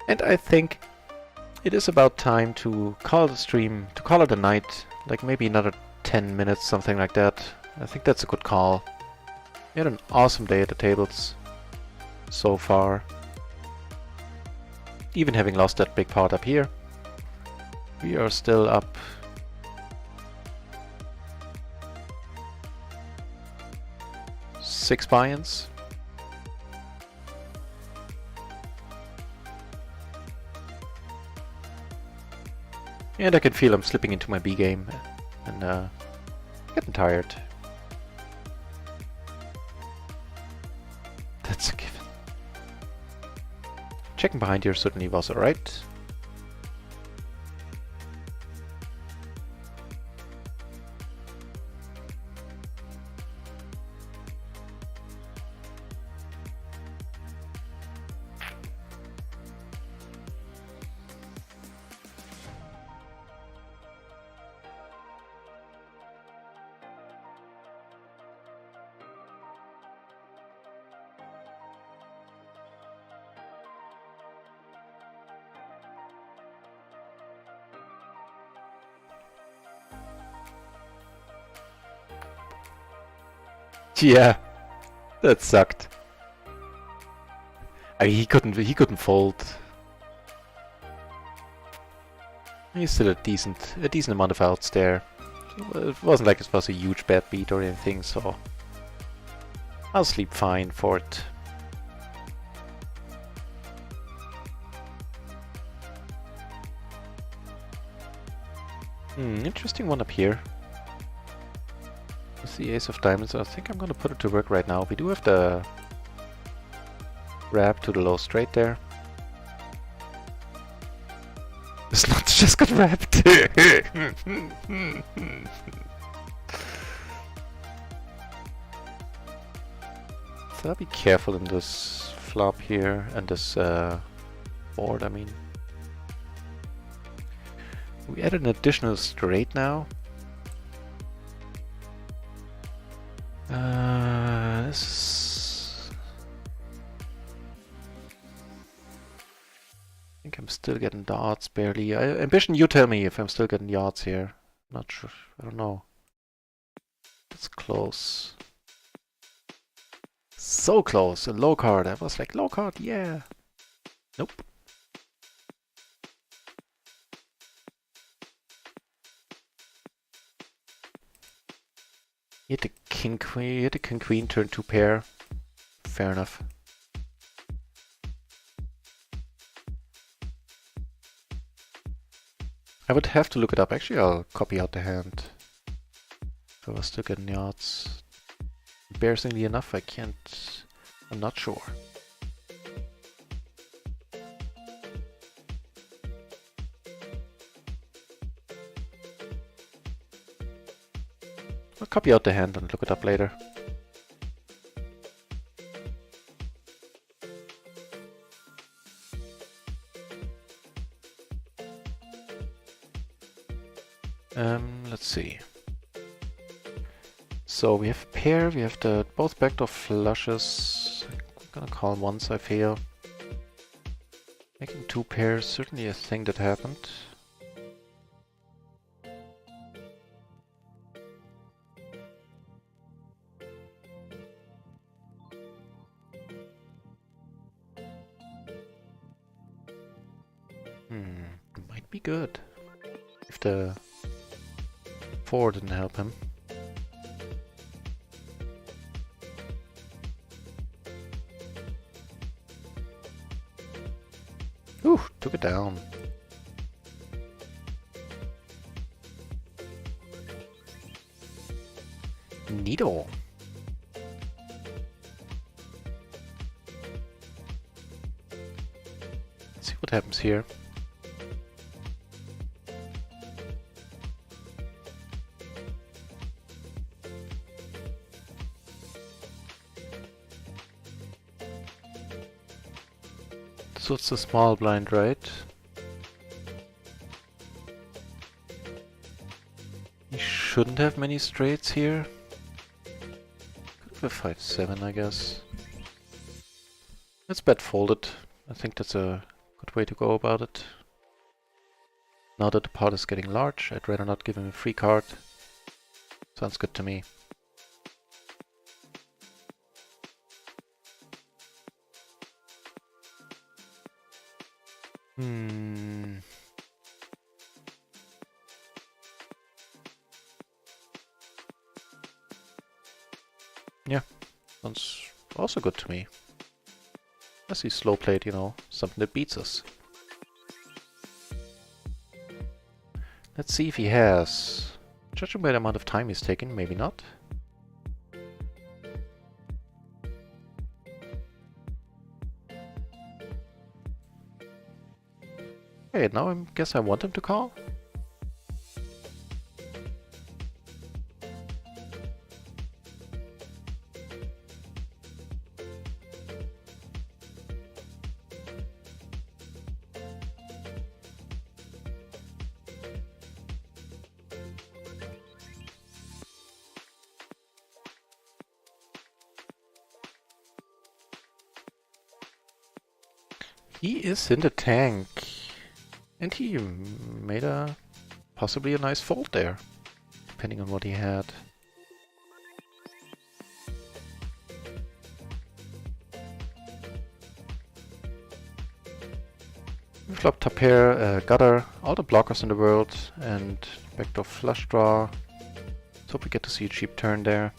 And I think it is about time to call the stream, to call it a night, like maybe another 10 minutes, something like that. I think that's a good call. We had an awesome day at the tables so far. Even having lost that big pot up here. We are still up. Six buy-ins. And I can feel I'm slipping into my B game and getting tired. That's a given. Checking behind here certainly was alright. Yeah, that sucked. I mean, he couldn't fold. He's still a decent amount of outs there. It wasn't like it was a huge bad beat or anything, so I'll sleep fine for it. Interesting one up here. It's the ace of diamonds. I think I'm gonna put it to work right now. We do have the wrap to the low straight there. This nut just got wrapped. So I'll be careful in this flop here and this board, I mean. We added an additional straight now. This is... I think I'm still getting the odds barely. Ambition, you tell me if I'm still getting the odds here. Not sure. I don't know. That's close. So close. A low card. I was like, low card, yeah. Nope. You hit the king queen. You hit the king queen, turn 2 pair. Fair enough. I would have to look it up. Actually, I'll copy out the hand. If I was still getting the odds. Embarrassingly enough, I can't... I'm not sure. I'll copy out the hand and look it up later. Let's see. So we have a pair, we have the both backdoor flushes. I'm gonna call once I fail. Making 2 pairs, certainly a thing that happened. Might be good. If the 4 didn't help him. Ooh, took it down. Neato. Let's see what happens here. So it's a small blind, right? He shouldn't have many straights here. Could have a 5-7, I guess. Let's bet folded. I think that's a good way to go about it. Now that the pot is getting large, I'd rather not give him a free card. Sounds good to me. Yeah, sounds also good to me. I see slow played, you know, something that beats us. Let's see if he has. Judging by the amount of time he's taken, maybe not. Okay, now I guess I want him to call. He is in the tank. And he made possibly a nice fold there, depending on what he had. Flop, top pair, gutter, all the blockers in the world, and backdoor flush draw. Let's hope we get to see a cheap turn there.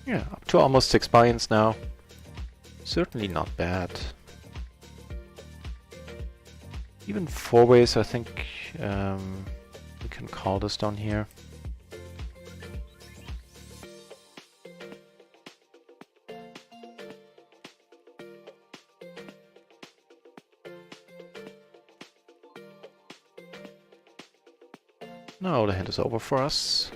Yeah, up to almost 6 buy-ins now. Certainly not bad. Even 4 ways, I think we can call this down here. Now the hand is over for us.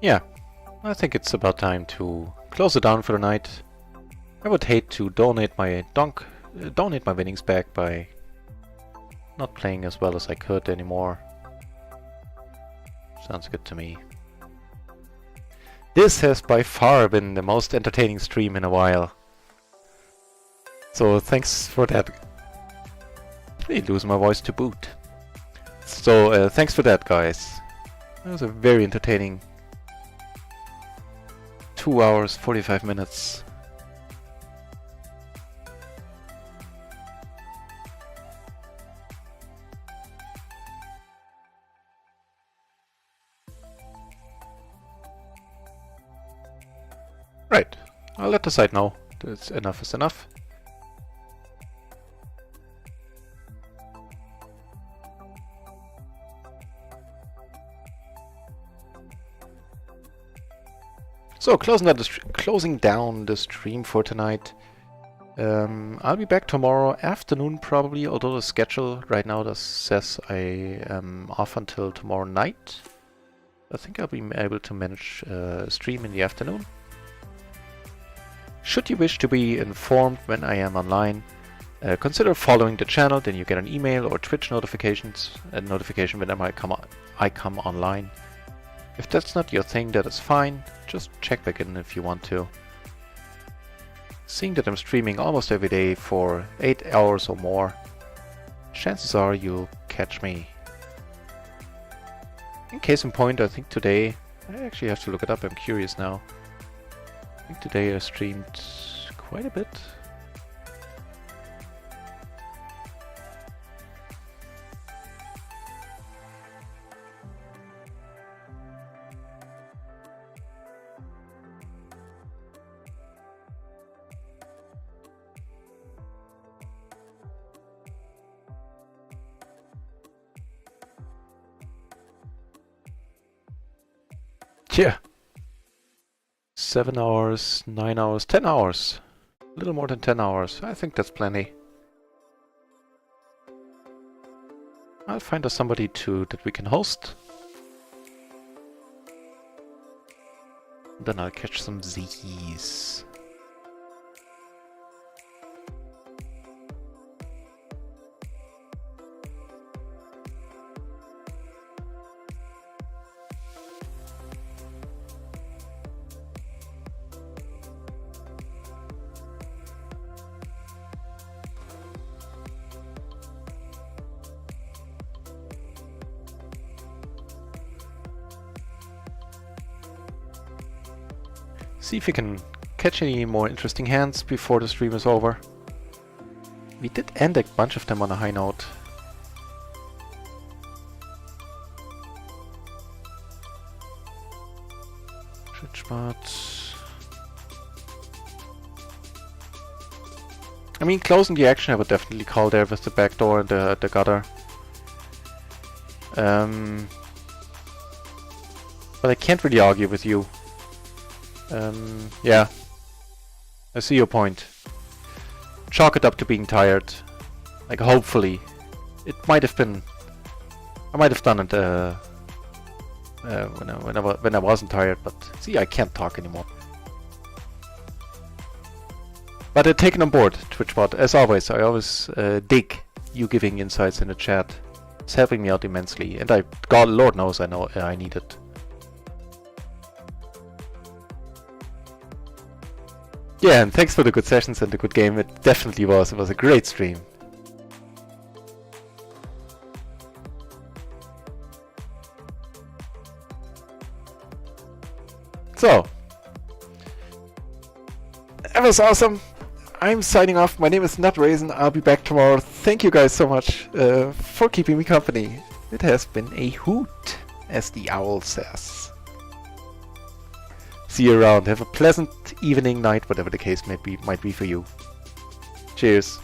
Yeah, I think it's about time to close it down for the night. I would hate to donate my winnings back by not playing as well as I could anymore. Sounds good to me. This has by far been the most entertaining stream in a while. So thanks for that. I lose my voice to boot. So thanks for that, guys. That was a very entertaining 2 hours, 45 minutes. Right, I'll let the site know that enough is enough. So closing down the stream for tonight. I'll be back tomorrow afternoon probably, although the schedule right now says I am off until tomorrow night. I think I'll be able to manage a stream in the afternoon. Should you wish to be informed when I am online, consider following the channel, then you get an email or Twitch notifications, a notification whenever I come online. If that's not your thing, that is fine. Just check back in if you want to. Seeing that I'm streaming almost every day for 8 hours or more, chances are you'll catch me. In case in point, I think today, I actually have to look it up, I'm curious now. I think today I streamed quite a bit. Yeah. 7 hours, 9 hours, 10 hours. A little more than 10 hours. I think that's plenty. I'll find us somebody that we can host. Then I'll catch some Z's. See if we can catch any more interesting hands before the stream is over. We did end a bunch of them on a high note. I mean, closing the action I would definitely call there with the backdoor and the gutter. But I can't really argue with you. Yeah. I see your point. Chalk it up to being tired. Like, hopefully. It might have been... I might have done it when I wasn't tired, but see, I can't talk anymore. But taken on board, TwitchBot. As always, I always dig you giving insights in the chat. It's helping me out immensely, and God, Lord knows I know I need it. Yeah, and thanks for the good sessions and the good game. It definitely was. It was a great stream. So, that was awesome. I'm signing off. My name is NutRaisin. I'll be back tomorrow. Thank you guys so much for keeping me company. It has been a hoot, as the owl says. See you around. Have a pleasant evening, night, whatever the case might be for you. Cheers.